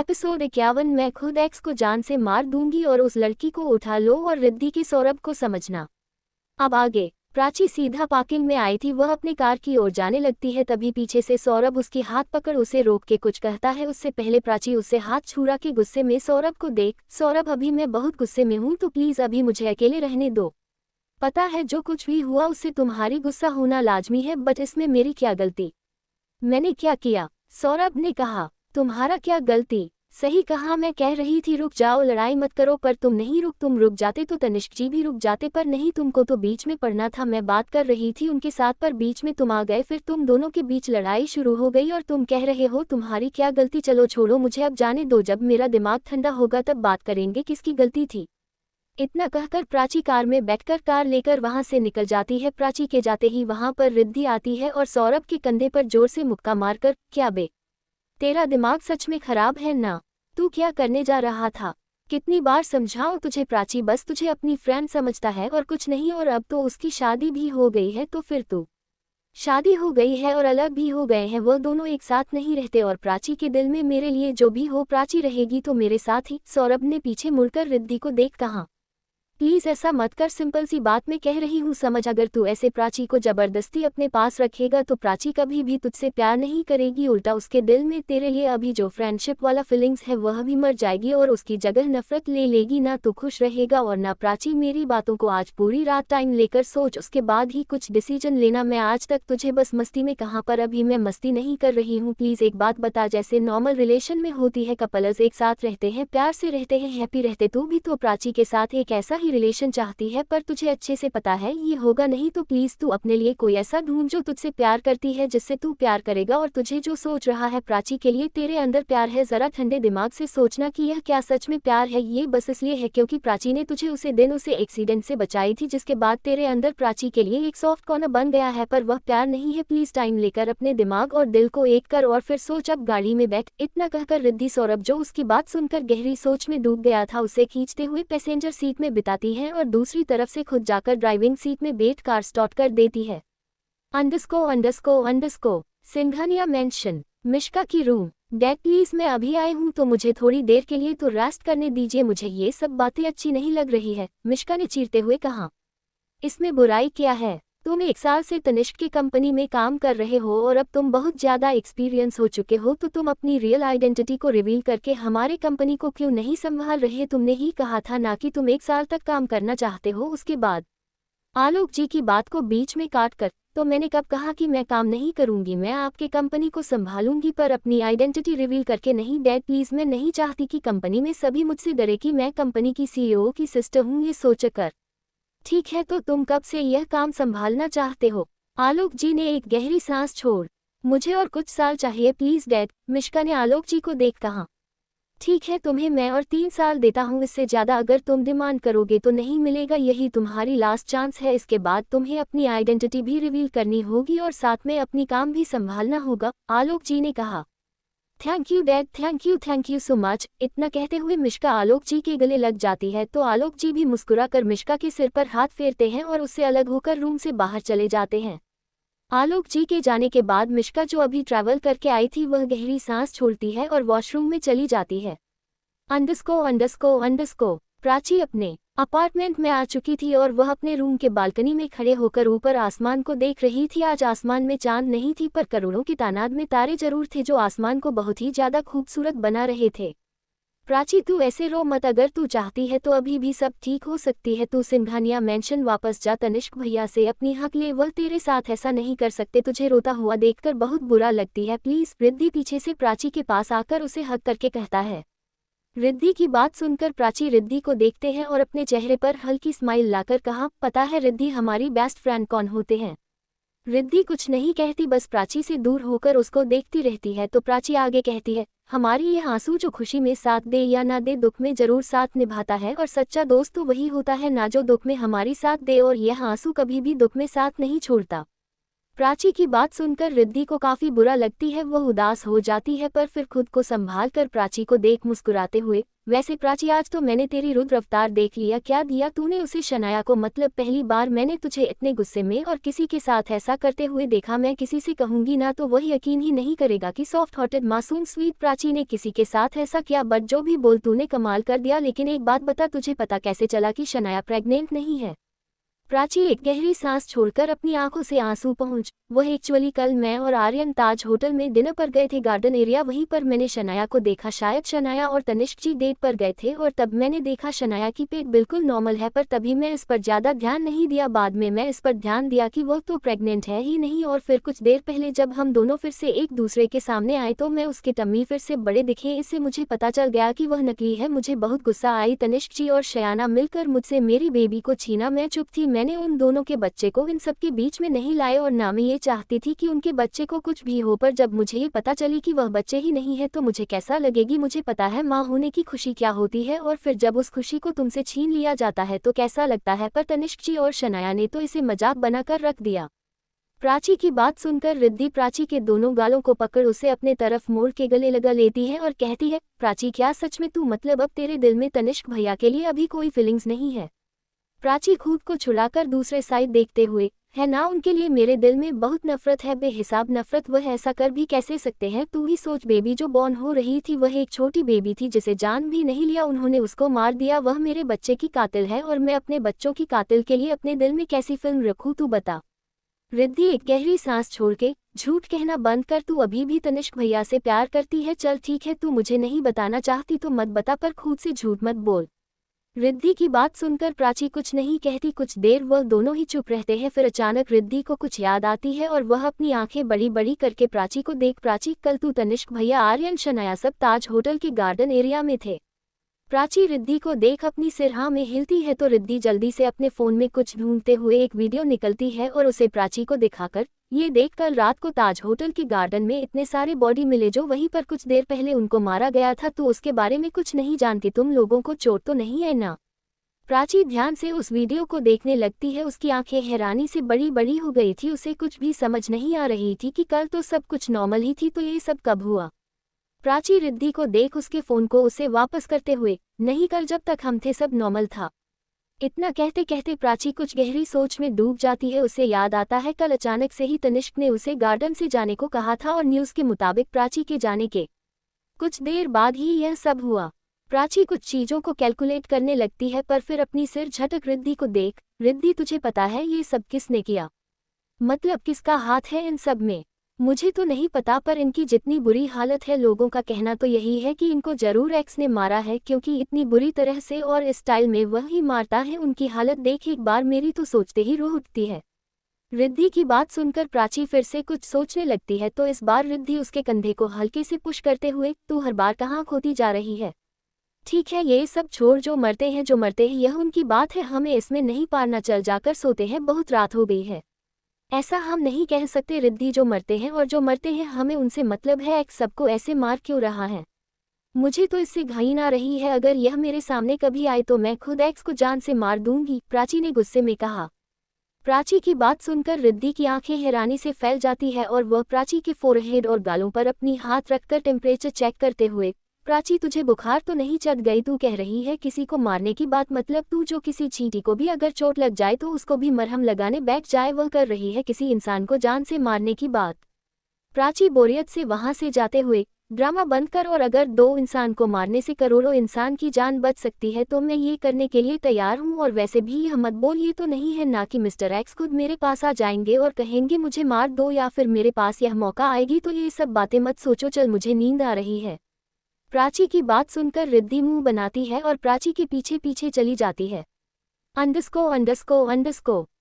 Episode 51। मैं खुद x को जान से मार दूंगी और उस लड़की को उठा लो और रिद्धि की सौरभ को समझना। अब आगे प्राची सीधा पार्किंग में आई थी। वह अपनी कार की ओर जाने लगती है, तभी पीछे से सौरभ उसकी हाथ पकड़ उसे रोक के कुछ कहता है। उससे पहले प्राची उससे हाथ छुड़ा के गुस्से में सौरभ को देख, सौरभ अभी मैं बहुत गुस्से में हूँ, तो प्लीज अभी मुझे अकेले रहने दो। पता है जो कुछ भी हुआ उससे तुम्हारी गुस्सा होना लाजमी है, बट इसमें मेरी क्या गलती? मैंने क्या किया? सौरभ ने कहा। तुम्हारा क्या गलती? सही कहा, मैं कह रही थी रुक जाओ, लड़ाई मत करो, पर तुम नहीं तुम रुक जाते तो तनिष्क जी भी रुक जाते, पर नहीं, तुमको तो बीच में पड़ना था। मैं बात कर रही थी उनके साथ, पर बीच में तुम आ गए, फिर तुम दोनों के बीच लड़ाई शुरू हो गई और तुम कह रहे हो तुम्हारी क्या गलती। चलो छोड़ो, मुझे अब जाने दो, जब मेरा दिमाग ठंडा होगा तब बात करेंगे किसकी गलती थी। इतना कहकर प्राची कार में बैठकर कार लेकर वहां से निकल जाती है। प्राची के जाते ही वहां पर रिद्धि आती है और सौरभ के कंधे पर जोर से मुक्का मारकर, क्या बे, तेरा दिमाग सच में खराब है ना? तू क्या करने जा रहा था? कितनी बार समझाऊं तुझे प्राची, बस तुझे अपनी फ्रेंड समझता है और कुछ नहीं। और अब तो उसकी शादी भी हो गई है, तो फिर तू शादी हो गई है और अलग भी हो गए हैं, वह दोनों एक साथ नहीं रहते। और प्राची के दिल में मेरे लिए जो भी हो, प्राची रहेगी तो मेरे साथ ही। सौरभ ने पीछे मुड़कर रिद्धि को देख कहा, प्लीज ऐसा मत कर, सिंपल सी बात मैं कह रही हूँ समझ। अगर तू ऐसे प्राची को जबरदस्ती अपने पास रखेगा तो प्राची कभी भी तुझसे प्यार नहीं करेगी, उल्टा उसके दिल में तेरे लिए अभी जो फ्रेंडशिप वाला फीलिंग्स है वह भी मर जाएगी और उसकी जगह नफरत ले लेगी। ना तू खुश रहेगा और ना प्राची। मेरी बातों को आज पूरी रात टाइम लेकर सोच, उसके बाद ही कुछ डिसीजन लेना। मैं आज तक तुझे बस मस्ती में कहा, पर अभी मैं मस्ती नहीं कर रही हूँ। प्लीज एक बात बता, जैसे नॉर्मल रिलेशन में होती है, कपल्स एक साथ रहते हैं, प्यार से रहते हैं, हैप्पी रहते, तू भी तो प्राची के साथ एक ऐसा ही रिलेशन चाहती है, पर तुझे अच्छे से पता है ये होगा नहीं। तो प्लीज तू अपने लिए कोई ऐसा ढूंढ जो तुझसे प्यार करती है, जिससे तू प्यार करेगा। और तुझे जो सोच रहा है प्राची के लिए, तेरे अंदर प्यार है, जरा ठंडे दिमाग से सोचना कि यह क्या सच में प्यार है। ये बस इसलिए है क्योंकि प्राची ने तुझे उसे एक्सीडेंट से बचाई थी, जिसके बाद तेरे अंदर प्राची के लिए एक सॉफ्ट कॉर्नर बन गया है, पर वह प्यार नहीं है। प्लीज टाइम लेकर अपने दिमाग और दिल को एक कर और फिर सोच। अब गाड़ी में बैठ। इतना कहकर रिद्धि सौरभ, जो उसकी बात सुनकर गहरी सोच में डूब गया था, उसे खींचते हुए पैसेंजर सीट में बिताती है और दूसरी तरफ से खुद जाकर ड्राइविंग सीट में बैठ कार स्टार्ट कर देती है। _ सिंघानिया मेंशन मिश्का की रूम। डैड प्लीज मैं अभी आई हूँ, तो मुझे थोड़ी देर के लिए तो रेस्ट करने दीजिए, मुझे ये सब बातें अच्छी नहीं लग रही है, मिश्का ने चीरते हुए कहा। इसमें बुराई क्या है? तुम 1 साल से तनिष्क की कंपनी में काम कर रहे हो और अब तुम बहुत ज्यादा एक्सपीरियंस हो चुके हो, तो तुम अपनी रियल आइडेंटिटी को रिवील करके हमारे कंपनी को क्यों नहीं संभाल रहे? तुमने ही कहा था ना कि तुम 1 साल तक काम करना चाहते हो। उसके बाद आलोक जी की बात को बीच में काट कर, तो मैंने कब कहा कि मैं काम नहीं करूंगी? मैं आपके कंपनी को संभालूंगी, पर अपनी आइडेंटिटी रिवील करके नहीं। डैड प्लीज मैं नहीं चाहती कि कंपनी में सभी मुझसे डरे कि मैं कंपनी की सीईओ की सिस्टर हूँ, ये सोचकर। ठीक है, तो तुम कब से यह काम संभालना चाहते हो? आलोक जी ने एक गहरी सांस छोड़, मुझे और कुछ साल चाहिए प्लीज डैड, मिश्का ने आलोक जी को देख कहा। ठीक है, तुम्हें मैं और 3 साल देता हूँ, इससे ज्यादा अगर तुम डिमांड करोगे तो नहीं मिलेगा, यही तुम्हारी लास्ट चांस है। इसके बाद तुम्हें अपनी आइडेंटिटी भी रिवील करनी होगी और साथ में अपनी काम भी संभालना होगा, आलोक जी ने कहा। Thank you dad, thank you so much. इतना कहते हुए मिश्का आलोक जी के गले लग जाती है, तो आलोक जी भी मुस्कुराकर मिश्का के सिर पर हाथ फेरते हैं और उससे अलग होकर रूम से बाहर चले जाते हैं। आलोक जी के जाने के बाद मिश्का, जो अभी ट्रैवल करके आई थी, वह गहरी सांस छोड़ती है और वॉशरूम में चली जाती है। _ प्राची अपने अपार्टमेंट में आ चुकी थी और वह अपने रूम के बालकनी में खड़े होकर ऊपर आसमान को देख रही थी। आज आसमान में चांद नहीं थी, पर करोड़ों की तादाद में तारे जरूर थे, जो आसमान को बहुत ही ज्यादा खूबसूरत बना रहे थे। प्राची तू ऐसे रो मत, अगर तू चाहती है तो अभी भी सब ठीक हो सकती है। तू सिंघानिया मेंशन वापस जा, तनिष्क भैया से अपनी हक ले, वह तेरे साथ ऐसा नहीं कर सकते। तुझे रोता हुआ देखकर बहुत बुरा लगती है प्लीज। रिद्धि पीछे से प्राची के पास आकर उसे हक करके कहता है। रिद्धि की बात सुनकर प्राची रिद्धि को देखते हैं और अपने चेहरे पर हल्की स्माइल लाकर कहा, पता है रिद्धि हमारी बेस्ट फ्रेंड कौन होते हैं? रिद्धि कुछ नहीं कहती, बस प्राची से दूर होकर उसको देखती रहती है। तो प्राची आगे कहती है, हमारी ये आंसू जो खुशी में साथ दे या ना दे, दुख में जरूर साथ निभाता है, और सच्चा दोस्त तो वही होता है ना जो दुख में हमारी साथ दे, और यह आंसू कभी भी दुख में साथ नहीं छोड़ता। प्राची की बात सुनकर रिद्धि को काफी बुरा लगती है। वह उदास हो जाती है पर फिर खुद को संभाल कर प्राची को देख मुस्कुराते हुए, वैसे प्राची आज तो मैंने तेरी रुद्र अवतार देख लिया। क्या दिया तूने उसे शनाया को? मतलब पहली बार मैंने तुझे इतने गुस्से में और किसी के साथ ऐसा करते हुए देखा। मैं किसी से कहूंगी ना तो वह यकीन ही नहीं करेगा कि सॉफ्ट हार्टेड मासूम स्वीट प्राची ने किसी के साथ ऐसा किया। बट जो भी बोल तूने कमाल कर दिया। लेकिन एक बात बता, तुझे पता कैसे चला कि शनाया प्रेग्नेंट नहीं है? प्राची एक गहरी सांस छोड़कर अपनी आंखों से आंसू पहुंच। वह एक्चुअली कल मैं और आर्यन ताज होटल में डिनर पर गए थे, गार्डन एरिया। वहीं पर मैंने शनाया को देखा। शायद शनाया और तनिष्क जी डेट पर गए थे और तब मैंने देखा शनाया की पेट बिल्कुल नॉर्मल है। पर तभी मैं इस पर ज्यादा ध्यान नहीं दिया। बाद में मैं इस पर ध्यान दिया कि वो तो प्रेग्नेंट है ही नहीं। और फिर कुछ देर पहले जब हम दोनों फिर से एक दूसरे के सामने आए तो मैं उसके टम्मी फिर से बड़े दिखे। इससे मुझे पता चल गया कि वह नकली है। मुझे बहुत गुस्सा आई। तनिष्क जी और शयाना मिलकर मुझसे मेरी बेबी को छीना। मैं चुप थी। मैंने उन दोनों के बच्चे को इन सब के बीच में नहीं लाए और ना मैं ये चाहती थी कि उनके बच्चे को कुछ भी हो। पर जब मुझे ये पता चली कि वह बच्चे ही नहीं है तो मुझे कैसा लगेगी? मुझे पता है माँ होने की खुशी क्या होती है, और फिर जब उस खुशी को तुमसे छीन लिया जाता है तो कैसा लगता है। पर तनिष्क जी और शनाया ने तो इसे मजाक बनाकर रख दिया। प्राची की बात सुनकर रिद्धि प्राची के दोनों गालों को पकड़ उसे अपने तरफ मोड़ के गले लगा लेती है और कहती है, प्राची क्या सच में तू, मतलब अब तेरे दिल में तनिष्क भैया के लिए अभी कोई फीलिंग्स नहीं है? प्राची खुद को छुड़ाकर दूसरे साइड देखते हुए, है ना, उनके लिए मेरे दिल में बहुत नफरत है, बेहिसाब नफरत। वह ऐसा कर भी कैसे सकते हैं? तू ही सोच, बेबी जो बॉर्न हो रही थी वह एक छोटी बेबी थी जिसे जान भी नहीं लिया उन्होंने, उसको मार दिया। वह मेरे बच्चे की कातिल है और मैं अपने बच्चों की कातिल के लिए अपने दिल में कैसी फिल्म रखूं, तू बता। रिद्धि एक गहरी सांस छोड़ के, झूठ कहना बंद कर, तू अभी भी तनिष्क भैया से प्यार करती है? चल ठीक है, तू मुझे नहीं बताना चाहती तो मत बता, पर खुद से झूठ मत बोल। रिद्धि की बात सुनकर प्राची कुछ नहीं कहती। कुछ देर वह दोनों ही चुप रहते हैं। फिर अचानक रिद्धि को कुछ याद आती है और वह अपनी आंखें बड़ी बड़ी करके प्राची को देख, प्राची कल तू, तनिष्क भैया, आर्यन, शनाया सब ताज होटल के गार्डन एरिया में थे। प्राची रिद्धि को देख अपनी सिरहा में हिलती है तो रिद्धि जल्दी से अपने फोन में कुछ ढूंढते हुए एक वीडियो निकलती है और उसे प्राची को दिखाकर, ये देख कर रात को ताज होटल के गार्डन में इतने सारे बॉडी मिले जो वहीं पर कुछ देर पहले उनको मारा गया था, तो उसके बारे में कुछ नहीं जानती? तुम लोगों को चोट तो नहीं है ना? प्राची ध्यान से उस वीडियो को देखने लगती है। उसकी आंखें हैरानी से बड़ी बड़ी हो गई थी। उसे कुछ भी समझ नहीं आ रही थी कि कल तो सब कुछ नॉर्मल ही थी, तो ये सब कब हुआ? प्राची रिद्धि को देख उसके फोन को उसे वापस करते हुए, नहीं, कल जब तक हम थे सब नॉर्मल था। इतना कहते कहते प्राची कुछ गहरी सोच में डूब जाती है। उसे याद आता है कल अचानक से ही तनिष्क ने उसे गार्डन से जाने को कहा था और न्यूज़ के मुताबिक प्राची के जाने के कुछ देर बाद ही यह सब हुआ। प्राची कुछ चीजों को कैलकुलेट करने लगती है पर फिर अपनी सिर झटक रिद्धि को देख, रिद्धि तुझे पता है ये सब किसने किया? मतलब किसका हाथ है इन सब में? मुझे तो नहीं पता, पर इनकी जितनी बुरी हालत है लोगों का कहना तो यही है कि इनको जरूर एक्स ने मारा है, क्योंकि इतनी बुरी तरह से और इस स्टाइल में वह ही मारता है। उनकी हालत देख एक बार मेरी तो सोचते ही रूह उठती है। रिद्धि की बात सुनकर प्राची फिर से कुछ सोचने लगती है तो इस बार रिद्धि उसके कंधे को हल्के से पुश करते हुए, तू हर बार कहाँ खोती जा रही है? ठीक है ये सब छोड़, जो मरते हैं यह उनकी बात है, हमें इसमें नहीं पारना, चल जाकर सोते हैं, बहुत रात हो गई है। ऐसा हम नहीं कह सकते रिद्धि, जो मरते हैं और जो मरते हैं हमें उनसे मतलब है। एक्स सबको ऐसे मार क्यों रहा है? मुझे तो इससे घिन आ रही है। अगर यह मेरे सामने कभी आए तो मैं खुद एक्स को जान से मार दूंगी, प्राची ने गुस्से में कहा। प्राची की बात सुनकर रिद्धि की आंखें हैरानी से फैल जाती है और वह प्राची के फोरहेड और गालों पर अपनी हाथ रखकर टेम्परेचर चेक करते हुए, प्राची तुझे बुखार तो नहीं चढ़ गई? तू कह रही है किसी को मारने की बात, मतलब तू जो किसी चींटी को भी अगर चोट लग जाए तो उसको भी मरहम लगाने बैठ जाए, वह कर रही है किसी इंसान को जान से मारने की बात? प्राची बोरियत से वहां से जाते हुए, ड्रामा बंद कर, और अगर 2 इंसान को मारने से करोड़ों इंसान की जान बच सकती है तो मैं ये करने के लिए तैयार हूँ। और वैसे भी यह मत बोल, ये तो नहीं है ना कि मिस्टर एक्स खुद मेरे पास आ जाएंगे और कहेंगे मुझे मार दो, या फिर मेरे पास यह मौका आएगी, तो ये सब बातें मत सोचो, चल मुझे नींद आ रही है। प्राची की बात सुनकर रिद्धि मुंह बनाती है और प्राची के पीछे पीछे चली जाती है। _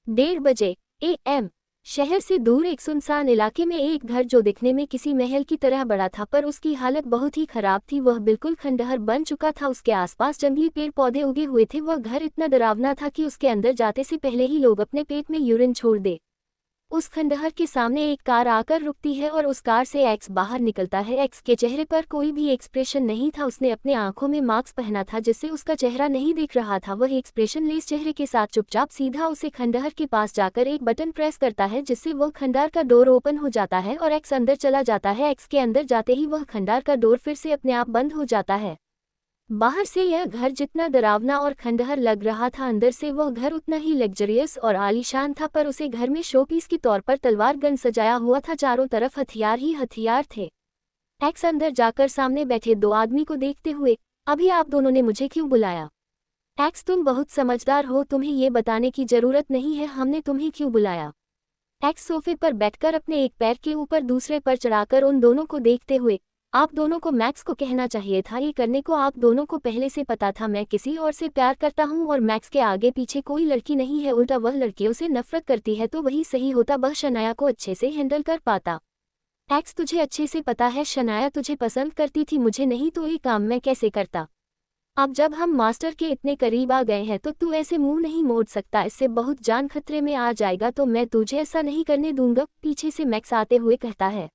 1:30 बजे AM। शहर से दूर एक सुनसान इलाके में एक घर जो दिखने में किसी महल की तरह बड़ा था, पर उसकी हालत बहुत ही खराब थी। वह बिल्कुल खंडहर बन चुका था। उसके आसपास जंगली पेड़ पौधे उगे हुए थे। वह घर इतना डरावना था कि उसके अंदर जाते से पहले ही लोग अपने पेट में यूरिन छोड़ दे। उस खंडहर के सामने एक कार आकर रुकती है और उस कार से एक्स बाहर निकलता है। एक्स के चेहरे पर कोई भी एक्सप्रेशन नहीं था, उसने अपने आंखों में मास्क पहना था जिससे उसका चेहरा नहीं दिख रहा था। वह एक्सप्रेशनलेस चेहरे के साथ चुपचाप सीधा उसे खंडहर के पास जाकर एक बटन प्रेस करता है जिससे वह खंडहर का डोर ओपन हो जाता है और एक्स अंदर चला जाता है। एक्स के अंदर जाते ही वह खंडहर का डोर फिर से अपने आप बंद हो जाता है। बाहर से यह घर जितना डरावना और खंडहर लग रहा था, अंदर से वह घर उतना ही लग्जरियस और आलीशान था, पर उसे घर में शोपीस के तौर पर तलवार गन सजाया हुआ था। चारों तरफ हथियार ही हथियार थे। एक्स अंदर जाकर सामने बैठे दो आदमी को देखते हुए, अभी आप दोनों ने मुझे क्यों बुलाया? एक्स, तुम बहुत समझदार हो, तुम्हें ये बताने की जरूरत नहीं है हमने तुम्हें क्यों बुलाया। एक्स सोफे पर बैठकर अपने एक पैर के ऊपर दूसरे पर चढ़ाकर उन दोनों को देखते हुए, आप दोनों को मैक्स को कहना चाहिए था, ये करने को आप दोनों को पहले से पता था। मैं किसी और से प्यार करता हूँ और मैक्स के आगे पीछे कोई लड़की नहीं है, उल्टा वह लड़कियों से नफरत करती है, तो वही सही होता, वह शनाया को अच्छे से हैंडल कर पाता। एक्स, तुझे अच्छे से पता है शनाया तुझे पसंद करती थी, मुझे नहीं, तो ये काम मैं कैसे करता। अब जब हम मास्टर के इतने करीब आ गए हैं तो तू ऐसे मुंह नहीं मोड़ सकता, इससे बहुत जान खतरे में आ जाएगा, तो मैं तुझे ऐसा नहीं करने दूंगा, पीछे से मैक्स आते हुए कहता है।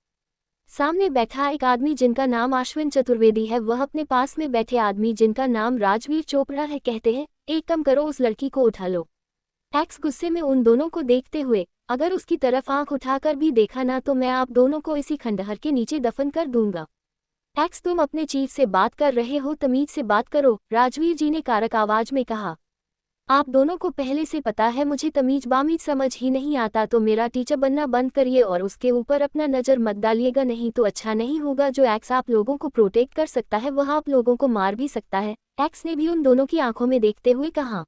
सामने बैठा एक आदमी जिनका नाम अश्विन चतुर्वेदी है, वह अपने पास में बैठे आदमी जिनका नाम राजवीर चोपड़ा है कहते हैं, एक कम करो, उस लड़की को उठा लो। एक्स गुस्से में उन दोनों को देखते हुए, अगर उसकी तरफ आंख उठाकर भी देखा ना तो मैं आप दोनों को इसी खंडहर के नीचे दफन कर दूंगा। एक्स, तुम अपने चीफ से बात कर रहे हो, तमीज से बात करो, राजवीर जी ने कारक आवाज में कहा। आप दोनों को पहले से पता है मुझे तमीज बामीज समझ ही नहीं आता, तो मेरा टीचर बनना बंद करिए और उसके ऊपर अपना नज़र मत डालिएगा, नहीं तो अच्छा नहीं होगा। जो एक्स आप लोगों को प्रोटेक्ट कर सकता है वह आप लोगों को मार भी सकता है। एक्स ने भी उन दोनों की आंखों में देखते हुए कहा।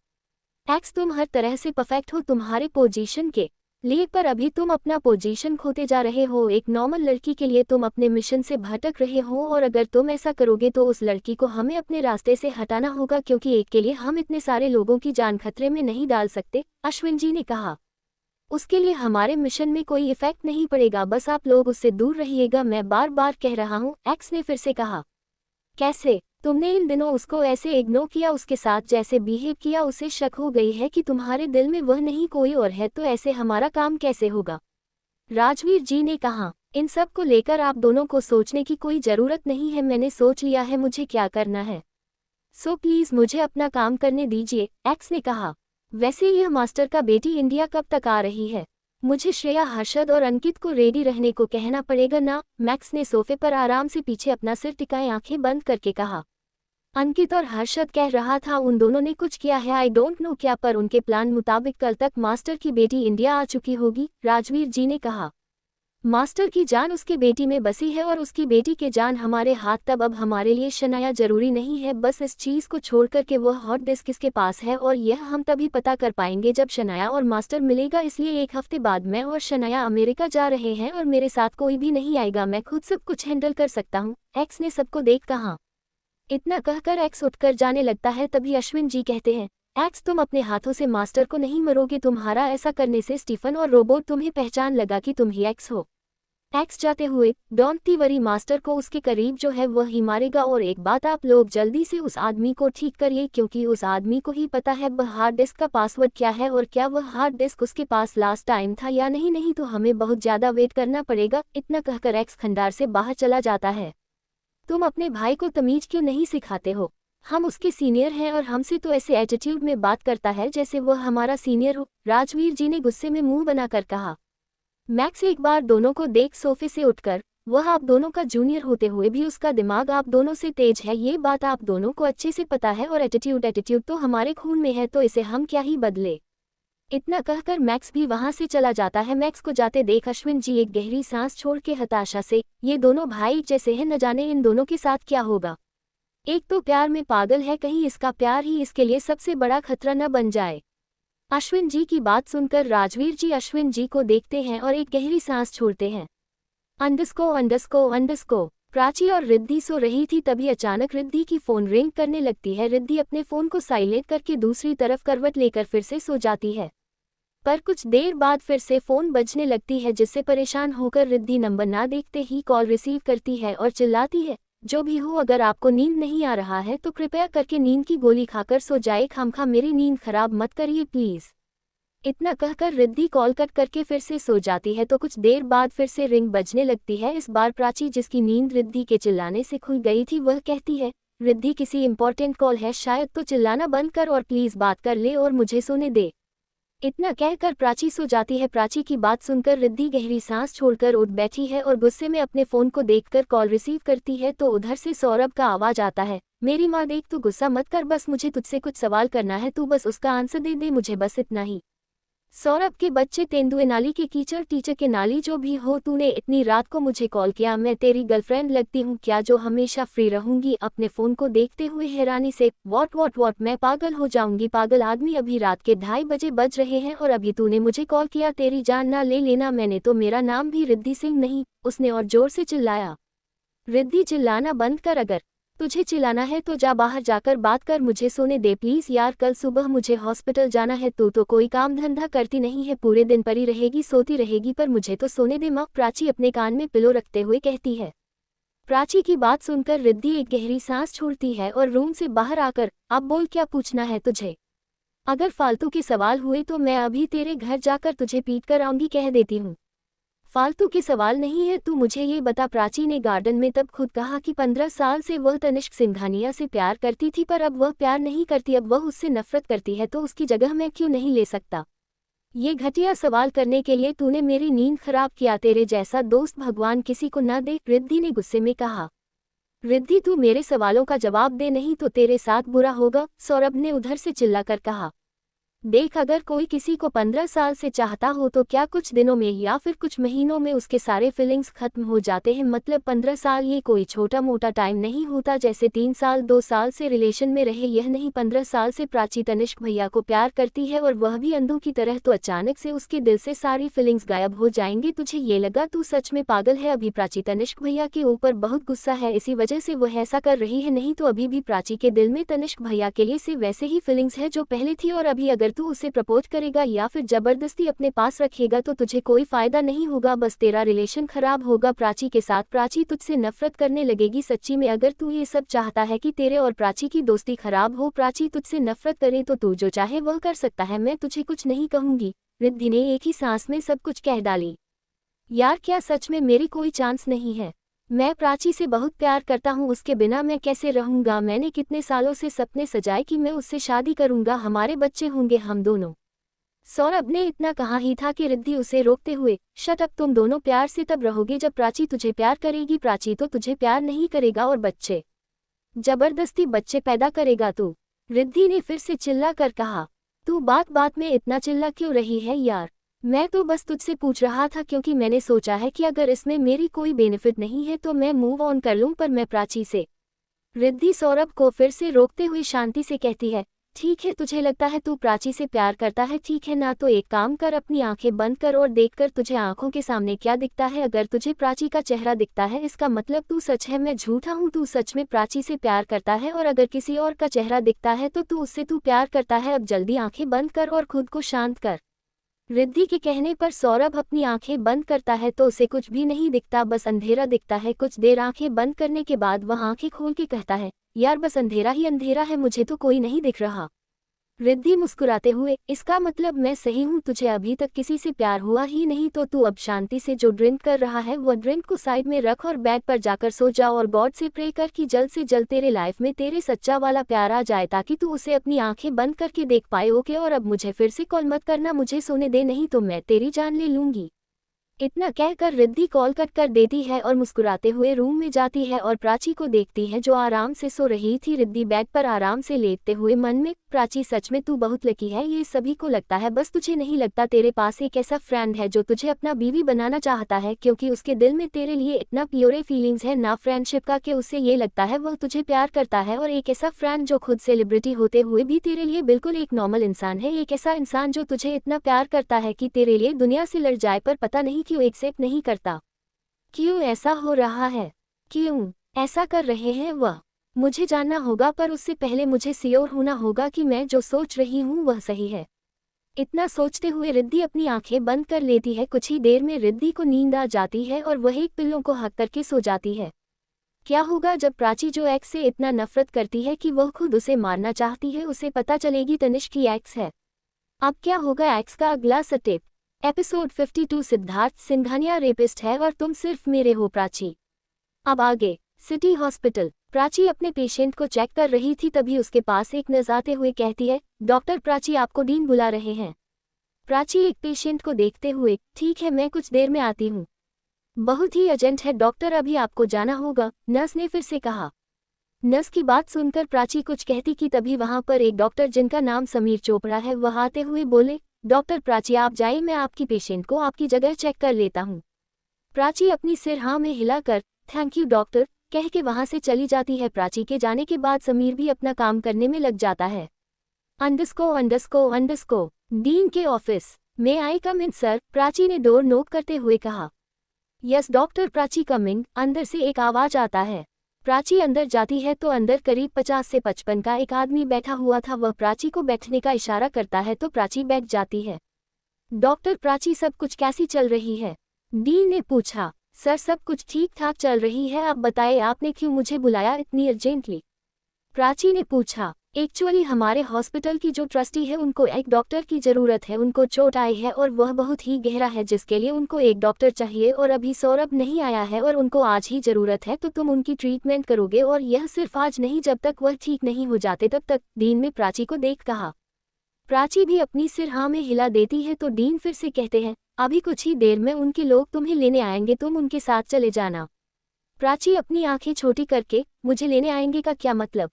एक्स, तुम हर तरह से परफेक्ट हो तुम्हारे पोजीशन के लिए, पर अभी तुम अपना पोजीशन खोते जा रहे हो। एक नॉर्मल लड़की के लिए तुम अपने मिशन से भटक रहे हो और अगर तुम ऐसा करोगे तो उस लड़की को हमें अपने रास्ते से हटाना होगा, क्योंकि एक के लिए हम इतने सारे लोगों की जान खतरे में नहीं डाल सकते, अश्विन जी ने कहा। उसके लिए हमारे मिशन में कोई इफेक्ट नहीं पड़ेगा, बस आप लोग उससे दूर रहिएगा, मैं बार बार कह रहा हूँ, एक्स ने फिर से कहा। कैसे तुमने इन दिनों उसको ऐसे इग्नोर किया, उसके साथ जैसे बिहेव किया, उसे शक हो गई है कि तुम्हारे दिल में वह नहीं कोई और है, तो ऐसे हमारा काम कैसे होगा? राजवीर जी ने कहा। इन सब को लेकर आप दोनों को सोचने की कोई जरूरत नहीं है, मैंने सोच लिया है मुझे क्या करना है, सो प्लीज मुझे अपना काम करने दीजिए, एक्स ने कहा। वैसे यह मास्टर का बेटी इंडिया कब तक आ रही है? मुझे श्रेया, हर्षद और अंकित को रेडी रहने को कहना पड़ेगा ना, मैक्स ने सोफे पर आराम से पीछे अपना सिर टिकाए आंखें बंद करके कहा। अंकित और हर्षद कह रहा था उन दोनों ने कुछ किया है, आई डोंट नो क्या, पर उनके प्लान मुताबिक कल तक मास्टर की बेटी इंडिया आ चुकी होगी, राजवीर जी ने कहा। मास्टर की जान उसके बेटी में बसी है और उसकी बेटी के जान हमारे हाथ, तब अब हमारे लिए शनाया जरूरी नहीं है, बस इस चीज़ को छोड़कर के वह हॉट डिस्क किसके पास है, और यह हम तभी पता कर पाएंगे जब शनाया और मास्टर मिलेगा, इसलिए एक हफ्ते बाद मैं और शनाया अमेरिका जा रहे हैं और मेरे साथ कोई भी नहीं आएगा, मैं खुद सब कुछ हैंडल कर सकता हूँ, एक्स ने सबको देख कहा। इतना कहकर एक्स उठकर जाने लगता है, तभी अश्विन जी कहते हैं, एक्स तुम अपने हाथों से मास्टर को नहीं मरोगे, तुम्हारा ऐसा करने से स्टीफन और रोबोट तुम्हें पहचान लगा कि तुम ही एक्स हो। एक्स जाते हुए, डोंट ती वरी, मास्टर को उसके करीब जो है वह ही मारेगा, और एक बात आप लोग जल्दी से उस आदमी को ठीक करिए, क्योंकि उस आदमी को ही पता है वह हार्ड डिस्क का पासवर्ड क्या है और क्या वह हार्ड डिस्क उसके पास लास्ट टाइम था या नहीं, नहीं तो हमें बहुत ज़्यादा वेट करना पड़ेगा। इतना कहकर एक्स खंडार से बाहर चला जाता है। तुम अपने भाई को तमीज क्यों नहीं सिखाते हो? हम उसके सीनियर हैं और हमसे तो ऐसे एटीट्यूड में बात करता है जैसे वह हमारा सीनियर हो, राजवीर जी ने गुस्से में मुंह बनाकर कहा। मैक्स एक बार दोनों को देख सोफे से उठकर, वह आप दोनों का जूनियर होते हुए भी उसका दिमाग आप दोनों से तेज है, ये बात आप दोनों को अच्छे से पता है, और एटीट्यूड तो हमारे खून में है, तो इसे हम क्या ही बदले। इतना कहकर मैक्स भी वहां से चला जाता है। मैक्स को जाते देख अश्विन जी एक गहरी सांस छोड़ के हताशा से, ये दोनों भाई जैसे हैं, न जाने इन दोनों के साथ क्या होगा। एक तो प्यार में पागल है, कहीं इसका प्यार ही इसके लिए सबसे बड़ा खतरा न बन जाए। अश्विन जी की बात सुनकर राजवीर जी अश्विन जी को देखते हैं और एक गहरी सांस छोड़ते हैं। अंडस्को प्राची और रिद्धि सो रही थी, तभी अचानक रिद्धि की फोन रिंग करने लगती है। रिद्धि अपने फोन को साइलेंट करके दूसरी तरफ करवट लेकर फिर से सो जाती है, पर कुछ देर बाद फिर से फोन बजने लगती है, जिससे परेशान होकर रिद्धि नंबर ना देखते ही कॉल रिसीव करती है और चिल्लाती है, जो भी हो, अगर आपको नींद नहीं आ रहा है तो कृपया करके नींद की गोली खाकर सो जाए, खामखा मेरी नींद खराब मत करिए प्लीज। इतना कहकर रिद्धि कॉल कट करके फिर से सो जाती है तो कुछ देर बाद फिर से रिंग बजने लगती है। इस बार प्राची, जिसकी नींद रिद्धि के चिल्लाने से खुल गई थी, वह कहती है, रिद्धि किसी इंपॉर्टेंट कॉल है शायद, तो चिल्लाना बंद कर और प्लीज बात कर ले और मुझे सोने दे। इतना कहकर प्राची सो जाती है। प्राची की बात सुनकर रिद्धि गहरी सांस छोड़कर उठ बैठी है और गुस्से में अपने फोन को देखकर कॉल रिसीव करती है तो उधर से सौरभ का आवाज आता है, मेरी माँ देख, तू गुस्सा मत कर, बस मुझे तुझसे कुछ सवाल करना है, तू बस उसका आंसर दे दे मुझे, बस इतना ही। सौरभ के बच्चे, तेंदुए नाली के कीचड़, टीचर के नाली, जो भी हो, तूने इतनी रात को मुझे कॉल किया, मैं तेरी गर्लफ्रेंड लगती हूँ क्या जो हमेशा फ्री रहूंगी? अपने फोन को देखते हुए हैरानी से, वॉट, मैं पागल हो जाऊंगी, पागल आदमी, अभी रात के 2:30 बजे बज रहे हैं और अभी तूने मुझे कॉल किया, तेरी जान ना ले लेना, मैंने तो, मेरा नाम भी रिद्धि सिंह नहीं, उसने और जोर से चिल्लाया। रिद्धि, चिल्लाना बंद कर, अगर तुझे चिल्लाना है तो जा बाहर जाकर बात कर, मुझे सोने दे प्लीज यार, कल सुबह मुझे हॉस्पिटल जाना है, तू तो कोई काम धंधा करती नहीं है, पूरे दिन पड़ी रहेगी, सोती रहेगी, पर मुझे तो सोने दे माँ, प्राची अपने कान में पिलो रखते हुए कहती है। प्राची की बात सुनकर रिद्धि एक गहरी सांस छोड़ती है और रूम से बाहर आकर, अब बोल क्या पूछना है तुझे? अगर फालतू के सवाल हुए तो मैं अभी तेरे घर जाकर तुझे पीट कर आऊंगी, कह देती हूँ। फालतू के सवाल नहीं है, तू मुझे ये बता। प्राची ने गार्डन में तब खुद कहा कि 15 साल से वह तनिष्क सिंघानिया से प्यार करती थी, पर अब वह प्यार नहीं करती, अब वह उससे नफरत करती है, तो उसकी जगह मैं क्यों नहीं ले सकता? ये घटिया सवाल करने के लिए तूने मेरी नींद खराब किया, तेरे जैसा दोस्त भगवान किसी को न दे, रिद्धि ने गुस्से में कहा। रिद्धि, तू मेरे सवालों का जवाब दे, नहीं तो तेरे साथ बुरा होगा, सौरभ ने उधर से चिल्लाकर कहा। देख, अगर कोई किसी को 15 साल से चाहता हो तो क्या कुछ दिनों में या फिर कुछ महीनों में उसके सारे फीलिंग्स खत्म हो जाते हैं? मतलब 15 साल ये कोई छोटा मोटा टाइम नहीं होता, जैसे 3 साल 2 साल से रिलेशन में रहे, यह नहीं, 15 साल से प्राची तनिष्क भैया को प्यार करती है और वह भी अंधों की तरह, तो अचानक से उसके दिल से सारी फीलिंग्स गायब हो जाएंगी? तुझे ये लगा तू सच में पागल है? अभी प्राची तनिष्क भैया के ऊपर बहुत गुस्सा है, इसी वजह से वह ऐसा कर रही है, नहीं तो अभी भी प्राची के दिल में तनिष्क भैया के लिए से वैसे ही फीलिंग्स है जो पहले थी, और अभी अगर तू उसे प्रपोज करेगा या फिर जबरदस्ती अपने पास रखेगा तो तुझे कोई फायदा नहीं होगा, बस तेरा रिलेशन खराब होगा प्राची के साथ, प्राची तुझसे नफरत करने लगेगी। सच्ची में अगर तू ये सब चाहता है कि तेरे और प्राची की दोस्ती खराब हो, प्राची तुझसे नफरत करे, तो तू जो चाहे वह कर सकता है, मैं तुझे कुछ नहीं कहूंगी। रिद्धि ने एक ही सांस में सब कुछ कह डाली। यार, क्या सच में मेरी कोई चांस नहीं है? मैं प्राची से बहुत प्यार करता हूँ, उसके बिना मैं कैसे रहूंगा? मैंने कितने सालों से सपने सजाए कि मैं उससे शादी करूंगा, हमारे बच्चे होंगे हम दोनों। सौरभ ने इतना कहा ही था कि रिद्धि उसे रोकते हुए, शट अप, तुम दोनों प्यार से तब रहोगे जब प्राची तुझे प्यार करेगी, प्राची तो तुझे प्यार नहीं करेगा, और बच्चे, जबरदस्ती बच्चे पैदा करेगा तू। रिद्धि ने फिर से चिल्ला कर कहा। तू बात बात में इतना चिल्ला क्यों रही है यार? मैं तो बस तुझसे पूछ रहा था क्योंकि मैंने सोचा है कि अगर इसमें मेरी कोई बेनिफिट नहीं है तो मैं मूव ऑन कर लूं, पर मैं प्राची से। रिद्धि सौरभ को फिर से रोकते हुए शांति से कहती है, ठीक है, तुझे लगता है तू प्राची से प्यार करता है, ठीक है ना, तो एक काम कर, अपनी आंखें बंद कर और देखकर तुझे आंखों के सामने क्या दिखता है। अगर तुझे प्राची का चेहरा दिखता है इसका मतलब तू सच है, मैं झूठा हूँ, तू सच में प्राची से प्यार करता है, और अगर किसी और का चेहरा दिखता है तो तू उससे तू प्यार करता है। अब जल्दी आंखें बंद कर और खुद को शांत कर। रिद्धि के कहने पर सौरभ अपनी आंखें बंद करता है तो उसे कुछ भी नहीं दिखता, बस अंधेरा दिखता है। कुछ देर आंखें बंद करने के बाद वह आंखें खोल के कहता है, यार बस अंधेरा ही अंधेरा है, मुझे तो कोई नहीं दिख रहा। रिद्धि मुस्कुराते हुए, इसका मतलब मैं सही हूँ, तुझे अभी तक किसी से प्यार हुआ ही नहीं, तो तू अब शांति से जो ड्रिंक कर रहा है वह ड्रिंक को साइड में रख और बेड पर जाकर सो जा और गॉड से प्रे कर कि जल्द से जल्द तेरे लाइफ में तेरे सच्चा वाला प्यार आ जाए, ताकि तू उसे अपनी आंखें बंद करके देख पाए। ओके, और अब मुझे फिर से कॉल मत करना, मुझे सोने दे, नहीं तो मैं तेरी जान ले लूंगी। इतना कहकर रिद्धि कॉल कट कर देती है और मुस्कुराते हुए रूम में जाती है और प्राची को देखती है जो आराम से सो रही थी। रिद्धि बेड पर आराम से लेटते हुए मन में, प्राची सच में तू बहुत लकी है, ये सभी को लगता है, बस तुझे नहीं लगता। तेरे पास एक ऐसा फ्रेंड है जो तुझे अपना बीवी बनाना चाहता है, क्योंकि उसके दिल में तेरे लिए इतना प्योर फीलिंग्स है ना फ्रेंडशिप का, कि उसे ये लगता है वह तुझे प्यार करता है। और एक ऐसा फ्रेंड जो खुद सेलिब्रिटी होते हुए भी तेरे लिए बिल्कुल एक नॉर्मल इंसान है, एक ऐसा इंसान जो तुझे इतना प्यार करता है कि तेरे लिए दुनिया से लड़ जाए, पर पता नहीं क्यों एक्सेप्ट नहीं करता। क्यों ऐसा हो रहा है? क्यों ऐसा कर रहे हैं वह? मुझे जानना होगा, पर उससे पहले मुझे श्योर होना होगा कि मैं जो सोच रही हूँ वह सही है। इतना सोचते हुए रिद्धि अपनी आंखें बंद कर लेती है। कुछ ही देर में रिद्धि को नींद आ जाती है और वह एक पिल्लों को हक करके सो जाती है। क्या होगा जब प्राची, जो एक्स से इतना नफरत करती है कि वह खुद उसे मारना चाहती है, उसे पता चलेगी तनिष्क की एक्स है? अब क्या होगा एक्स का अगला step. Episode 52। Siddharth Singhania rapist है और तुम सिर्फ मेरे हो प्राची। अब आगे। City hospital. प्राची अपने पेशेंट को चेक कर रही थी, तभी उसके पास एक नर्स आते हुए कहती है, डॉक्टर प्राची आपको डीन बुला रहे हैं। प्राची एक पेशेंट को देखते हुए, ठीक है मैं कुछ देर में आती हूँ। बहुत ही अर्जेंट है डॉक्टर, अभी आपको जाना होगा, नर्स ने फिर से कहा। नर्स की बात सुनकर प्राची कुछ कहती कि तभी वहां पर एक डॉक्टर जिनका नाम समीर चोपड़ा है वह आते हुए बोले, डॉक्टर प्राची आप जाइए, मैं आपकी पेशेंट को आपकी जगह चेक कर लेता हूँ। प्राची अपनी सिर हाँ में हिलाकर थैंक यू डॉक्टर कह के वहां से चली जाती है। प्राची के जाने के बाद समीर भी अपना काम करने में लग जाता है। अंडरस्को डीन के ऑफिस में आई कम इन सर, प्राची ने डोर नॉक करते हुए कहा। यस डॉक्टर प्राची कमिंग, अंदर से एक आवाज आता है। प्राची अंदर जाती है तो अंदर करीब 50 से 55 का एक आदमी बैठा हुआ था। वह प्राची को बैठने का इशारा करता है तो प्राची बैठ जाती है। डॉक्टर प्राची सब कुछ कैसी चल रही है? डीन ने पूछा। सर सब कुछ ठीक ठाक चल रही है, आप बताएं आपने क्यों मुझे बुलाया इतनी अर्जेंटली? प्राची ने पूछा। एक्चुअली हमारे हॉस्पिटल की जो ट्रस्टी है उनको एक डॉक्टर की ज़रूरत है, उनको चोट आई है और वह बहुत ही गहरा है जिसके लिए उनको एक डॉक्टर चाहिए और अभी सौरभ नहीं आया है और उनको आज ही ज़रूरत है, तो तुम उनकी ट्रीटमेंट करोगे और यह सिर्फ आज नहीं, जब तक वह ठीक नहीं हो जाते तब तक। डीन ने प्राची को देख कहा। प्राची भी अपनी सिर हाँ में हिला देती है तो डीन फिर से कहते हैं, अभी कुछ ही देर में उनके लोग तुम्हें लेने आएंगे, तुम उनके साथ चले जाना। प्राची अपनी आंखें छोटी करके, मुझे लेने आएंगे का क्या मतलब?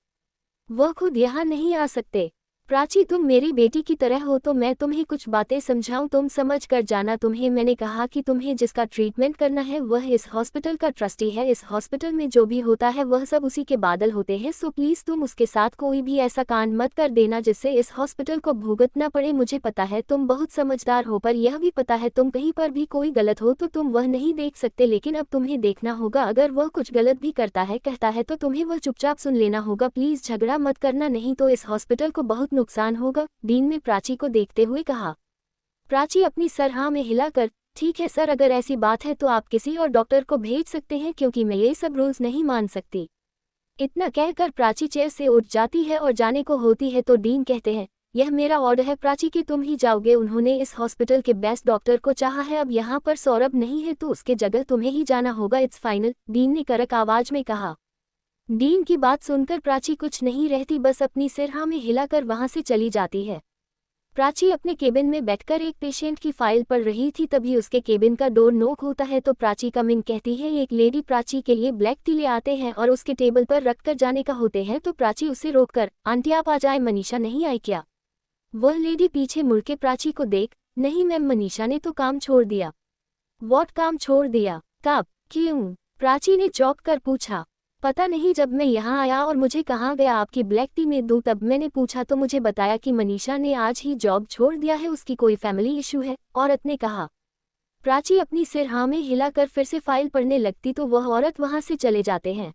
वह खुद यहाँ नहीं आ सकते। प्राची तुम मेरी बेटी की तरह हो तो मैं तुम्हें कुछ बातें समझाऊं, तुम समझ कर जाना। तुम्हें मैंने कहा कि तुम्हें जिसका ट्रीटमेंट करना है वह इस हॉस्पिटल का ट्रस्टी है। इस हॉस्पिटल में जो भी होता है वह सब उसी के बादल होते हैं, सो प्लीज़ तुम उसके साथ कोई भी ऐसा कांड मत कर देना जिससे इस हॉस्पिटल को भुगतना पड़े। मुझे पता है तुम बहुत समझदार हो, पर यह भी पता है तुम कहीं पर भी कोई गलत हो तो तुम वह नहीं देख सकते, लेकिन अब तुम्हें देखना होगा। अगर वह कुछ गलत भी करता है कहता है तो तुम्हें वह चुपचाप सुन लेना होगा। प्लीज़ झगड़ा मत करना, नहीं तो इस हॉस्पिटल को बहुत नुकसान होगा। डीन ने प्राची को देखते हुए कहा। प्राची अपनी सर हाँ में हिलाकर, ठीक है सर, अगर ऐसी बात है तो आप किसी और डॉक्टर को भेज सकते हैं क्योंकि मैं ये सब रूल्स नहीं मान सकती। इतना कहकर प्राची चेयर से उठ जाती है और जाने को होती है तो डीन कहते हैं, यह मेरा ऑर्डर है प्राची कि तुम ही जाओगे। उन्होंने इस हॉस्पिटल के बेस्ट डॉक्टर को चाहा है, अब यहाँ पर सौरभ नहीं है तो उसके जगह तुम्हें ही जाना होगा, इट्स फाइनल, डीन ने कड़क आवाज में कहा। डीन की बात सुनकर प्राची कुछ नहीं रहती, बस अपनी सिर हाँ में हिलाकर वहां से चली जाती है। प्राची अपने केबिन में बैठकर एक पेशेंट की फाइल पढ़ रही थी, तभी उसके केबिन का डोर नॉक होता है तो प्राची कमिंग कहती है। एक लेडी प्राची के लिए ब्लैक टी ले आते हैं और उसके टेबल पर रखकर जाने का होते हैं तो प्राची उसे रोककर, आंटी आप आ जाए, मनीषा नहीं आई क्या? वह लेडी पीछे मुड़ के प्राची को देख, नहीं मैम, मनीषा ने तो काम छोड़ दिया। वॉट काम छोड़ दिया? कब? क्यों? प्राची ने चौंक कर पूछा। पता नहीं, जब मैं यहाँ आया और मुझे कहाँ गया आपकी ब्लैक टी में दूँ, तब मैंने पूछा तो मुझे बताया कि मनीषा ने आज ही जॉब छोड़ दिया है, उसकी कोई फैमिली इशू है, औरत ने कहा। प्राची अपनी सिर हाँ में हिलाकर फिर से फाइल पढ़ने लगती तो वह औरत वहाँ से चले जाते हैं।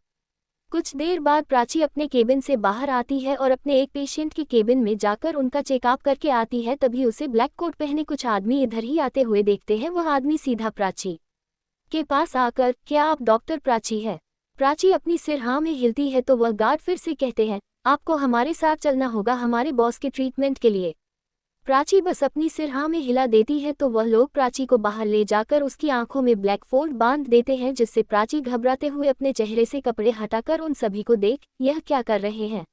कुछ देर बाद प्राची अपने केबिन से बाहर आती है और अपने एक पेशेंट के केबिन में जाकर उनका चेकअप करके आती है, तभी उसे ब्लैक कोट पहने कुछ आदमी इधर ही आते हुए देखते हैं। वह आदमी सीधा प्राची के पास आकर, क्या आप डॉक्टर प्राची है? प्राची अपनी सिर हाँ में हिलती है तो वह गार्ड फिर से कहते हैं, आपको हमारे साथ चलना होगा हमारे बॉस के ट्रीटमेंट के लिए। प्राची बस अपनी सिर हाँ में हिला देती है तो वह लोग प्राची को बाहर ले जाकर उसकी आंखों में ब्लैक फोल्ड बांध देते हैं, जिससे प्राची घबराते हुए अपने चेहरे से कपड़े हटाकर उन सभी को देख, यह क्या कर रहे हैं?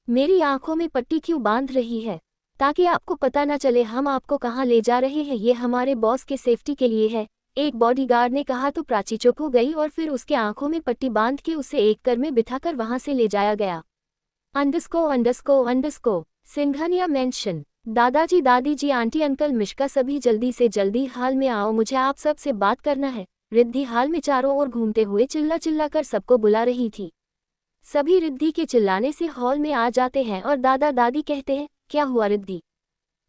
मेरी आंखों में पट्टी क्यों बांध रही है? ताकि आपको पता न चले हम आपको कहाँ ले जा रहे हैं, ये हमारे बॉस के सेफ्टी के लिए है, एक बॉडीगार्ड ने कहा तो प्राची चुप हो गई और फिर उसके आंखों में पट्टी बांध के उसे एक कर में बिठाकर वहां से ले जाया गया। अंडरस्को सिंघानिया मेंशन। दादाजी, दादी जी, आंटी, अंकल, मिश्का, सभी जल्दी से जल्दी हाल में आओ, मुझे आप सब से बात करना है। रिद्धि हाल में चारों ओर घूमते हुए चिल्ला चिल्ला कर सबको बुला रही थी। सभी रिद्धि के चिल्लाने से हॉल में आ जाते हैं और दादा दादी कहते हैं, क्या हुआ रिद्धि,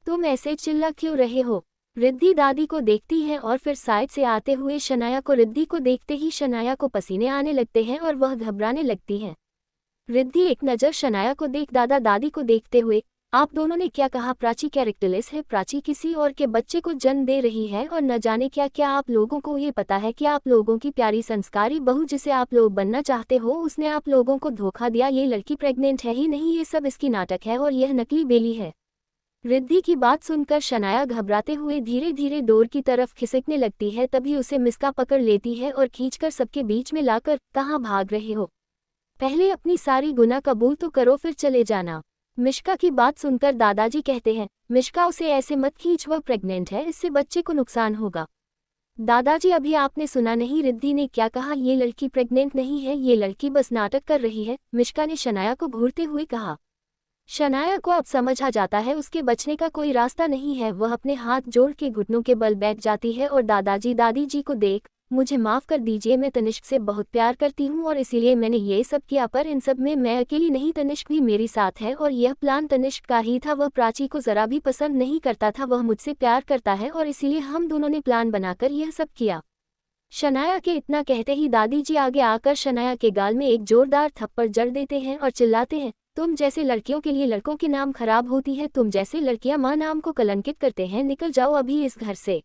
तुम ऐसे चिल्ला क्यों रहे हो? रिद्धि दादी को देखती है और फिर साइड से आते हुए शनाया को। रिद्धि को देखते ही शनाया को पसीने आने लगते हैं और वह घबराने लगती है। रिद्धि एक नज़र शनाया को देख दादा दादी को देखते हुए, आप दोनों ने क्या कहा? प्राची कैरेक्टरलेस है, प्राची किसी और के बच्चे को जन्म दे रही है और न जाने क्या क्या। आप लोगों को ये पता है कि आप लोगों की प्यारी संस्कारी बहू जिसे आप लोग बनना चाहते हो उसने आप लोगों को धोखा दिया। ये लड़की प्रेग्नेंट है ही नहीं, ये सब इसकी नाटक है और यह नकली बेली है। रिद्धि की बात सुनकर शनाया घबराते हुए धीरे धीरे डोर की तरफ खिसकने लगती है। तभी उसे मिस्का पकड़ लेती है और खींचकर सबके बीच में लाकर, कहाँ भाग रहे हो? पहले अपनी सारी गुनाह कबूल तो करो फिर चले जाना। मिश्का की बात सुनकर दादाजी कहते हैं, मिश्का उसे ऐसे मत खींच, वह प्रेग्नेंट है, इससे बच्चे को नुकसान होगा। दादाजी अभी आपने सुना नहीं रिद्धि ने क्या कहा? ये लड़की प्रेग्नेंट नहीं है, ये लड़की बस नाटक कर रही है, मिश्का ने शनाया को घूरते हुए कहा। शनाया को अब समझ आ जाता है उसके बचने का कोई रास्ता नहीं है। वह अपने हाथ जोड़ के घुटनों के बल बैठ जाती है और दादाजी दादी जी को देख, मुझे माफ़ कर दीजिए, मैं तनिष्क से बहुत प्यार करती हूँ और इसीलिए मैंने ये सब किया, पर इन सब में मैं अकेली नहीं, तनिष्क भी मेरे साथ है और यह प्लान तनिष्क का ही था। वह प्राची को ज़रा भी पसंद नहीं करता था, वह मुझसे प्यार करता है और इसीलिए हम दोनों ने प्लान बनाकर यह सब किया। शनाया के इतना कहते ही दादी जी आगे आकर शनाया के गाल में एक जोरदार थप्पड़ जड़ देते हैं और चिल्लाते हैं, तुम जैसे लड़कियों के लिए लड़कों के नाम खराब होती है, तुम जैसे लड़कियां माँ नाम को कलंकित करते हैं, निकल जाओ अभी इस घर से।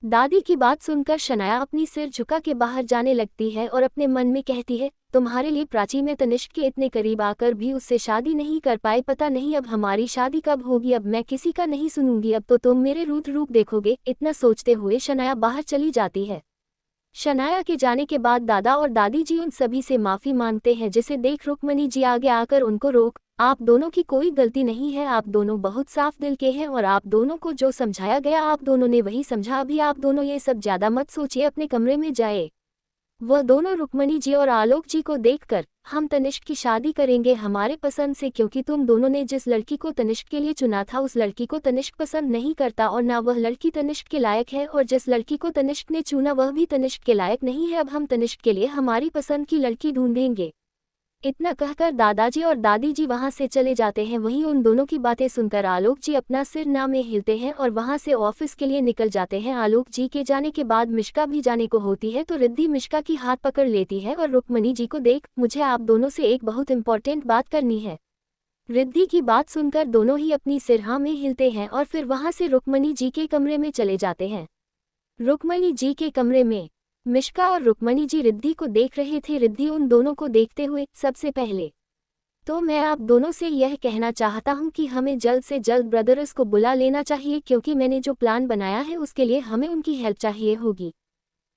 दादी की बात सुनकर शनाया अपनी सिर झुका के बाहर जाने लगती है और अपने मन में कहती है, तुम्हारे लिए प्राची में तनिष्क के इतने करीब आकर भी उससे शादी नहीं कर पाए, पता नहीं अब हमारी शादी कब होगी, अब मैं किसी का नहीं सुनूंगी, अब तो तुम मेरे रुद्र रूप देखोगे। इतना सोचते हुए शनाया बाहर चली जाती है। शनाया के जाने के बाद दादा और दादी जी उन सभी से माफ़ी मांगते हैं, जिसे देख रुक्मणी जी आगे आकर उनको रोक, आप दोनों की कोई गलती नहीं है, आप दोनों बहुत साफ दिल के हैं और आप दोनों को जो समझाया गया आप दोनों ने वही समझा, अभी आप दोनों ये सब ज़्यादा मत सोचिए, अपने कमरे में जाए। वह दोनों रुक्मणी जी और आलोक जी को देखकर, हम तनिष्क की शादी करेंगे हमारे पसंद से, क्योंकि तुम दोनों ने जिस लड़की को तनिष्क के लिए चुना था उस लड़की को तनिष्क पसंद नहीं करता और ना वह लड़की तनिष्क के लायक है, और जिस लड़की को तनिष्क ने चुना वह भी तनिष्क के लायक नहीं है। अब हम तनिष्क के लिए हमारी पसंद की लड़की ढूंढेंगे। इतना कहकर दादाजी और दादी जी वहां से चले जाते हैं। वहीं उन दोनों की बातें सुनकर आलोक जी अपना सिर ना में हिलते हैं और वहां से ऑफिस के लिए निकल जाते हैं। आलोक जी के जाने के बाद मिश्का भी जाने को होती है तो रिद्धि मिश्का की हाथ पकड़ लेती है और रुक्मणी जी को देख, मुझे आप दोनों से एक बहुत इंपॉर्टेंट बात करनी है। रिद्धि की बात सुनकर दोनों ही अपनी सिर हाँ में हिलते हैं और फिर वहां से रुक्मणी जी के कमरे में चले जाते हैं। रुक्मणी जी के कमरे में मिश्का और रुक्मणी जी रिद्धि को देख रहे थे। रिद्धि उन दोनों को देखते हुए, सबसे पहले तो मैं आप दोनों से यह कहना चाहता हूं कि हमें जल्द से जल्द ब्रदर्स को बुला लेना चाहिए, क्योंकि मैंने जो प्लान बनाया है उसके लिए हमें उनकी हेल्प चाहिए होगी।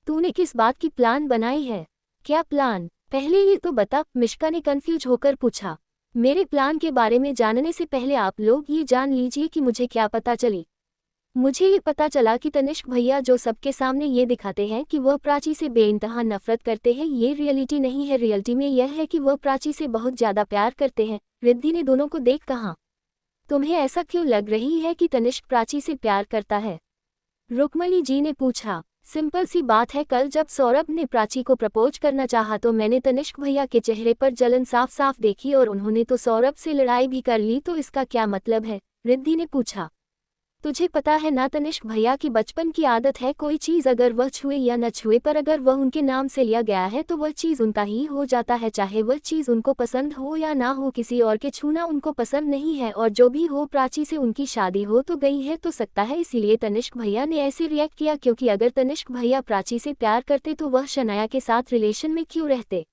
तूने किस बात की प्लान बनाई है? क्या प्लान? पहले ये तो बता, मिश्का ने कंफ्यूज होकर पूछा। मेरे प्लान के बारे में जानने से पहले आप लोग ये जान लीजिए कि मुझे क्या पता चली। मुझे ये पता चला कि तनिष्क भैया जो सबके सामने ये दिखाते हैं कि वह प्राची से बेइंतहा नफरत करते हैं, ये रियलिटी नहीं है। रियलिटी में यह है कि वह प्राची से बहुत ज़्यादा प्यार करते हैं। रिद्धि ने दोनों को देख कहा, तुम्हें ऐसा क्यों लग रही है कि तनिष्क प्राची से प्यार करता है? रुक्मणी जी ने पूछा। सिंपल सी बात है, कल जब सौरभ ने प्राची को प्रपोज करना चाहा तो मैंने तनिष्क भैया के चेहरे पर जलन साफ साफ देखी और उन्होंने तो सौरभ से लड़ाई भी कर ली, तो इसका क्या मतलब है? रिद्धि ने पूछा। तुझे पता है ना, तनिष्क भैया की बचपन की आदत है, कोई चीज़ अगर वह छुए या न छुए पर अगर वह उनके नाम से लिया गया है तो वह चीज़ उनका ही हो जाता है, चाहे वह चीज़ उनको पसंद हो या ना हो। किसी और के छूना उनको पसंद नहीं है और जो भी हो, प्राची से उनकी शादी हो तो गई है तो सकता है, इसीलिए तनिष्क भैया ने ऐसे रिएक्ट किया। क्योंकि अगर तनिष्क भैया प्राची से प्यार करते तो वह शनाया के साथ रिलेशन में क्यों रहते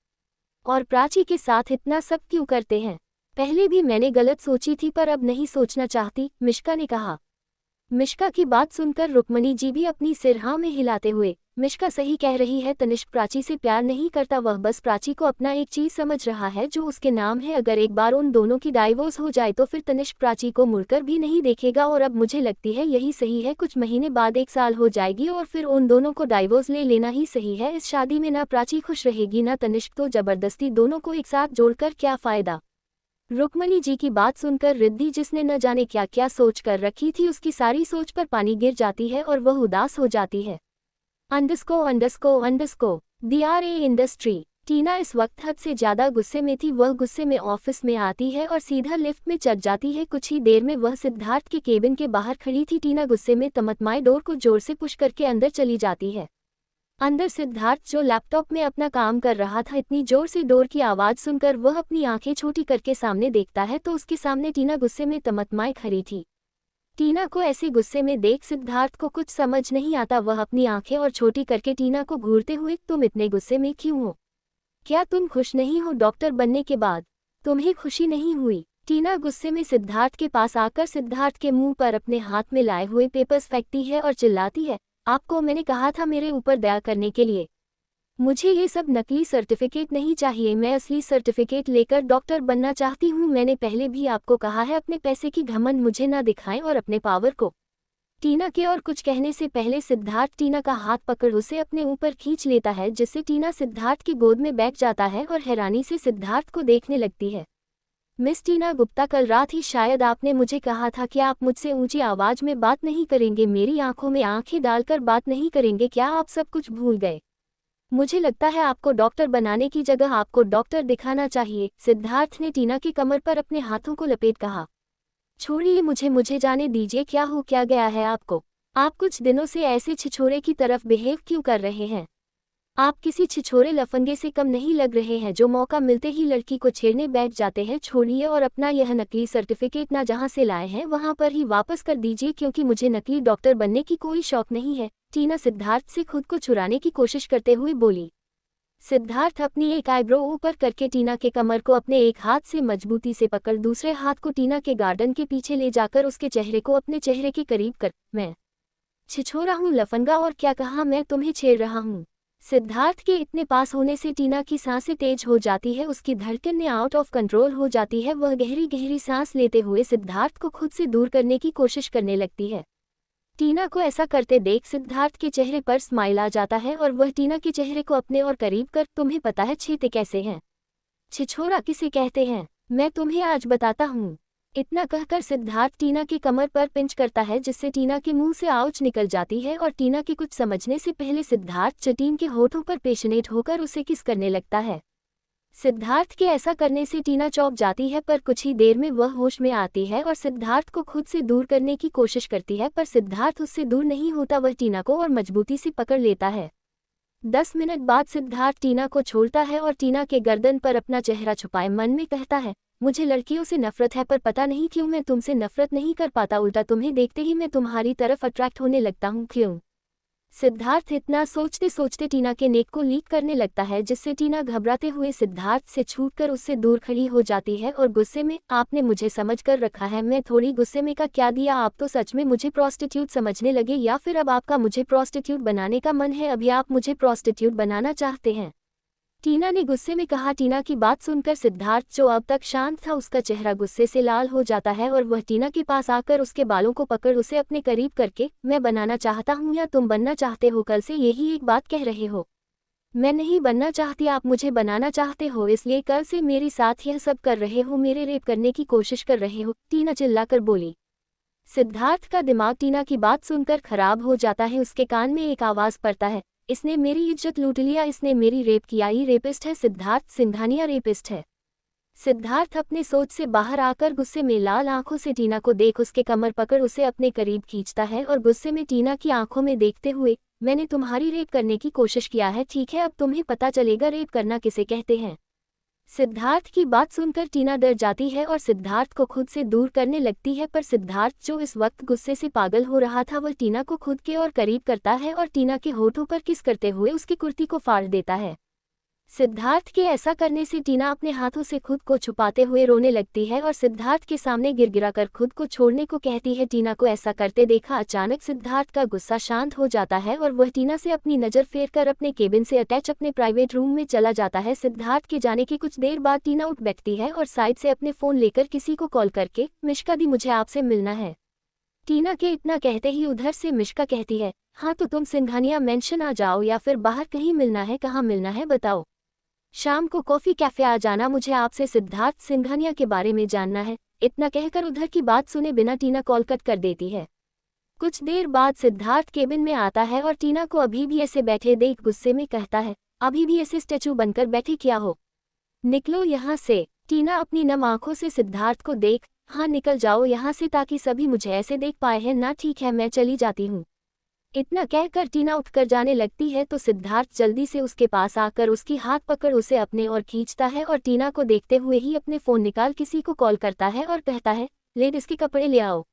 और प्राची के साथ इतना सब क्यों करते हैं? पहले भी मैंने गलत सोची थी पर अब नहीं सोचना चाहती, मिश्का ने कहा। मिश्का की बात सुनकर रुक्मणी जी भी अपनी सिर हाँ में हिलाते हुए, मिश्का सही कह रही है, तनिष्क प्राची से प्यार नहीं करता, वह बस प्राची को अपना एक चीज समझ रहा है जो उसके नाम है। अगर एक बार उन दोनों की डाइवोर्स हो जाए तो फिर तनिष्क प्राची को मुड़कर भी नहीं देखेगा और अब मुझे लगती है यही सही है। कुछ महीने बाद 1 साल हो जाएगी और फिर उन दोनों को डाइवोर्स ले लेना ही सही है। इस शादी में ना प्राची खुश रहेगी ना तनिष्क, तो जबरदस्ती दोनों को एक साथ जोड़कर क्या फायदा? रुक्मणी जी की बात सुनकर रिद्धि, जिसने न जाने क्या क्या सोच कर रखी थी, उसकी सारी सोच पर पानी गिर जाती है और वह उदास हो जाती है। अंडरस्को DRA इंडस्ट्री। टीना इस वक्त हद से ज्यादा गुस्से में थी। वह गुस्से में ऑफिस में आती है और सीधा लिफ्ट में चढ़ जाती है। कुछ ही देर में वह सिद्धार्थ के केबिन के बाहर खड़ी थी। टीना गुस्से में तमतमाए डोर को जोर से पुश करके अंदर चली जाती है। अंदर सिद्धार्थ जो लैपटॉप में अपना काम कर रहा था, इतनी जोर से डोर की आवाज़ सुनकर वह अपनी आंखें छोटी करके सामने देखता है तो उसके सामने टीना गुस्से में तमतमाए खड़ी थी। टीना को ऐसे गुस्से में देख सिद्धार्थ को कुछ समझ नहीं आता। वह अपनी आंखें और छोटी करके टीना को घूरते हुए, तुम इतने गुस्से में क्यों हो? क्या तुम खुश नहीं हो डॉक्टर बनने के बाद? तुम्हें खुशी नहीं हुई? टीना गुस्से में सिद्धार्थ के पास आकर सिद्धार्थ के मुंह पर अपने हाथ में लाए हुए पेपर्स फेंकती है और चिल्लाती है, आपको मैंने कहा था मेरे ऊपर दया करने के लिए। मुझे ये सब नकली सर्टिफिकेट नहीं चाहिए, मैं असली सर्टिफिकेट लेकर डॉक्टर बनना चाहती हूँ। मैंने पहले भी आपको कहा है अपने पैसे की घमंड मुझे ना दिखाएं और अपने पावर को। टीना के और कुछ कहने से पहले सिद्धार्थ टीना का हाथ पकड़ उसे अपने ऊपर खींच लेता है, जिससे टीना सिद्धार्थ की गोद में बैठ जाता है और हैरानी से सिद्धार्थ को देखने लगती है। मिस टीना गुप्ता, कल रात ही शायद आपने मुझे कहा था कि आप मुझसे ऊंची आवाज में बात नहीं करेंगे, मेरी आंखों में आंखें डालकर बात नहीं करेंगे। क्या आप सब कुछ भूल गए? मुझे लगता है आपको डॉक्टर बनाने की जगह आपको डॉक्टर दिखाना चाहिए। सिद्धार्थ ने टीना की कमर पर अपने हाथों को लपेट कहा। छोड़िए मुझे जाने दीजिए, क्या हो क्या गया है आपको? आप कुछ दिनों से ऐसे छिछोरे की तरफ बिहेव क्यों कर रहे हैं? आप किसी छिछोरे लफंगे से कम नहीं लग रहे हैं जो मौका मिलते ही लड़की को छेड़ने बैठ जाते हैं। छोड़िए और अपना यह नकली सर्टिफिकेट ना जहां से लाए हैं वहां पर ही वापस कर दीजिए, क्योंकि मुझे नकली डॉक्टर बनने की कोई शौक नहीं है। टीना सिद्धार्थ से खुद को छुड़ाने की कोशिश करते हुए बोली। सिद्धार्थ अपनी एक आईब्रो ऊपर करके टीना के कमर को अपने एक हाथ से मजबूती से पकड़ दूसरे हाथ को टीना के गार्डन के पीछे ले जाकर उसके चेहरे को अपने चेहरे के करीब कर, मैं छिछोरा हूँ लफंगा, और क्या कहा मैं तुम्हें छेड़ रहा हूँ? सिद्धार्थ के इतने पास होने से टीना की सांसें तेज हो जाती है, उसकी धड़कनें आउट ऑफ कंट्रोल हो जाती है। वह गहरी गहरी सांस लेते हुए सिद्धार्थ को खुद से दूर करने की कोशिश करने लगती है। टीना को ऐसा करते देख सिद्धार्थ के चेहरे पर स्माइल आ जाता है और वह टीना के चेहरे को अपने और करीब कर, तुम्हें पता है छेते कैसे हैं? छिछोरा किसे कहते हैं? मैं तुम्हें आज बताता हूँ। इतना कहकर सिद्धार्थ टीना की कमर पर पिंच करता है, जिससे टीना के मुंह से आउच निकल जाती है और टीना के कुछ समझने से पहले सिद्धार्थ चटीन के होठों पर पेशनेट होकर उसे किस करने लगता है। सिद्धार्थ के ऐसा करने से टीना चौंक जाती है, पर कुछ ही देर में वह होश में आती है और सिद्धार्थ को खुद से दूर करने की कोशिश करती है, पर सिद्धार्थ उससे दूर नहीं होता। वह टीना को और मजबूती से पकड़ लेता है। 10 मिनट बाद सिद्धार्थ टीना को छोड़ता है और टीना के गर्दन पर अपना चेहरा छुपाए मन में कहता है, मुझे लड़कियों से नफरत है, पर पता नहीं क्यों मैं तुमसे नफरत नहीं कर पाता, उल्टा तुम्हें देखते ही मैं तुम्हारी तरफ अट्रैक्ट होने लगता हूँ। क्यों? सिद्धार्थ इतना सोचते सोचते टीना के नेक को लीक करने लगता है, जिससे टीना घबराते हुए सिद्धार्थ से छूटकर उससे दूर खड़ी हो जाती है और गुस्से में, आपने मुझे समझ कर रखा है, मैं थोड़ी गुस्से में का क्या दिया? आप तो सच में मुझे प्रोस्टिट्यूट समझने लगे, या फिर अब आपका मुझे प्रोस्टिट्यूट बनाने का मन है? अभी आप मुझे प्रोस्टिट्यूट बनाना चाहते हैं? टीना ने गुस्से में कहा। टीना की बात सुनकर सिद्धार्थ, जो अब तक शांत था, उसका चेहरा गुस्से से लाल हो जाता है और वह टीना के पास आकर उसके बालों को पकड़ उसे अपने करीब करके, मैं बनाना चाहता हूँ या तुम बनना चाहते हो? कल से यही एक बात कह रहे हो। मैं नहीं बनना चाहती, आप मुझे बनाना चाहते हो, इसलिए कल से मेरे साथ यह सब कर रहे हो, मेरे रेप करने की कोशिश कर रहे हो, टीना चिल्लाकर बोली। सिद्धार्थ का दिमाग टीना की बात सुनकर खराब हो जाता है। उसके कान में एक आवाज पड़ता है, इसने मेरी इज्जत लूट लिया, इसने मेरी रेप किया, ये रेपिस्ट है, सिद्धार्थ सिंघानिया रेपिस्ट है। सिद्धार्थ अपने सोच से बाहर आकर गुस्से में लाल आंखों से टीना को देख उसके कमर पकड़ उसे अपने करीब खींचता है और गुस्से में टीना की आंखों में देखते हुए, मैंने तुम्हारी रेप करने की कोशिश किया है, ठीक है, अब तुम्हें पता चलेगा रेप करना किसे कहते हैं। सिद्धार्थ की बात सुनकर टीना डर जाती है और सिद्धार्थ को खुद से दूर करने लगती है, पर सिद्धार्थ, जो इस वक्त गुस्से से पागल हो रहा था, वह टीना को खुद के और करीब करता है और टीना के होठों पर किस करते हुए उसकी कुर्ती को फाड़ देता है। सिद्धार्थ के ऐसा करने से टीना अपने हाथों से खुद को छुपाते हुए रोने लगती है और सिद्धार्थ के सामने गिड़गिड़ाकर खुद को छोड़ने को कहती है। टीना को ऐसा करते देखा अचानक सिद्धार्थ का गुस्सा शांत हो जाता है और वह टीना से अपनी नज़र फेरकर अपने केबिन से अटैच अपने प्राइवेट रूम में चला जाता है। सिद्धार्थ के जाने के कुछ देर बाद टीना उठ बैठती है और साइड से अपने फ़ोन लेकर किसी को कॉल करके, मिश्का दी, मुझे आपसे मिलना है। टीना के इतना कहते ही उधर से मिश्का कहती है, हाँ तो तुम सिंघानिया मेंशन आ जाओ या फिर बाहर कहीं मिलना है? कहाँ मिलना है बताओ? शाम को कॉफ़ी कैफ़े आ जाना, मुझे आपसे सिद्धार्थ सिंघानिया के बारे में जानना है। इतना कहकर उधर की बात सुने बिना टीना कॉल कट कर देती है। कुछ देर बाद सिद्धार्थ केबिन में आता है और टीना को अभी भी ऐसे बैठे देख गुस्से में कहता है, अभी भी ऐसे स्टैचू बनकर बैठे क्या हो? निकलो यहाँ से। टीना अपनी नम आंखों से सिद्धार्थ को देख, हाँ निकल जाओ यहाँ से ताकि सभी मुझे ऐसे देख पाए हैं ना, ठीक है मैं चली जाती हूँ। इतना कहकर टीना उठकर जाने लगती है तो सिद्धार्थ जल्दी से उसके पास आकर उसकी हाथ पकड़ उसे अपने ओर खींचता है और टीना को देखते हुए ही अपने फ़ोन निकाल किसी को कॉल करता है और कहता है, लेडीज के कपड़े ले आओ।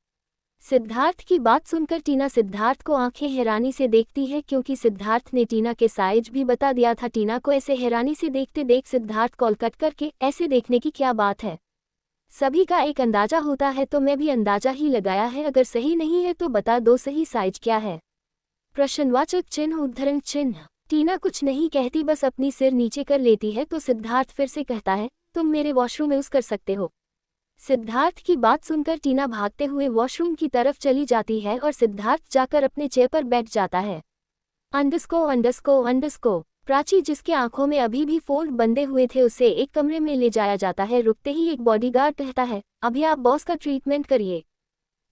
सिद्धार्थ की बात सुनकर टीना सिद्धार्थ को आंखें हैरानी से देखती है, क्योंकि सिद्धार्थ ने टीना के साइज भी बता दिया था। टीना को ऐसे हैरानी से देखते देख सिद्धार्थ कॉल कट करके, ऐसे देखने की क्या बात है? सभी का एक अंदाजा होता है तो मैं भी अंदाजा ही लगाया है, अगर सही नहीं है तो बता दो सही साइज क्या है। प्रश्नवाचक चिन्ह उद्धरण चिन्ह। टीना कुछ नहीं कहती, बस अपनी सिर नीचे कर लेती है तो सिद्धार्थ फिर से कहता है, तुम मेरे वॉशरूम में यूज कर सकते हो। सिद्धार्थ की बात सुनकर टीना भागते हुए वॉशरूम की तरफ चली जाती है और सिद्धार्थ जाकर अपने चेयर पर बैठ जाता है। अंडरस्को प्राची, जिसके आंखों में अभी भी फोल्ड बंधे हुए थे, उसे एक कमरे में ले जाया जाता है। रुकते ही एक बॉडीगार्ड कहता है, अभी आप बॉस का ट्रीटमेंट करिए।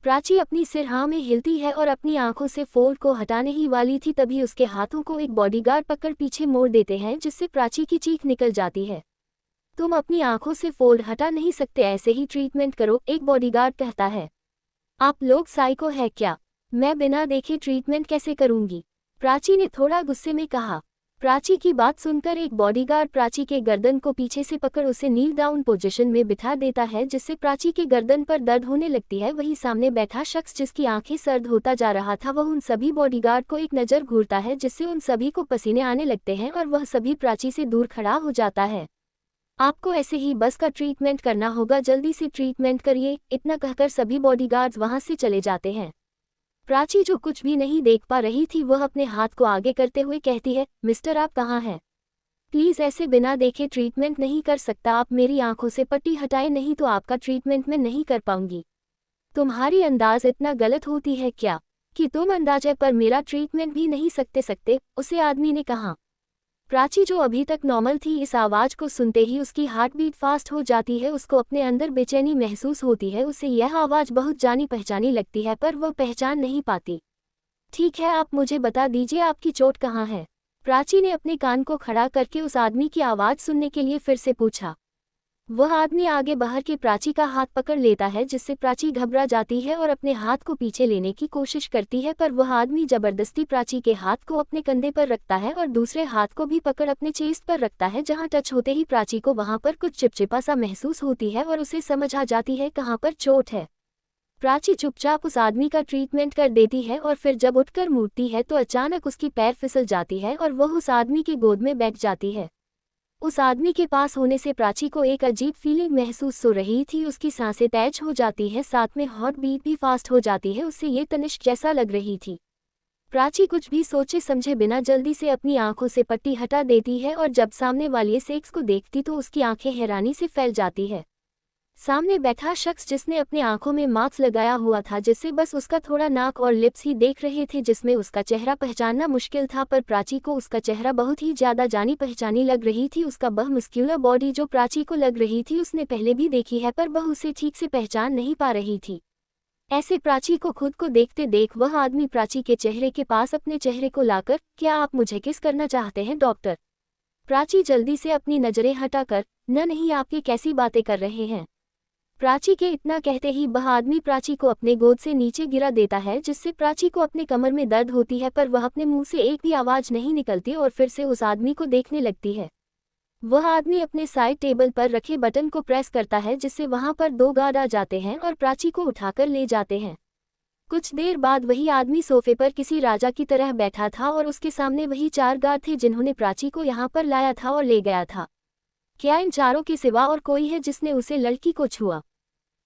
प्राची अपनी सिर हाँ में हिलती है और अपनी आंखों से फोल्ड को हटाने ही वाली थी, तभी उसके हाथों को एक बॉडीगार्ड पकड़ पीछे मोड़ देते हैं, जिससे प्राची की चीख निकल जाती है। तुम अपनी आंखों से फोल्ड हटा नहीं सकते, ऐसे ही ट्रीटमेंट करो, एक बॉडीगार्ड कहता है। आप लोग साइको है क्या? मैं बिना देखे ट्रीटमेंट कैसे करूंगी? प्राची ने थोड़ा गुस्से में कहा। प्राची की बात सुनकर एक बॉडीगार्ड प्राची के गर्दन को पीछे से पकड़ उसे नील डाउन पोजीशन में बिठा देता है, जिससे प्राची के गर्दन पर दर्द होने लगती है। वहीं सामने बैठा शख्स, जिसकी आंखें सर्द होता जा रहा था, वह उन सभी बॉडीगार्ड को एक नज़र घूरता है, जिससे उन सभी को पसीने आने लगते हैं और वह सभी प्राची से दूर खड़ा हो जाता है। आपको ऐसे ही बस का ट्रीटमेंट करना होगा, जल्दी से ट्रीटमेंट करिए। इतना कहकर सभी बॉडीगार्ड्स वहां से चले जाते हैं। प्राची, जो कुछ भी नहीं देख पा रही थी, वह अपने हाथ को आगे करते हुए कहती है, मिस्टर आप कहाँ हैं? प्लीज़ ऐसे बिना देखे ट्रीटमेंट नहीं कर सकता, आप मेरी आंखों से पट्टी हटाए, नहीं तो आपका ट्रीटमेंट मैं नहीं कर पाऊंगी। तुम्हारी अंदाज इतना गलत होती है क्या कि तुम अंदाजे पर मेरा ट्रीटमेंट भी नहीं सकते, उसे आदमी ने कहा। प्राची, जो अभी तक नॉर्मल थी, इस आवाज़ को सुनते ही उसकी हार्ट बीट फास्ट हो जाती है। उसको अपने अंदर बेचैनी महसूस होती है। उसे यह आवाज़ बहुत जानी पहचानी लगती है, पर वह पहचान नहीं पाती। ठीक है, आप मुझे बता दीजिए आपकी चोट कहाँ है? प्राची ने अपने कान को खड़ा करके उस आदमी की आवाज़ सुनने के लिए फिर से पूछा। वह आदमी आगे बढ़ के प्राची का हाथ पकड़ लेता है, जिससे प्राची घबरा जाती है और अपने हाथ को पीछे लेने की कोशिश करती है, पर वह आदमी जबरदस्ती प्राची के हाथ को अपने कंधे पर रखता है और दूसरे हाथ को भी पकड़ अपने चेस्ट पर रखता है, जहां टच होते ही प्राची को वहां पर कुछ चिपचिपा सा महसूस होती है और उसे समझ आ जाती है कहां पर चोट है। प्राची चुपचाप उस आदमी का ट्रीटमेंट कर देती है और फिर जब उठकर मुड़ती है तो अचानक उसकी पैर फिसल जाती है और वह उस आदमी के गोद में बैठ जाती है। उस आदमी के पास होने से प्राची को एक अजीब फीलिंग महसूस हो रही थी। उसकी सांसें तेज हो जाती हैं, साथ में हार्ट बीट भी फास्ट हो जाती है। उससे ये तनिष्क जैसा लग रही थी। प्राची कुछ भी सोचे समझे बिना जल्दी से अपनी आंखों से पट्टी हटा देती है और जब सामने वाले सेक्स को देखती तो उसकी आंखें हैरानी से फैल जाती है। सामने बैठा शख्स, जिसने अपने आंखों में मास्क लगाया हुआ था, जिससे बस उसका थोड़ा नाक और लिप्स ही देख रहे थे, जिसमें उसका चेहरा पहचानना मुश्किल था, पर प्राची को उसका चेहरा बहुत ही ज्यादा जानी पहचानी लग रही थी। उसका वह मस्क्यूलर बॉडी जो प्राची को लग रही थी, उसने पहले भी देखी है, पर वह उसे ठीक से पहचान नहीं पा रही थी। ऐसे प्राची को खुद को देखते देख वह आदमी प्राची के चेहरे के पास अपने चेहरे को लाकर, क्या आप मुझे किस करना चाहते हैं डॉक्टर? प्राची जल्दी से अपनी नजरें हटाकर, नहीं, आप ये कैसी बातें कर रहे हैं? प्राची के इतना कहते ही वह आदमी प्राची को अपने गोद से नीचे गिरा देता है, जिससे प्राची को अपने कमर में दर्द होती है, पर वह अपने मुंह से एक भी आवाज नहीं निकलती और फिर से उस आदमी को देखने लगती है। वह आदमी अपने साइड टेबल पर रखे बटन को प्रेस करता है, जिससे वहां पर 2 गार्ड आ जाते हैं और प्राची को उठाकर ले जाते हैं। कुछ देर बाद वही आदमी सोफे पर किसी राजा की तरह बैठा था और उसके सामने वही 4 गार्ड थे जिन्होंने प्राची को यहाँ पर लाया था और ले गया था। क्या इन चारों के सिवा और कोई है जिसने उसे लड़की को छुआ?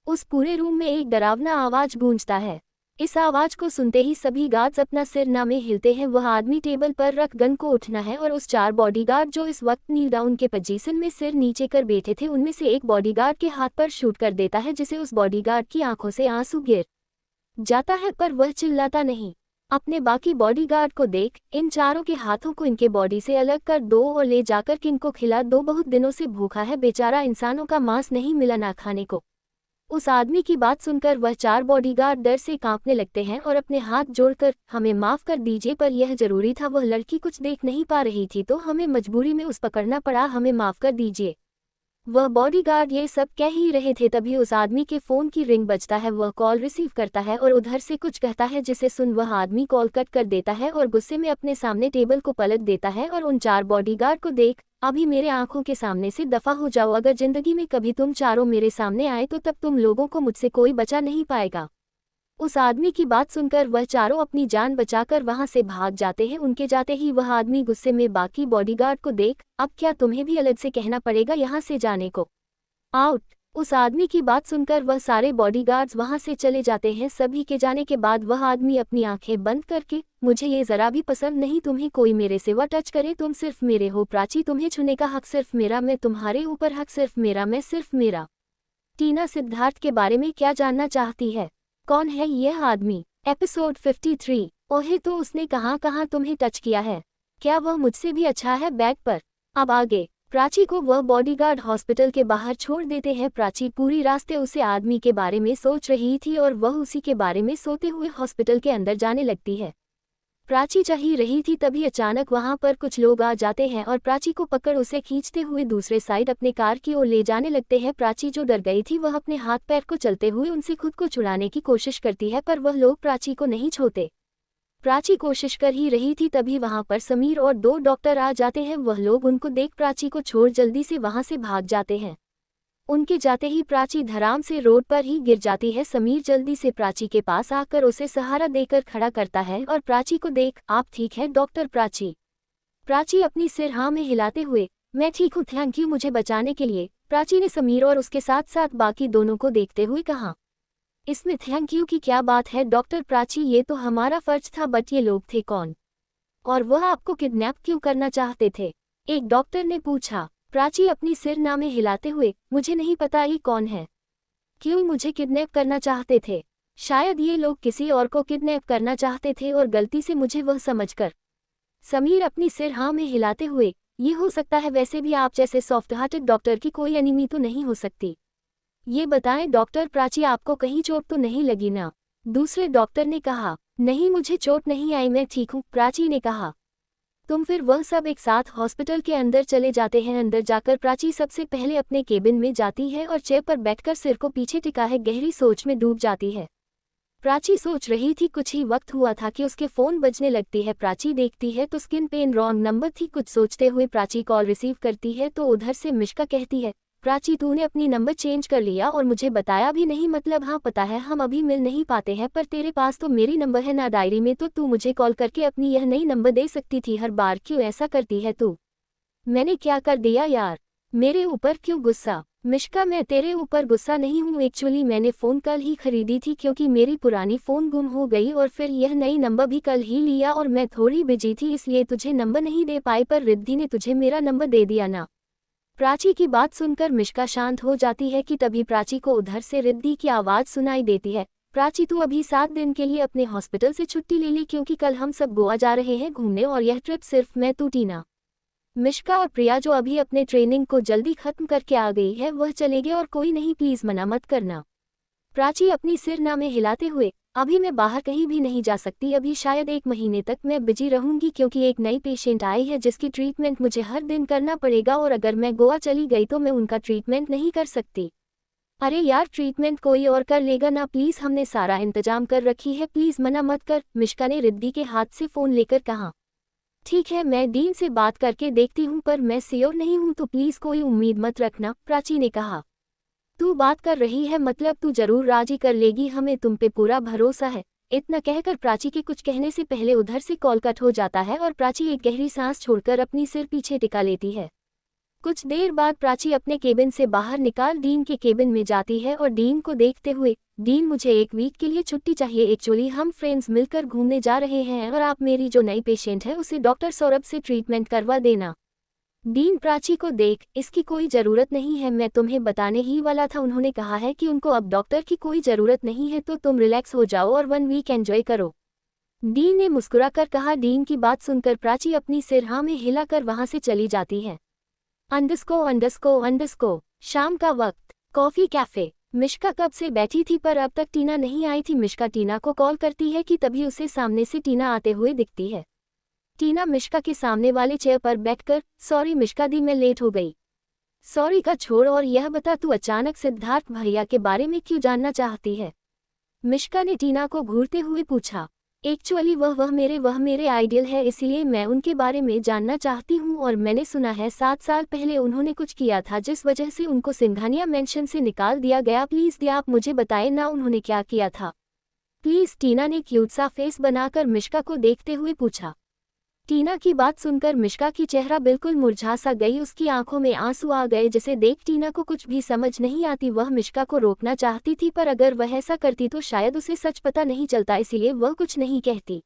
उस पूरे रूम में एक डरावना आवाज गूंजता है। इस आवाज को सुनते ही सभी गार्ड्स अपना सिर नामे हिलते हैं। वह आदमी टेबल पर रख गन को उठना है और उस 4 बॉडीगार्ड जो इस वक्त नील डाउन के पोजीशन में सिर नीचे कर बैठे थे, उनमें से एक बॉडीगार्ड के हाथ पर शूट कर देता है, जिसे उस बॉडीगार्ड की आंखों से आंसू गिर जाता है, पर वह चिल्लाता नहीं। अपने बाकी बॉडीगार्ड को देख इन चारों के हाथों को इनके बॉडी से अलग कर दो और ले जाकर किनको खिला दो, बहुत दिनों से भूखा है बेचारा, इंसानों का मांस नहीं मिला ना खाने को। उस आदमी की बात सुनकर वह 4 बॉडीगार्ड डर से कांपने लगते हैं और अपने हाथ जोड़कर, हमें माफ कर दीजिए, पर यह जरूरी था, वह लड़की कुछ देख नहीं पा रही थी तो हमें मजबूरी में उस पकड़ना पड़ा, हमें माफ कर दीजिए। वह बॉडीगार्ड ये सब कह ही रहे थे, तभी उस आदमी के फोन की रिंग बजता है। वह कॉल रिसीव करता है और उधर से कुछ कहता है, जिसे सुन वह आदमी कॉल कट कर देता है और गुस्से में अपने सामने टेबल को पलट देता है और उन 4 बॉडीगार्ड को देख, अभी मेरे आंखों के सामने से दफा हो जाओ, अगर जिंदगी में कभी तुम चारों मेरे सामने आए तो तब तुम लोगों को मुझसे कोई बचा नहीं पाएगा। उस आदमी की बात सुनकर वह चारों अपनी जान बचाकर वहां से भाग जाते हैं। उनके जाते ही वह आदमी गुस्से में बाकी बॉडीगार्ड को देख, अब क्या तुम्हें भी अलग से कहना पड़ेगा यहाँ से जाने को? आउट। उस आदमी की बात सुनकर वह सारे बॉडीगार्ड्स वहां से चले जाते हैं। सभी के जाने के बाद वह आदमी अपनी आंखें बंद करके, मुझे ये जरा भी पसंद नहीं तुम्हें कोई मेरे सिवा टच करे, तुम सिर्फ मेरे हो प्राची, तुम्हें छूने का हक सिर्फ मेरा, मैं तुम्हारे ऊपर हक सिर्फ मेरा, मैं सिर्फ मेरा। टीना सिद्धार्थ के बारे में क्या जानना चाहती है? कौन है यह आदमी? एपिसोड 53। ओहे, तो उसने कहाँ कहाँ तुम्हें टच किया है? क्या वह मुझसे भी अच्छा है बैग पर? अब आगे। प्राची को वह बॉडीगार्ड हॉस्पिटल के बाहर छोड़ देते हैं। प्राची पूरी रास्ते उसे आदमी के बारे में सोच रही थी और वह उसी के बारे में सोते हुए हॉस्पिटल के अंदर जाने लगती है। प्राची जा ही रही थी तभी अचानक वहां पर कुछ लोग आ जाते हैं और प्राची को पकड़ उसे खींचते हुए दूसरे साइड अपने कार की ओर ले जाने लगते हैं। प्राची जो डर गई थी वह अपने हाथ पैर को चलते हुए उनसे खुद को छुड़ाने की कोशिश करती है, पर वह लोग प्राची को नहीं छोड़ते। प्राची कोशिश कर ही रही थी तभी वहां पर समीर और 2 डॉक्टर आ जाते हैं। वह लोग उनको देख प्राची को छोड़ जल्दी से वहां से भाग जाते हैं। उनके जाते ही प्राची धड़ाम से रोड पर ही गिर जाती है। समीर जल्दी से प्राची के पास आकर उसे सहारा देकर खड़ा करता है और प्राची को देख, आप ठीक है डॉक्टर प्राची? प्राची अपनी सिर हाँ में हिलाते हुए, मैं ठीक हूँ, थैंक यू मुझे बचाने के लिए, प्राची ने समीर और उसके साथ साथ बाकी दोनों को देखते हुए कहा। इसमें थैंक यू की क्या बात है डॉक्टर प्राची, ये तो हमारा फर्ज था, बट ये लोग थे कौन? और वह आपको किडनैप क्यों करना चाहते थे? एक डॉक्टर ने पूछा। प्राची अपनी सिर ना में हिलाते हुए, मुझे नहीं पता ये कौन है। क्यों मुझे किडनैप करना चाहते थे? शायद ये लोग किसी और को किडनैप करना चाहते थे और गलती से मुझे वह समझकर। समीर अपनी सिर हाँ में हिलाते हुए, ये हो सकता है, वैसे भी आप जैसे सॉफ्ट हार्टेड डॉक्टर की कोई एनिमी तो नहीं हो सकती। ये बताएं डॉक्टर प्राची, आपको कहीं चोट तो नहीं लगी ना? दूसरे डॉक्टर ने कहा। नहीं, मुझे चोट नहीं आई, मैं ठीक हूँ, प्राची ने कहा। तुम फिर वह सब एक साथ हॉस्पिटल के अंदर चले जाते हैं। अंदर जाकर प्राची सबसे पहले अपने केबिन में जाती है और चेयर पर बैठकर सिर को पीछे टिका है गहरी सोच में डूब जाती है। प्राची सोच रही थी, कुछ ही वक्त हुआ था कि उसके फोन बजने लगती है। प्राची देखती है तो स्किन पेन रॉन्ग नंबर थी। कुछ सोचते हुए प्राची कॉल रिसीव करती है तो उधर से मिश्का कहती है, प्राची तूने अपनी नंबर चेंज कर लिया और मुझे बताया भी नहीं? मतलब हाँ पता है हम अभी मिल नहीं पाते हैं, पर तेरे पास तो मेरी नंबर है ना डायरी में, तो तू मुझे कॉल करके अपनी यह नई नंबर दे सकती थी। हर बार क्यों ऐसा करती है तू? मैंने क्या कर दिया यार? मेरे ऊपर क्यों गुस्सा? मिश्का, मैं तेरे ऊपर गुस्सा नहीं हूँ, एक्चुअली मैंने फ़ोन कल ही खरीदी थी क्योंकि मेरी पुरानी फ़ोन गुम हो गई और फिर यह नई नंबर भी कल ही लिया और मैं थोड़ी बिजी थी इसलिए तुझे नंबर नहीं दे पाई, पर रिद्धि ने तुझे मेरा नंबर दे दिया ना। प्राची की बात सुनकर मिश्का शांत हो जाती है कि तभी प्राची को उधर से रिद्धि की आवाज़ सुनाई देती है, प्राची तू अभी 7 दिन के लिए अपने हॉस्पिटल से छुट्टी ले ली क्योंकि कल हम सब गोवा जा रहे हैं घूमने और यह ट्रिप सिर्फ मैं, तू, टीना, मिश्का और प्रिया जो अभी अपने ट्रेनिंग को जल्दी खत्म करके आ गई है वह चलेंगे और कोई नहीं, प्लीज़ मना मत करना। प्राची अपनी सिर ना में हिलाते हुए, अभी मैं बाहर कहीं भी नहीं जा सकती, अभी शायद 1 महीने तक मैं बिजी रहूंगी क्योंकि एक नई पेशेंट आई है जिसकी ट्रीटमेंट मुझे हर दिन करना पड़ेगा और अगर मैं गोवा चली गई तो मैं उनका ट्रीटमेंट नहीं कर सकती। अरे यार, ट्रीटमेंट कोई और कर लेगा ना, प्लीज़ हमने सारा इंतजाम कर रखी है, प्लीज़ मना मत कर, मिश्का ने रिद्धि के हाथ से फ़ोन लेकर कहा। ठीक है, मैं डीन से बात करके देखती हूँ पर मैं श्योर नहीं हूँ तो प्लीज़ कोई उम्मीद मत रखना, प्राची ने कहा। तू बात कर रही है मतलब तू जरूर राजी कर लेगी, हमें तुम पे पूरा भरोसा है। इतना कहकर प्राची के कुछ कहने से पहले उधर से कॉल कट हो जाता है और प्राची एक गहरी सांस छोड़कर अपनी सिर पीछे टिका लेती है। कुछ देर बाद प्राची अपने केबिन से बाहर निकाल डीन के केबिन में जाती है और डीन को देखते हुए, डीन मुझे 1 वीक के लिए छुट्टी चाहिए, एक्चुअली हम फ्रेंड्स मिलकर घूमने जा रहे हैं और आप मेरी जो नई पेशेंट है उसे डॉक्टर सौरभ से ट्रीटमेंट करवा देना। डीन प्राची को देख, इसकी कोई ज़रूरत नहीं है, मैं तुम्हें बताने ही वाला था, उन्होंने कहा है कि उनको अब डॉक्टर की कोई ज़रूरत नहीं है तो तुम रिलैक्स हो जाओ और 1 वीक एंजॉय करो। डीन ने मुस्कुराकर कहा। डीन की बात सुनकर प्राची अपनी सिर हाँ में हिलाकर वहां से चली जाती है। अंडरस्को शाम का वक्त, कॉफी कैफे। मिश्का कब से बैठी थी पर अब तक टीना नहीं आई थी। मिश्का टीना को कॉल करती है कि तभी उसे सामने से टीना आते हुए दिखती है। टीना मिश्का के सामने वाले चेयर पर बैठकर, सॉरी मिश्का दी, मैं लेट हो गई। सॉरी का छोड़ और यह बता तू अचानक सिद्धार्थ भैया के बारे में क्यों जानना चाहती है? मिश्का ने टीना को घूरते हुए पूछा। एक्चुअली वह मेरे आइडियल है, इसलिए मैं उनके बारे में जानना चाहती हूँ और मैंने सुना है 7 साल पहले उन्होंने कुछ किया था जिस वजह से उनको सिंघानिया मेंशन से निकाल दिया गया। प्लीज़ दिया आप मुझे बताए ना उन्होंने क्या किया था प्लीज़, टीना ने क्यूट सा फेस बनाकर मिश्का को देखते हुए पूछा। टीना की बात सुनकर मिश्का की चेहरा बिल्कुल मुरझा सा गई, उसकी आंखों में आंसू आ गए, जिसे देख टीना को कुछ भी समझ नहीं आती। वह मिश्का को रोकना चाहती थी, पर अगर वह ऐसा करती तो शायद उसे सच पता नहीं चलता, इसीलिए वह कुछ नहीं कहती।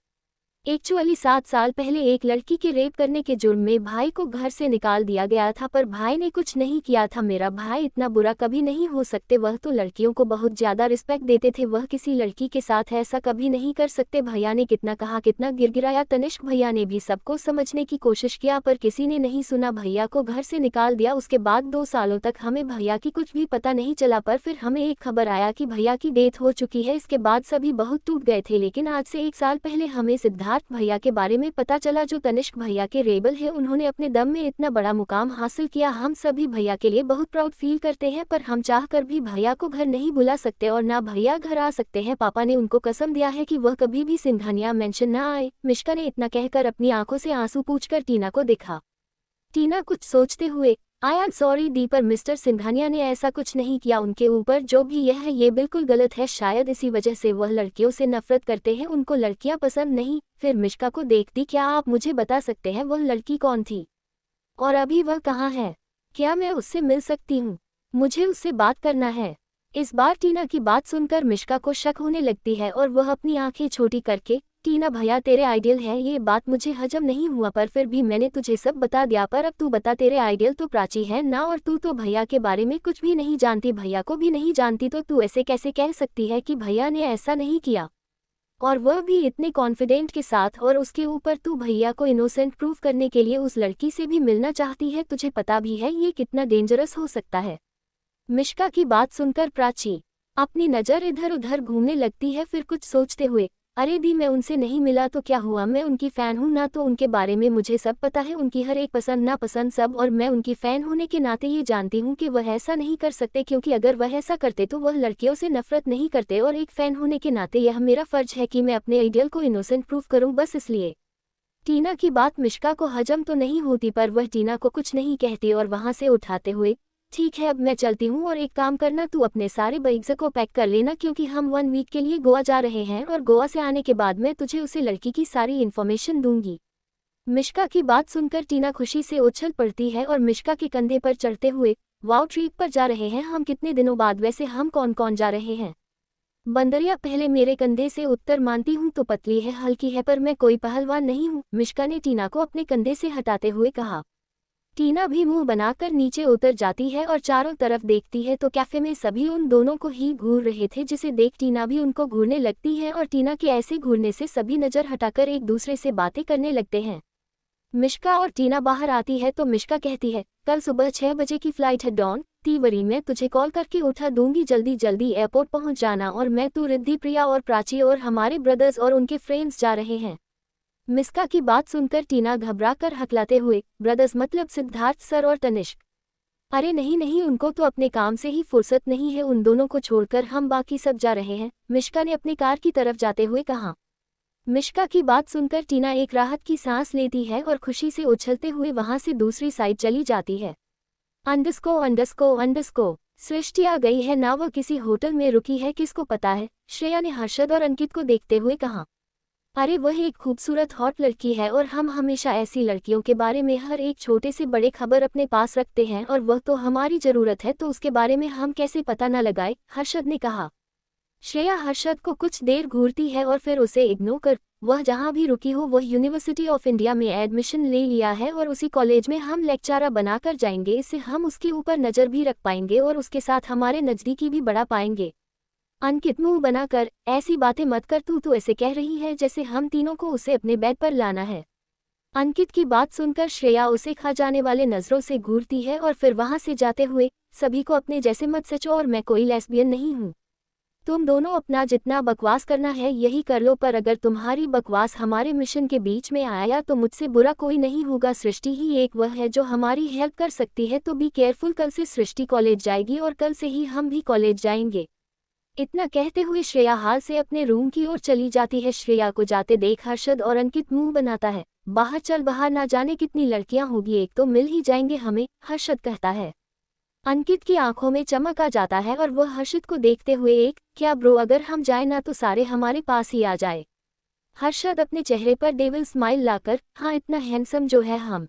एक्चुअली 7 साल पहले एक लड़की के रेप करने के जुर्म में भाई को घर से निकाल दिया गया था, पर भाई ने कुछ नहीं किया था। मेरा भाई इतना बुरा कभी नहीं हो सकते, वह तो लड़कियों को बहुत ज्यादा रिस्पेक्ट देते थे, वह किसी लड़की के साथ ऐसा कभी नहीं कर सकते। भैया ने कितना कहा, कितना गिड़गिड़ाया। तनिष्क भैया ने भी सबको समझने की कोशिश किया, पर किसी ने नहीं सुना। भैया को घर से निकाल दिया। उसके बाद 2 सालों तक हमें भैया की कुछ भी पता नहीं चला, पर फिर हमें एक खबर आया कि भैया की डेथ हो चुकी है। इसके बाद सभी बहुत टूट गए थे, लेकिन आज से 1 साल पहले हमें सिद्धार्थ भैया के बारे में पता चला, जो तनिष्क भैया के रेबल है। उन्होंने अपने दम में इतना बड़ा मुकाम हासिल किया। हम सभी भैया के लिए बहुत प्राउड फील करते हैं, पर हम चाहकर भी भैया को घर नहीं बुला सकते और ना भैया घर आ सकते हैं। पापा ने उनको कसम दिया है कि वह कभी भी सिंघानिया मेंशन ना आए। मिश्का ने इतना कहकर अपनी आंखों से आंसू पूछकर टीना को देखा। टीना कुछ सोचते हुए, आई एम सॉरी दी, पर मिस्टर सिंघानिया ने ऐसा कुछ नहीं किया उनके ऊपर। जो भी यह है ये बिल्कुल गलत है, शायद इसी वजह से वह लड़कियों से नफरत करते हैं, उनको लड़कियां पसंद नहीं। फिर मिश्का को देखती, क्या आप मुझे बता सकते हैं वह लड़की कौन थी और अभी वह कहाँ है? क्या मैं उससे मिल सकती हूँ? मुझे उससे बात करना है। इस बार टीना की बात सुनकर मिश्का को शक होने लगती है और वह अपनी आंखें छोटी करके, टीना भैया तेरे आइडियल है, ये बात मुझे हजम नहीं हुआ, पर फिर भी मैंने तुझे सब बता दिया। पर अब तू बता, तेरे आइडियल तो प्राची है ना, और तू तो भैया के बारे में कुछ भी नहीं जानती, भैया को भी नहीं जानती, तो तू ऐसे कैसे कह सकती है कि भैया ने ऐसा नहीं किया, और वह भी इतने कॉन्फिडेंट के साथ। और उसके ऊपर तू भैया को इनोसेंट प्रूव करने के लिए उस लड़की से भी मिलना चाहती है। तुझे पता भी है ये कितना डेंजरस हो सकता है। मिश्का की बात सुनकर प्राची अपनी नज़र इधर उधर घूमने लगती है, फिर कुछ सोचते हुए, अरे दी मैं उनसे नहीं मिला तो क्या हुआ, मैं उनकी फ़ैन हूँ ना, तो उनके बारे में मुझे सब पता है, उनकी हर एक पसंद नापसंद सब, और मैं उनकी फ़ैन होने के नाते ये जानती हूँ कि वह ऐसा नहीं कर सकते, क्योंकि अगर वह ऐसा करते तो वह लड़कियों से नफरत नहीं करते, और एक फ़ैन होने के नाते यह मेरा फ़र्ज है कि मैं अपने आइडियल को इनोसेंट प्रूफ करूँ, बस इसलिए। टीना की बात मिश्का को हजम तो नहीं होती, पर वह टीना को कुछ नहीं कहती और वहाँ से उठाते हुए, ठीक है अब मैं चलती हूँ, और एक काम करना, तू अपने सारे बैग्स को पैक कर लेना, क्योंकि हम 1 वीक के लिए गोवा जा रहे हैं, और गोवा से आने के बाद मैं तुझे उसे लड़की की सारी इन्फॉर्मेशन दूंगी। मिश्का की बात सुनकर टीना खुशी से उछल पड़ती है और मिश्का के कंधे पर चढ़ते हुए, वाओ ट्रिप पर जा रहे हैं हम, कितने दिनों बाद, वैसे हम कौन कौन जा रहे हैं? बंदरिया पहले मेरे कंधे से उत्तर, मानती हूँ तो पतली है हल्की है, पर मैं कोई पहलवान नहीं हूँ, मिश्का ने टीना को अपने कंधे से हटाते हुए कहा। टीना भी मुंह बनाकर नीचे उतर जाती है और चारों तरफ देखती है तो कैफे में सभी उन दोनों को ही घूर रहे थे, जिसे देख टीना भी उनको घूरने लगती है, और टीना के ऐसे घूरने से सभी नज़र हटाकर एक दूसरे से बातें करने लगते हैं। मिश्का और टीना बाहर आती है तो मिश्का कहती है, कल सुबह 6 बजे की फ्लाइट है डॉन तीवरी, मैं तुझे कॉल करके उठा दूंगी, जल्दी जल्दी एयरपोर्ट पहुंच जाना, और मैं, तू, रिद्धि, प्रिया और प्राची और हमारे ब्रदर्स और उनके फ्रेंड्स जा रहे हैं। मिश्का की बात सुनकर टीना घबरा कर हकलाते हुए, ब्रदर्स मतलब सिद्धार्थ सर और तनिष्क? अरे नहीं नहीं, उनको तो अपने काम से ही फुर्सत नहीं है, उन दोनों को छोड़कर हम बाकी सब जा रहे हैं, मिश्का ने अपनी कार की तरफ जाते हुए कहा। मिश्का की बात सुनकर टीना एक राहत की सांस लेती है और खुशी से उछलते हुए वहां से दूसरी साइड चली जाती है। अंडस्को अंडस्को अंडस्को, सृष्टि आ गई है ना, वह किसी होटल में रुकी है, किसको पता है? श्रेया ने हर्षद और अंकित को देखते हुए कहा। अरे वह एक खूबसूरत हॉट लड़की है, और हम हमेशा ऐसी लड़कियों के बारे में हर एक छोटे से बड़े खबर अपने पास रखते हैं, और वह तो हमारी ज़रूरत है, तो उसके बारे में हम कैसे पता न लगाए, हर्षद ने कहा। श्रेया हर्षद को कुछ देर घूरती है और फिर उसे इग्नोर कर, वह जहाँ भी रुकी हो वह यूनिवर्सिटी ऑफ इंडिया में एडमिशन ले लिया है, और उसी कॉलेज में हम लेक्चरर बनाकर जाएंगे, इससे हम उसके ऊपर नज़र भी रख पाएंगे और उसके साथ हमारे नज़दीकी भी बढ़ा पाएंगे। अंकित मुंह बनाकर, ऐसी बातें मत कर, तू तो ऐसे कह रही है जैसे हम तीनों को उसे अपने बेड पर लाना है। अंकित की बात सुनकर श्रेया उसे खा जाने वाले नज़रों से घूरती है और फिर वहां से जाते हुए, सभी को अपने जैसे मत सचो, और मैं कोई लेस्बियन नहीं हूँ। तुम दोनों अपना जितना बकवास करना है यही कर लो, पर अगर तुम्हारी बकवास हमारे मिशन के बीच में आया तो मुझसे बुरा कोई नहीं होगा, सृष्टि ही एक वह है जो हमारी हेल्प कर सकती है, तो बी केयरफुल, कल से सृष्टि कॉलेज जाएगी और कल से ही हम भी कॉलेज जाएंगे। इतना कहते हुए श्रेया हाल से अपने रूम की ओर चली जाती है। श्रेया को जाते देख हर्षद और अंकित मुंह बनाता है, बाहर चल, बाहर ना जाने कितनी लड़कियां होगी, एक तो मिल ही जाएंगे हमें, हर्षद कहता है। अंकित की आंखों में चमक आ जाता है और वह हर्षित को देखते हुए, एक, क्या ब्रो, अगर हम जाए ना तो सारे हमारे पास ही आ जाए। हर्षद अपने चेहरे पर डेविल स्माइल लाकर, हाँ इतना हैंडसम जो है हम।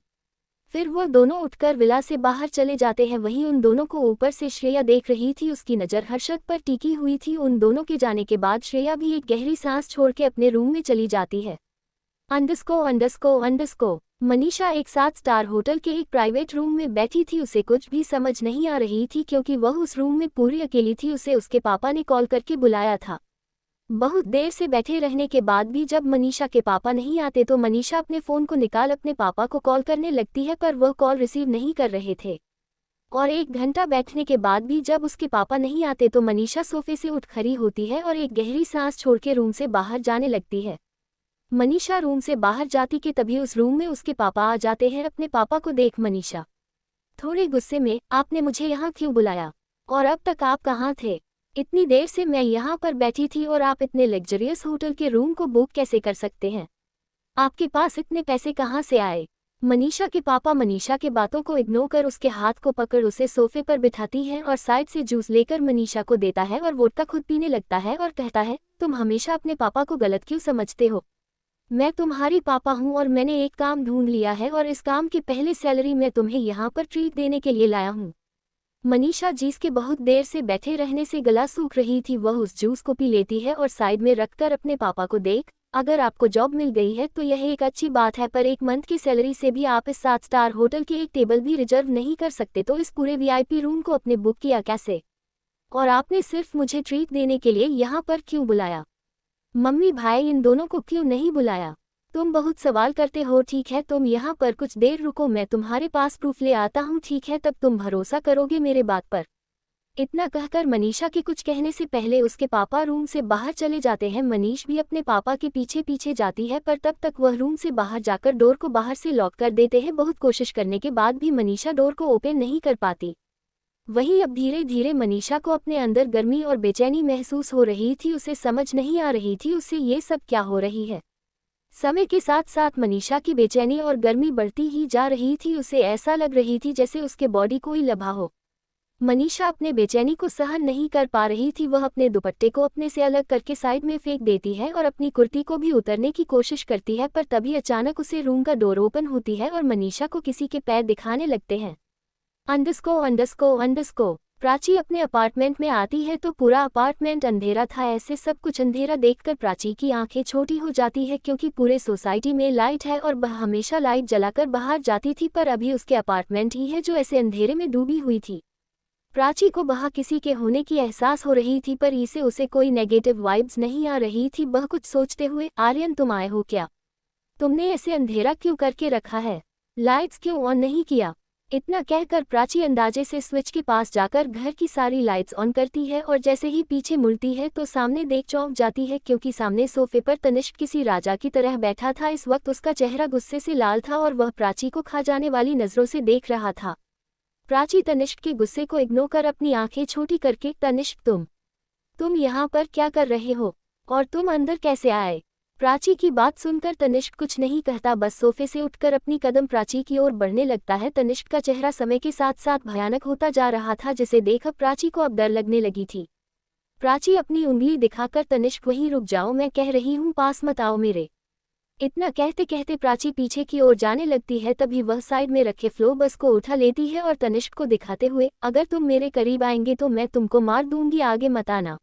फिर वो दोनों उठकर विला से बाहर चले जाते हैं। वहीं उन दोनों को ऊपर से श्रेया देख रही थी, उसकी नज़र हर्षद पर टिकी हुई थी। उन दोनों के जाने के बाद श्रेया भी एक गहरी सांस छोड़ के अपने रूम में चली जाती है। अंडरस्को मनीषा एक 7 स्टार होटल के एक प्राइवेट रूम में बैठी थी। उसे कुछ भी समझ नहीं आ रही थी क्योंकि वह उस रूम में पूरी अकेली थी। उसे उसके पापा ने कॉल करके बुलाया था। बहुत देर से बैठे रहने के बाद भी जब मनीषा के पापा नहीं आते तो मनीषा अपने फ़ोन को निकाल अपने पापा को कॉल करने लगती है, पर वह कॉल रिसीव नहीं कर रहे थे। और 1 घंटा बैठने के बाद भी जब उसके पापा नहीं आते तो मनीषा सोफे से उठ खड़ी होती है और एक गहरी सांस छोड़ के रूम से बाहर जाने लगती है। मनीषा रूम से बाहर जाती कि तभी उस रूम में उसके पापा आ जाते हैं। अपने पापा को देख मनीषा थोड़े गुस्से में, आपने मुझे यहाँ क्यों बुलाया और अब तक आप कहाँ थे? इतनी देर से मैं यहाँ पर बैठी थी और आप इतने लग्जरियस होटल के रूम को बुक कैसे कर सकते हैं? आपके पास इतने पैसे कहाँ से आए? मनीषा के पापा मनीषा के बातों को इग्नोर कर उसके हाथ को पकड़ उसे सोफे पर बिठाती हैं और साइड से जूस लेकर मनीषा को देता है और वोडका खुद पीने लगता है और कहता है, तुम हमेशा अपने पापा को गलत क्यों समझते हो? मैं तुम्हारी पापा हूँ और मैंने एक काम ढूंढ लिया है और इस काम की पहली सैलरी मैं तुम्हें यहाँ पर ट्रीट देने के लिए लाया हूँ। मनीषा जिसके बहुत देर से बैठे रहने से गला सूख रही थी, वह उस जूस को पी लेती है और साइड में रखकर अपने पापा को देख, अगर आपको जॉब मिल गई है तो यह एक अच्छी बात है, पर 1 मंथ की सैलरी से भी आप इस 7 स्टार होटल की एक टेबल भी रिजर्व नहीं कर सकते, तो इस पूरे वीआईपी रूम को अपने बुक किया कैसे? और आपने सिर्फ मुझे ट्रीट देने के लिए यहाँ पर क्यों बुलाया? मम्मी भाई इन दोनों को क्यों नहीं बुलाया? तुम बहुत सवाल करते हो। ठीक है, तुम यहाँ पर कुछ देर रुको, मैं तुम्हारे पास प्रूफ ले आता हूँ, ठीक है? तब तुम भरोसा करोगे मेरे बात पर। इतना कहकर मनीषा के कुछ कहने से पहले उसके पापा रूम से बाहर चले जाते हैं। मनीष भी अपने पापा के पीछे पीछे जाती है, पर तब तक वह रूम से बाहर जाकर डोर को बाहर से लॉक कर देते हैं। बहुत कोशिश करने के बाद भी मनीषा डोर को ओपन नहीं कर पाती। वहीं अब धीरे धीरे मनीषा को अपने अंदर गर्मी और बेचैनी महसूस हो रही थी। उसे समझ नहीं आ रही थी उसे ये सब क्या हो रही है। समय के साथ साथ मनीषा की बेचैनी और गर्मी बढ़ती ही जा रही थी। उसे ऐसा लग रही थी जैसे उसके बॉडी कोई लभा हो। मनीषा अपने बेचैनी को सहन नहीं कर पा रही थी। वह अपने दुपट्टे को अपने से अलग करके साइड में फेंक देती है और अपनी कुर्ती को भी उतरने की कोशिश करती है, पर तभी अचानक उसे रूम का डोर ओपन होती है और मनीषा को किसी के पैर दिखाने लगते हैं। अंडस्को प्राची अपने अपार्टमेंट में आती है तो पूरा अपार्टमेंट अंधेरा था। ऐसे सब कुछ अंधेरा देखकर प्राची की आंखें छोटी हो जाती है, क्योंकि पूरे सोसाइटी में लाइट है और वह हमेशा लाइट जलाकर बाहर जाती थी, पर अभी उसके अपार्टमेंट ही है जो ऐसे अंधेरे में डूबी हुई थी। प्राची को वहाँ किसी के होने की एहसास हो रही थी, पर इसे उसे कोई नेगेटिव वाइब्स नहीं आ रही थी। वह कुछ सोचते हुए, आर्यन तुम आए हो क्या? तुमने ऐसे अंधेरा क्यों करके रखा है? लाइट्स क्यों ऑन नहीं किया? इतना कहकर प्राची अंदाजे से स्विच के पास जाकर घर की सारी लाइट्स ऑन करती है और जैसे ही पीछे मुड़ती है तो सामने देख चौंक जाती है, क्योंकि सामने सोफे पर तनिष्क किसी राजा की तरह बैठा था। इस वक्त उसका चेहरा गुस्से से लाल था और वह प्राची को खा जाने वाली नजरों से देख रहा था। प्राची तनिष्क के गुस्से को इग्नोर कर अपनी आंखें छोटी करके, तनिष्क तुम यहाँ पर क्या कर रहे हो और तुम अंदर कैसे आए? प्राची की बात सुनकर तनिष्क कुछ नहीं कहता, बस सोफे से उठकर अपनी कदम प्राची की ओर बढ़ने लगता है। तनिष्क का चेहरा समय के साथ साथ भयानक होता जा रहा था, जिसे देख प्राची को अब डर लगने लगी थी। प्राची अपनी उंगली दिखाकर, तनिष्क वहीं रुक जाओ, मैं कह रही हूँ, पास मत आओ मेरे। इतना कहते कहते प्राची पीछे की ओर जाने लगती है। तभी वह साइड में रखे फ्लो बस को उठा लेती है और तनिष्क को दिखाते हुए, अगर तुम मेरे करीब आएंगे तो मैं तुमको मार दूंगी, आगे मत आना।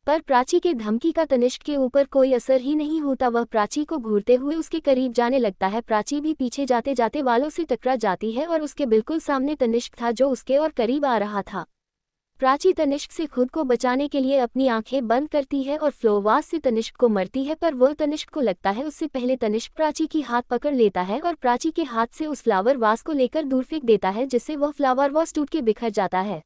पर प्राची के धमकी का तनिष्क के ऊपर कोई असर ही नहीं होता। वह प्राची को घूरते हुए उसके करीब जाने लगता है। प्राची भी पीछे जाते जाते वालों से टकरा जाती है और उसके बिल्कुल सामने तनिष्क था जो उसके और करीब आ रहा था। प्राची तनिष्क से खुद को बचाने के लिए अपनी आंखें बंद करती है और फ्लोवास से तनिष्क को मरती है, पर वह तनिष्क को लगता है उससे पहले तनिष्क प्राची की हाथ पकड़ लेता है और प्राची के हाथ से उस फ्लावर वास को लेकर दूर फेंक देता है, जिससे वह फ्लावर वास टूट के बिखर जाता है।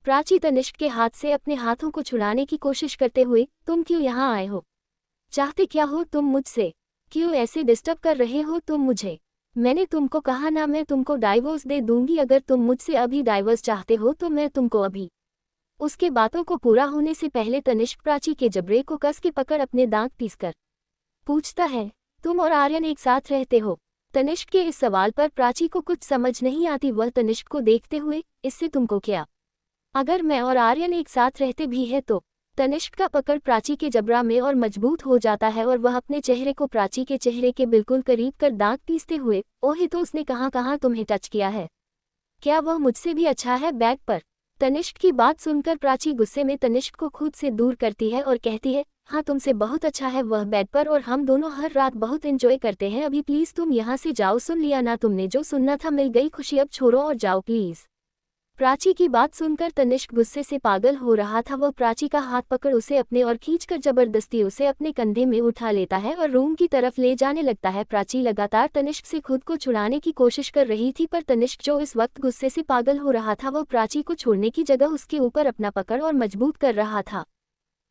प्राची तनिष्क के हाथ से अपने हाथों को छुड़ाने की कोशिश करते हुए, तुम क्यों यहाँ आए हो? चाहते क्या हो तुम मुझसे? क्यों ऐसे डिस्टर्ब कर रहे हो तुम मुझे? मैंने तुमको कहा ना, मैं तुमको डाइवोर्स दे दूंगी। अगर तुम मुझसे अभी डाइवोर्स चाहते हो तो मैं तुमको अभी। उसके बातों को पूरा होने से पहले तनिष्क प्राची के जबड़े को कस के पकड़ अपने दांत पीसकर पूछता है, तुम और आर्यन एक साथ रहते हो? तनिष्क के इस सवाल पर प्राची को कुछ समझ नहीं आती। वह तनिष्क को देखते हुए, इससे तुमको क्या? अगर मैं और आर्यन एक साथ रहते भी है तो? तनिष्क का पकड़ प्राची के जबड़ा में और मजबूत हो जाता है और वह अपने चेहरे को प्राची के चेहरे के बिल्कुल करीब कर दांत पीसते हुए, ओहे तो उसने कहाँ कहाँ तुम्हें टच किया है? क्या वह मुझसे भी अच्छा है बेड पर? तनिष्क की बात सुनकर प्राची गुस्से में तनिष्क को खुद से दूर करती है और कहती है, हाँ तुमसे बहुत अच्छा है वह बेड पर और हम दोनों हर रात बहुत एंजॉय करते हैं। अभी प्लीज तुम यहाँ से जाओ। सुन लिया ना तुमने, जो सुनना था मिल गई खुशी, अब छोड़ो और जाओ प्लीज। प्राची की बात सुनकर तनिष्क गुस्से से पागल हो रहा था। वह प्राची का हाथ पकड़ उसे अपने और खींचकर जबरदस्ती उसे अपने कंधे में उठा लेता है और रूम की तरफ ले जाने लगता है। प्राची लगातार तनिष्क से खुद को छुड़ाने की कोशिश कर रही थी, पर तनिष्क जो इस वक्त गुस्से से पागल हो रहा था वह प्राची को छोड़ने की जगह उसके ऊपर अपना पकड़ और मजबूत कर रहा था।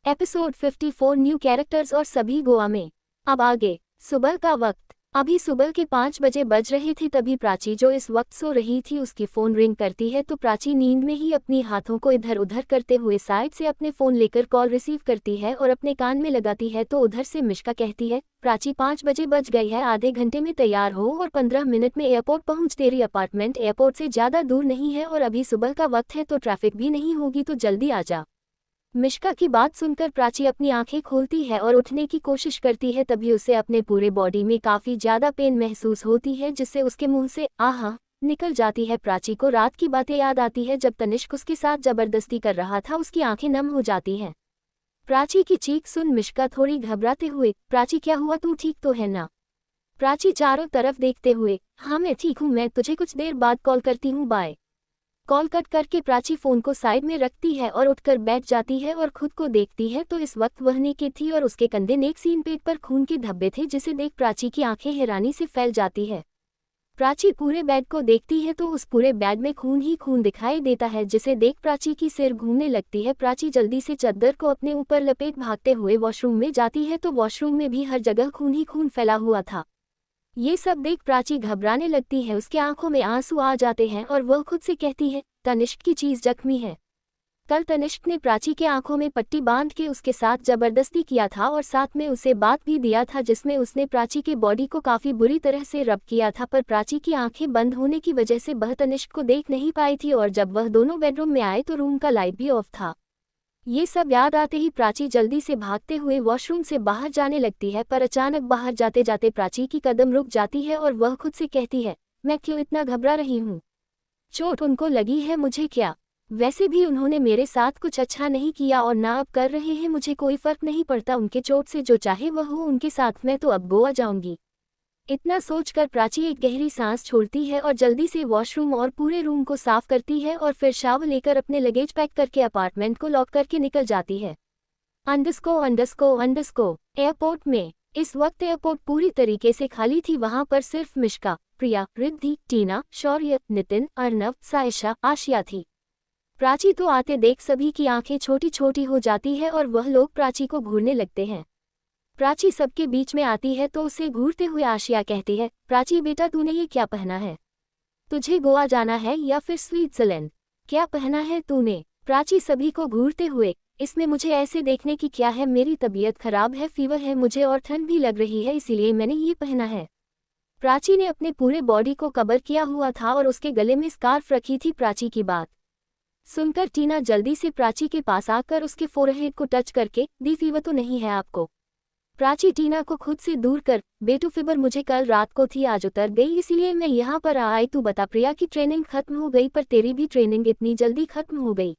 एपिसोड 54 न्यू कैरेक्टर्स और सभी गोवा में। अब आगे। सुबह का वक्त। अभी सुबह के 5 बजे बज रहे थे, तभी प्राची जो इस वक्त सो रही थी उसकी फ़ोन रिंग करती है। तो प्राची नींद में ही अपनी हाथों को इधर उधर करते हुए साइड से अपने फ़ोन लेकर कॉल रिसीव करती है और अपने कान में लगाती है। तो उधर से मिश्का कहती है, प्राची 5 बजे बज गई है, आधे घंटे में तैयार हो और 15 मिनट में एयरपोर्ट पहुंच। तेरी अपार्टमेंट एयरपोर्ट से ज़्यादा दूर नहीं है और अभी सुबह का वक्त है तो ट्रैफिक भी नहीं होगी, तो जल्दी आ जा। मिश्का की बात सुनकर प्राची अपनी आंखें खोलती है और उठने की कोशिश करती है, तभी उसे अपने पूरे बॉडी में काफ़ी ज़्यादा पेन महसूस होती है, जिससे उसके मुंह से आहा निकल जाती है। प्राची को रात की बातें याद आती है जब तनिष्क उसके साथ जबरदस्ती कर रहा था। उसकी आंखें नम हो जाती हैं। प्राची की चीख सुन मिश्का थोड़ी घबराते हुए, प्राची क्या हुआ, तू ठीक तो है ना? प्राची चारों तरफ देखते हुए, हाँ मैं ठीक हूँ, मैं तुझे कुछ देर बाद कॉल करती हूँ, बाय। कॉल कट करके प्राची फ़ोन को साइड में रखती है और उठकर बैठ जाती है और खुद को देखती है तो इस वक्त वह नेकेड थी और उसके कंधे नेक सीन पेट पर खून के धब्बे थे, जिसे देख प्राची की आंखें हैरानी से फैल जाती है। प्राची पूरे बेड को देखती है तो उस पूरे बेड में खून ही खून दिखाई देता है, जिसे देख प्राची की सिर घूमने लगती है। प्राची जल्दी से चादर को अपने ऊपर लपेट भागते हुए वॉशरूम में जाती है तो वॉशरूम में भी हर जगह खून ही खून फैला हुआ था। ये सब देख प्राची घबराने लगती है, उसके आंखों में आंसू आ जाते हैं और वह खुद से कहती है, तनिष्क की चीज जख्मी है। कल तनिष्क ने प्राची के आंखों में पट्टी बांध के उसके साथ जबरदस्ती किया था और साथ में उसे बात भी दिया था, जिसमें उसने प्राची के बॉडी को काफी बुरी तरह से रब किया था। पर प्राची की आंखें बंद होने की वजह से वह तनिष्क को देख नहीं पाई थी और जब वह दोनों बेडरूम में आए तो रूम का लाइट भी ऑफ था। ये सब याद आते ही प्राची जल्दी से भागते हुए वॉशरूम से बाहर जाने लगती है, पर अचानक बाहर जाते जाते प्राची की कदम रुक जाती है और वह खुद से कहती है, मैं क्यों इतना घबरा रही हूँ? चोट उनको लगी है, मुझे क्या? वैसे भी उन्होंने मेरे साथ कुछ अच्छा नहीं किया और ना अब कर रहे हैं, मुझे कोई फर्क नहीं पड़ता उनके चोट से, जो चाहे वह हो उनके साथ, मैं तो अब गोवा जाऊंगी। इतना सोचकर प्राची एक गहरी सांस छोड़ती है और जल्दी से वॉशरूम और पूरे रूम को साफ करती है और फिर शावर लेकर अपने लगेज पैक करके अपार्टमेंट को लॉक करके निकल जाती है। अंडरस्को एयरपोर्ट में। इस वक्त एयरपोर्ट पूरी तरीके से खाली थी। वहां पर सिर्फ मिश्का, प्रिया, रिद्धि, टीना, शौर्य, नितिन, अर्नव, सायशा, आशिया थी। प्राची तो आते देख सभी की आंखें छोटी छोटी हो जाती है और वह लोग प्राची को घूरने लगते हैं। प्राची सबके बीच में आती है तो उसे घूरते हुए आशिया कहती है, प्राची बेटा तूने ये क्या पहना है? तुझे गोवा जाना है या फिर स्विट्जरलैंड? क्या पहना है तूने? प्राची सभी को घूरते हुए, इसमें मुझे ऐसे देखने की क्या है, मेरी तबीयत खराब है, फीवर है मुझे और ठंड भी लग रही है, इसीलिए मैंने ये पहना है। प्राची ने अपने पूरे बॉडी को कवर किया हुआ था और उसके गले में स्कार्फ रखी थी। प्राची की बात सुनकर टीना जल्दी से प्राची के पास आकर उसके फोरहेड को टच करके, दी फीवर तो नहीं है आपको? प्राची टीना को खुद से दूर कर, बेटू फीवर मुझे कल रात को थी, आज उतर गई, इसलिए मैं यहाँ पर आई। तू बता, प्रिया की ट्रेनिंग खत्म हो गई, पर तेरी भी ट्रेनिंग इतनी जल्दी खत्म हो गई?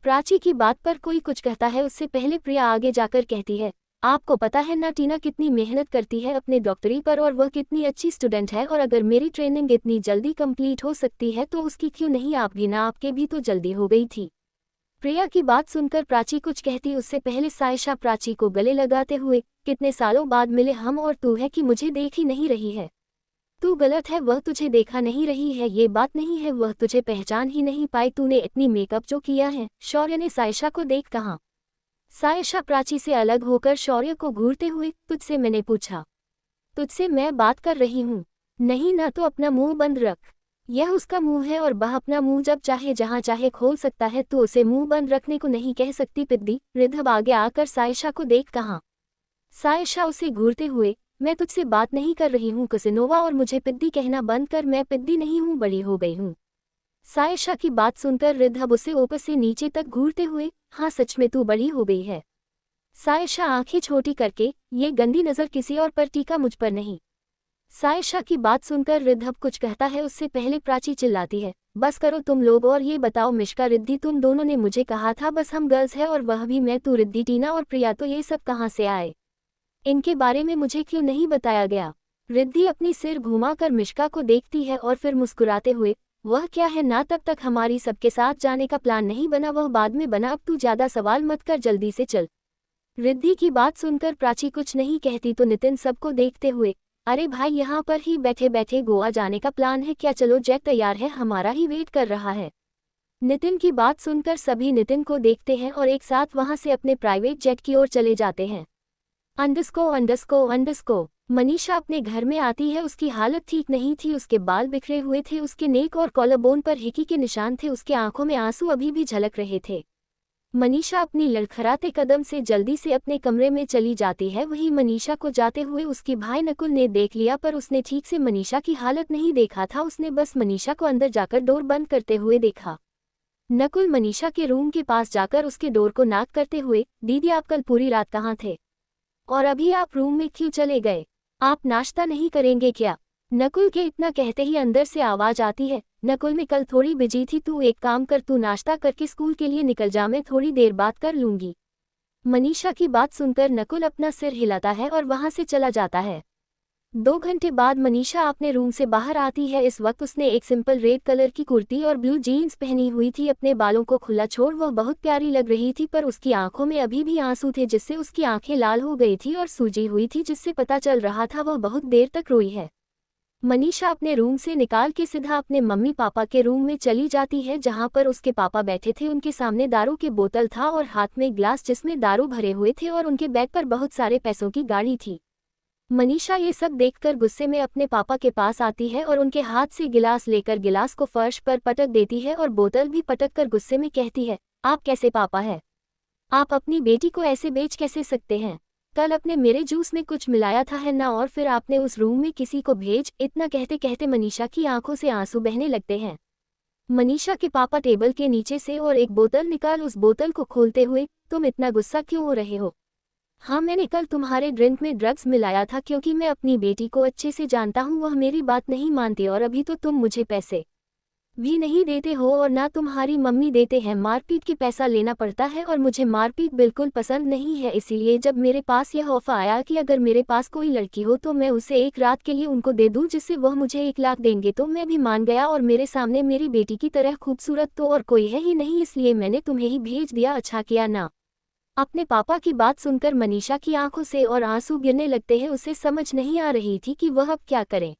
प्राची की बात पर कोई कुछ कहता है उससे पहले प्रिया आगे जाकर कहती है, आपको पता है ना टीना कितनी मेहनत करती है अपने डॉक्टरी पर और वह कितनी अच्छी स्टूडेंट है, और अगर मेरी ट्रेनिंग इतनी जल्दी कंप्लीट हो सकती है तो उसकी क्यों नहीं? आप भी ना, आपके भी तो जल्दी हो गई थी। प्रिया की बात सुनकर प्राची कुछ कहती उससे पहले सायशा प्राची को गले लगाते हुए, कितने सालों बाद मिले हम और तू है कि मुझे देख ही नहीं रही है? तू गलत है, वह तुझे देखा नहीं रही है, ये बात नहीं है, वह तुझे पहचान ही नहीं पाई, तूने इतनी मेकअप जो किया है। शौर्य ने सायशा को देख कहा। सायशा प्राची से अलग होकर शौर्य को घूरते हुए, तुझसे मैंने पूछा? तुझसे मैं बात कर रही हूँ। नहीं ना, तो अपना मुंह बंद रख। यह उसका मुंह है और वह अपना मुंह जब चाहे जहाँ चाहे खोल सकता है, तो उसे मुंह बंद रखने को नहीं कह सकती पिद्दी। रिद्धब आगे आकर सायशा को देख कहा। सायशा उसे घूरते हुए, मैं तुझसे बात नहीं कर रही हूँ कुसिनोवा, और मुझे पिद्दी कहना बंद कर, मैं पिद्दी नहीं हूँ, बड़ी हो गई हूँ। सायशा की बात सुनकर रिद्धब उसे ऊपर से नीचे तक घूरते हुए, हाँ सच में तू बड़ी हो गई है। सायशा आंखें छोटी करके, ये गंदी नज़र किसी और पर टीका, मुझ पर नहीं। सायशा की बात सुनकर रिद्धब कुछ कहता है उससे पहले प्राची चिल्लाती है, बस करो तुम लोग और ये बताओ मिश्का रिद्धि तुम दोनों ने मुझे कहा था बस हम गर्ल्स हैं और वह भी मैं, तू रिद्धि टीना और प्रिया, तो ये सब कहाँ से आए? इनके बारे में मुझे क्यों नहीं बताया गया? रिद्धि अपनी सिर घुमाकर मिश्का को देखती है और फिर मुस्कुराते हुए, वह क्या है ना, तब तक हमारी सबके साथ जाने का प्लान नहीं बना, वह बाद में बना, अब तू ज्यादा सवाल मत कर, जल्दी से चल। रिद्धि की बात सुनकर प्राची कुछ नहीं कहती तो नितिन सबको देखते हुए, अरे भाई यहाँ पर ही बैठे बैठे गोवा जाने का प्लान है क्या? चलो जैक तैयार है, हमारा ही वेट कर रहा है। नितिन की बात सुनकर सभी नितिन को देखते हैं और एक साथ वहां से अपने प्राइवेट जेट की ओर चले जाते हैं। अंडस्को मनीषा अपने घर में आती है, उसकी हालत ठीक नहीं थी, उसके बाल बिखरे हुए थे, उसके नेक और कॉलरबोन पर हिकी के निशान थे, उसके आंखों में आंसू अभी भी झलक रहे थे। मनीषा अपनी लड़खड़ाते कदम से जल्दी से अपने कमरे में चली जाती है। वहीं मनीषा को जाते हुए उसके भाई नकुल ने देख लिया, पर उसने ठीक से मनीषा की हालत नहीं देखा था, उसने बस मनीषा को अंदर जाकर डोर बंद करते हुए देखा। नकुल मनीषा के रूम के पास जाकर उसके डोर को नॉक करते हुए, दीदी आप कल पूरी रात कहाँ थे? और अभी आप रूम में क्यों चले गए? आप नाश्ता नहीं करेंगे क्या? नकुल के इतना कहते ही अंदर से आवाज आती है, नकुल मैं कल थोड़ी बिजी थी, तू एक काम कर, तू नाश्ता करके स्कूल के लिए निकल जा, मैं थोड़ी देर बात कर लूंगी। मनीषा की बात सुनकर नकुल अपना सिर हिलाता है और वहां से चला जाता है। 2 घंटे बाद मनीषा अपने रूम से बाहर आती है। इस वक्त उसने एक सिंपल रेड कलर की कुर्ती और ब्लू जीन्स पहनी हुई थी, अपने बालों को खुला छोड़ वह बहुत प्यारी लग रही थी, पर उसकी आंखों में अभी भी आंसू थे जिससे उसकी आंखें लाल हो गई थी और सूजी हुई थी, जिससे पता चल रहा था वह बहुत देर तक रोई है। मनीषा अपने रूम से निकाल के सीधा अपने मम्मी पापा के रूम में चली जाती है, जहां पर उसके पापा बैठे थे। उनके सामने दारू की बोतल था और हाथ में ग्लास जिसमें दारू भरे हुए थे और उनके बैग पर बहुत सारे पैसों की गाड़ी थी। मनीषा ये सब देखकर गुस्से में अपने पापा के पास आती है और उनके हाथ से गिलास लेकर गिलास को फर्श पर पटक देती है और बोतल भी पटक कर गुस्से में कहती है, आप कैसे पापा है? आप अपनी बेटी को ऐसे बेच कैसे सकते हैं? कल अपने मेरे जूस में कुछ मिलाया था है ना, और फिर आपने उस रूम में किसी को भेज। इतना कहते कहते मनीषा की आंखों से आंसू बहने लगते हैं। मनीषा के पापा टेबल के नीचे से और एक बोतल निकाल उस बोतल को खोलते हुए, तुम इतना गुस्सा क्यों हो रहे हो? हाँ मैंने कल तुम्हारे ड्रिंक में ड्रग्स मिलाया था, क्योंकि मैं अपनी बेटी को अच्छे से जानता हूँ, वह मेरी बात नहीं मानती और अभी तो तुम मुझे पैसे भी नहीं देते हो और ना तुम्हारी मम्मी देते हैं। मारपीट के पैसा लेना पड़ता है और मुझे मारपीट बिल्कुल पसंद नहीं है, इसीलिए जब मेरे पास यह ऑफर आया कि अगर मेरे पास कोई लड़की हो तो मैं उसे एक रात के लिए उनको दे दूं जिससे वह मुझे 1 लाख देंगे, तो मैं भी मान गया और मेरे सामने मेरी बेटी की तरह खूबसूरत तो और कोई है ही नहीं, इसलिए मैंने तुम्हें ही भेज दिया। अच्छा किया ना। अपने पापा की बात सुनकर मनीषा की आंखों से और आंसू गिरने लगते हैं। उसे समझ नहीं आ रही थी कि वह अब क्या करे।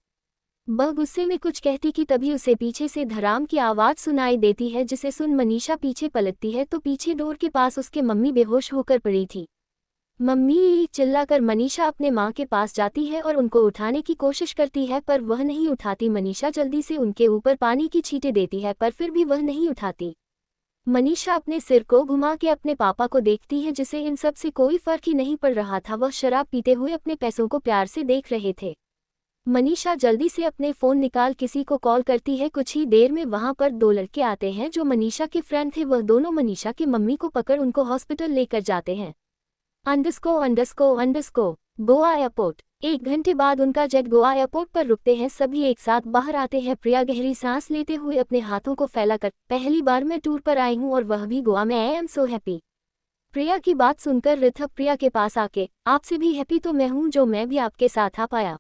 वह गुस्से में कुछ कहती कि तभी उसे पीछे से धड़ाम की आवाज सुनाई देती है, जिसे सुन मनीषा पीछे पलटती है तो पीछे डोर के पास उसके मम्मी बेहोश होकर पड़ी थी। मम्मी चिल्लाकर मनीषा अपने माँ के पास जाती है और उनको उठाने की कोशिश करती है, पर वह नहीं उठाती। मनीषा जल्दी से उनके ऊपर पानी की छींटे देती है, पर फिर भी वह नहीं उठाती। मनीषा अपने सिर को घुमा के अपने पापा को देखती है, जिसे इन सब से कोई फर्क ही नहीं पड़ रहा था। वह शराब पीते हुए अपने पैसों को प्यार से देख रहे थे। मनीषा जल्दी से अपने फ़ोन निकाल किसी को कॉल करती है। कुछ ही देर में वहां पर 2 लड़के आते हैं जो मनीषा के फ्रेंड थे। वह दोनों मनीषा की मम्मी को पकड़ उनको हॉस्पिटल लेकर जाते हैं। अंडस्को गोवा एयरपोर्ट। 1 घंटे बाद उनका जेट गोवा एयरपोर्ट पर रुकते हैं। सभी एक साथ बाहर आते हैं। प्रिया गहरी सांस लेते हुए अपने हाथों को फैलाकर, पहली बार मैं टूर पर आई हूँ और वह भी गोवा में, आई एम सो हैप्पी। प्रिया की बात सुनकर रिद्धब प्रिया के पास आके, आपसे भी हैप्पी तो मैं हूँ जो मैं भी आपके साथ आ पाया।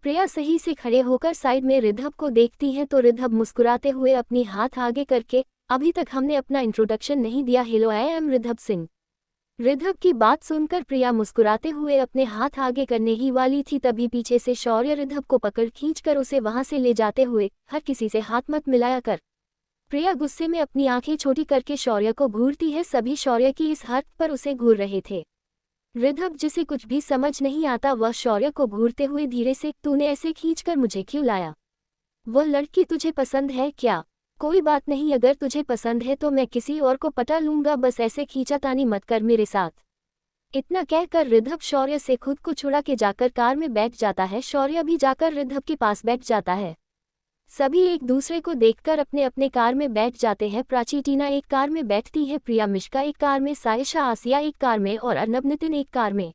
प्रिया सही से खड़े होकर साइड में रिद्धब को देखती है तो रिद्धब मुस्कुराते हुए अपनी हाथ आगे करके, अभी तक हमने अपना इंट्रोडक्शन नहीं दिया, हेलो आई एम रिद्धब सिंह। रिद्धब की बात सुनकर प्रिया मुस्कुराते हुए अपने हाथ आगे करने ही वाली थी, तभी पीछे से शौर्य रिद्धब को पकड़ खींचकर उसे वहां से ले जाते हुए, हर किसी से हाथ मत मिलाया कर। प्रिया गुस्से में अपनी आंखें छोटी करके शौर्य को घूरती है। सभी शौर्य की इस हरकत पर उसे घूर रहे थे। रिद्धब जिसे कुछ भी समझ नहीं आता, वह शौर्य को घूरते हुए धीरे से, तूने ऐसे खींचकर मुझे क्यों लाया? वह लड़की तुझे पसंद है क्या? कोई बात नहीं, अगर तुझे पसंद है तो मैं किसी और को पटा लूंगा, बस ऐसे खींचातानी मत कर मेरे साथ। इतना कहकर रिद्धब शौर्य से खुद को छुड़ा के जाकर कार में बैठ जाता है। शौर्य भी जाकर रिद्धब के पास बैठ जाता है। सभी एक दूसरे को देखकर अपने अपने कार में बैठ जाते हैं। प्राची टीना एक कार में बैठती है, प्रिया मिश्का एक कार में, सायशा आसिया एक कार में और अर्नब नितिन एक कार में।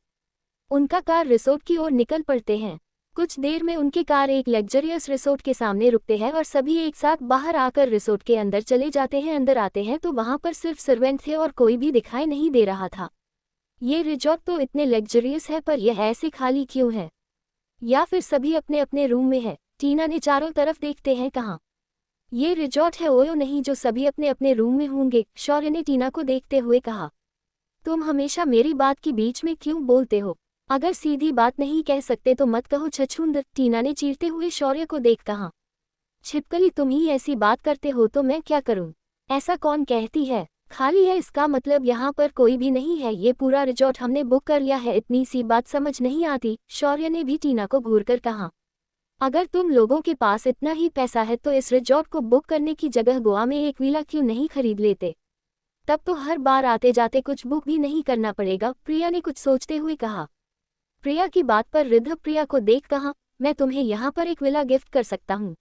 उनका कार रिसोर्ट की ओर निकल पड़ते हैं। कुछ देर में उनकी कार एक लग्जरियस रिसोर्ट के सामने रुकते हैं और सभी एक साथ बाहर आकर रिसोर्ट के अंदर चले जाते हैं। अंदर आते हैं तो वहां पर सिर्फ सर्वेंट थे और कोई भी दिखाई नहीं दे रहा था। ये रिसोर्ट तो इतने लग्जरियस है, पर यह ऐसे खाली क्यों है? या फिर सभी अपने अपने रूम में है? टीना ने चारों तरफ देखते हैं, कहाँ ये रिसोर्ट है? ओयो नहीं, जो सभी अपने अपने रूम में होंगे। शौर्य ने टीना को देखते हुए कहा, तुम हमेशा मेरी बात के बीच में क्यों बोलते हो? अगर सीधी बात नहीं कह सकते तो मत कहो छछूंदर। टीना ने चीरते हुए शौर्य को देख कहा, छिपकली तुम ही ऐसी बात करते हो तो मैं क्या करूं? ऐसा कौन कहती है? खाली है इसका मतलब यहाँ पर कोई भी नहीं है। ये पूरा रिसोर्ट हमने बुक कर लिया है, इतनी सी बात समझ नहीं आती? शौर्य ने भी टीना को घूरकर कहा, अगर तुम लोगों के पास इतना ही पैसा है तो इस रिसोर्ट को बुक करने की जगह गोवा में एक विला क्यों नहीं खरीद लेते? तब तो हर बार आते जाते कुछ बुक भी नहीं करना पड़ेगा। प्रिया ने कुछ सोचते हुए कहा। प्रिया की बात पर रिद्धब प्रिया को देख कहा, मैं तुम्हें यहाँ पर एक विला गिफ्ट कर सकता हूँ।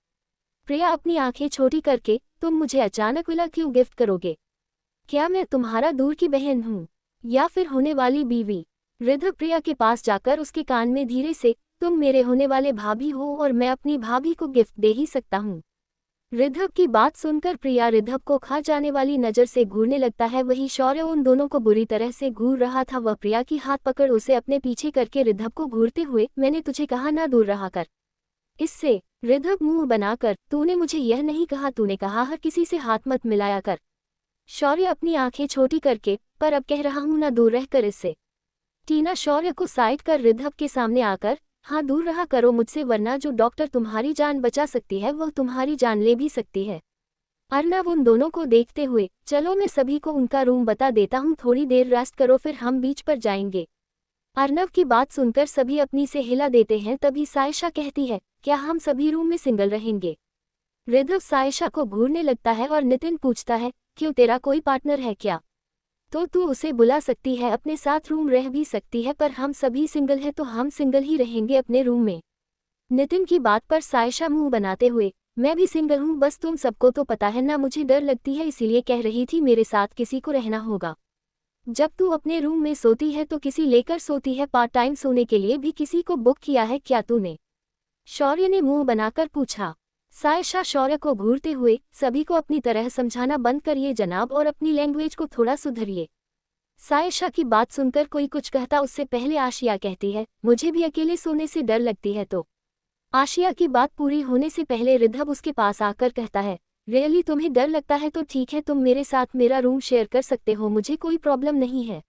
प्रिया अपनी आंखें छोटी करके, तुम मुझे अचानक विला क्यों गिफ्ट करोगे? क्या मैं तुम्हारा दूर की बहन हूँ या फिर होने वाली बीवी? रिद्धब प्रिया के पास जाकर उसके कान में धीरे से, तुम मेरे होने वाले भाभी हो और मैं अपनी भाभी को गिफ्ट दे ही सकता हूँ। रिद्धब की बात सुनकर प्रिया रिद्धब को खा जाने वाली नज़र से घूरने लगता है। वही शौर्य उन दोनों को बुरी तरह से घूर रहा था। वह प्रिया की हाथ पकड़ उसे अपने पीछे करके रिद्धब को घूरते हुए, मैंने तुझे कहा ना दूर रहा कर इससे। रिद्धब मुंह बनाकर, तूने मुझे यह नहीं कहा, तूने कहा हर किसी से हाथ मत मिलाया कर। शौर्य अपनी आंखें छोटी करके, पर अब कह रहा हूं ना दूर रह कर इससे। टीना शौर्य को साइड कर रिद्धब के सामने आकर, हाँ दूर रहा करो मुझसे, वरना जो डॉक्टर तुम्हारी जान बचा सकती है वह तुम्हारी जान ले भी सकती है। अर्नब उन दोनों को देखते हुए, चलो मैं सभी को उनका रूम बता देता हूँ, थोड़ी देर रेस्ट करो फिर हम बीच पर जाएंगे। अर्नब की बात सुनकर सभी अपनी से हिला देते हैं। तभी सायशा कहती है, क्या हम सभी रूम में सिंगल रहेंगे? रिद्धब सायशा को घूरने लगता है और नितिन पूछता है, क्यों तेरा कोई पार्टनर है क्या? तो तू उसे बुला सकती है, अपने साथ रूम रह भी सकती है, पर हम सभी सिंगल हैं तो हम सिंगल ही रहेंगे अपने रूम में। नितिन की बात पर सायशा मुंह बनाते हुए, मैं भी सिंगल हूँ, बस तुम सबको तो पता है ना मुझे डर लगती है, इसीलिए कह रही थी मेरे साथ किसी को रहना होगा। जब तू अपने रूम में सोती है तो किसी लेकर सोती है, पार्ट टाइम सोने के लिए भी किसी को बुक किया है क्या तूने? शौर्य ने मुंह बनाकर पूछा। सायशा शौर्य को घूरते हुए, सभी को अपनी तरह समझाना बंद करिए जनाब और अपनी लैंग्वेज को थोड़ा सुधरिए। सायशा की बात सुनकर कोई कुछ कहता उससे पहले आशिया कहती है, मुझे भी अकेले सोने से डर लगती है। तो आशिया की बात पूरी होने से पहले रिद्धब उसके पास आकर कहता है, रियली तुम्हें डर लगता है तो ठीक है, तुम मेरे साथ मेरा रूम शेयर कर सकते हो, मुझे कोई प्रॉब्लम नहीं है।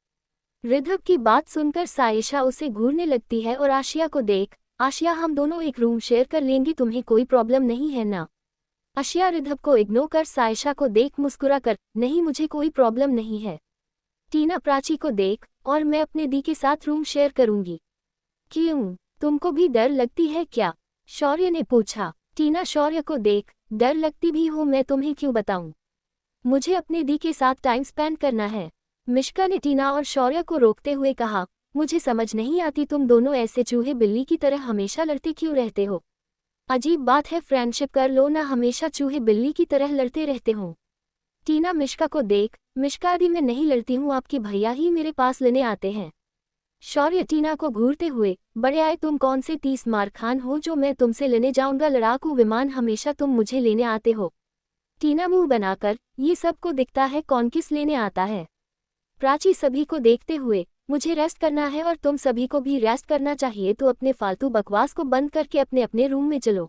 रिद्धब की बात सुनकर सायशा उसे घूरने लगती है और आशिया को देख, आशिया हम दोनों एक रूम शेयर कर लेंगे, तुम्हें कोई प्रॉब्लम नहीं है ना? आशिया रिद्धब को इग्नोर कर सायशा को देख मुस्कुरा कर, नहीं मुझे कोई प्रॉब्लम नहीं है। टीना प्राची को देख, और मैं अपने दी के साथ रूम शेयर करूंगी। क्यों, तुमको भी डर लगती है क्या? शौर्य ने पूछा। टीना शौर्य को देख, डर लगती भी हो, मैं तुम्हें क्यों बताऊं? मुझे अपने दी के साथ टाइम स्पेंड करना है। मिश्का ने टीना और शौर्य को रोकते हुए कहा, मुझे समझ नहीं आती तुम दोनों ऐसे चूहे बिल्ली की तरह हमेशा लड़ते क्यों रहते हो? अजीब बात है, फ्रेंडशिप कर लो ना, हमेशा चूहे बिल्ली की तरह लड़ते रहते हो। टीना मिश्का को देख, मिश्का दी मैं नहीं लड़ती हूँ, आपके भैया ही मेरे पास लेने आते हैं। शौर्य टीना को घूरते हुए, बड़े आए तुम कौन से 30 मार खान हो जो मैं तुमसे लेने जाऊंगा लड़ाकू विमान, हमेशा तुम मुझे लेने आते हो। टीना मुंह बनाकर, ये सबको दिखता है कौन किस लेने आता है। प्राची सभी को देखते हुए, मुझे रेस्ट करना है और तुम सभी को भी रेस्ट करना चाहिए, तो अपने फालतू बकवास को बंद करके अपने अपने रूम में चलो।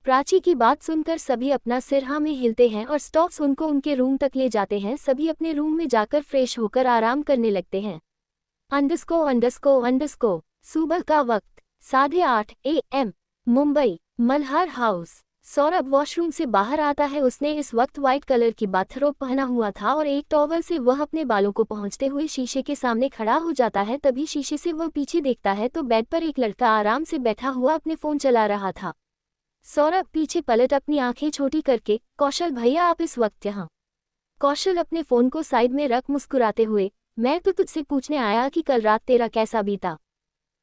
प्राची की बात सुनकर सभी अपना सिर हाँ में हिलते हैं और स्टॉप्स उनको उनके रूम तक ले जाते हैं। सभी अपने रूम में जाकर फ्रेश होकर आराम करने लगते हैं। _ सुबह का वक्त 8:30 AM, Mumbai, Malhar house. Saurabh washroom से बाहर आता है। उसने इस वक्त व्हाइट कलर की बाथरोब पहना हुआ था और एक टॉवल से वह अपने बालों को पहुंचते हुए शीशे के सामने खड़ा हो जाता है। तभी शीशे से वह पीछे देखता है तो बेड पर एक लड़का आराम से बैठा हुआ अपने फोन चला रहा था। सौरभ पीछे पलट अपनी आंखें छोटी करके, कौशल भैया आप इस वक्त यहाँ? कौशल अपने फोन को साइड में रख मुस्कुराते हुए, मैं तो तुझसे पूछने आया कि कल रात तेरा कैसा बीता,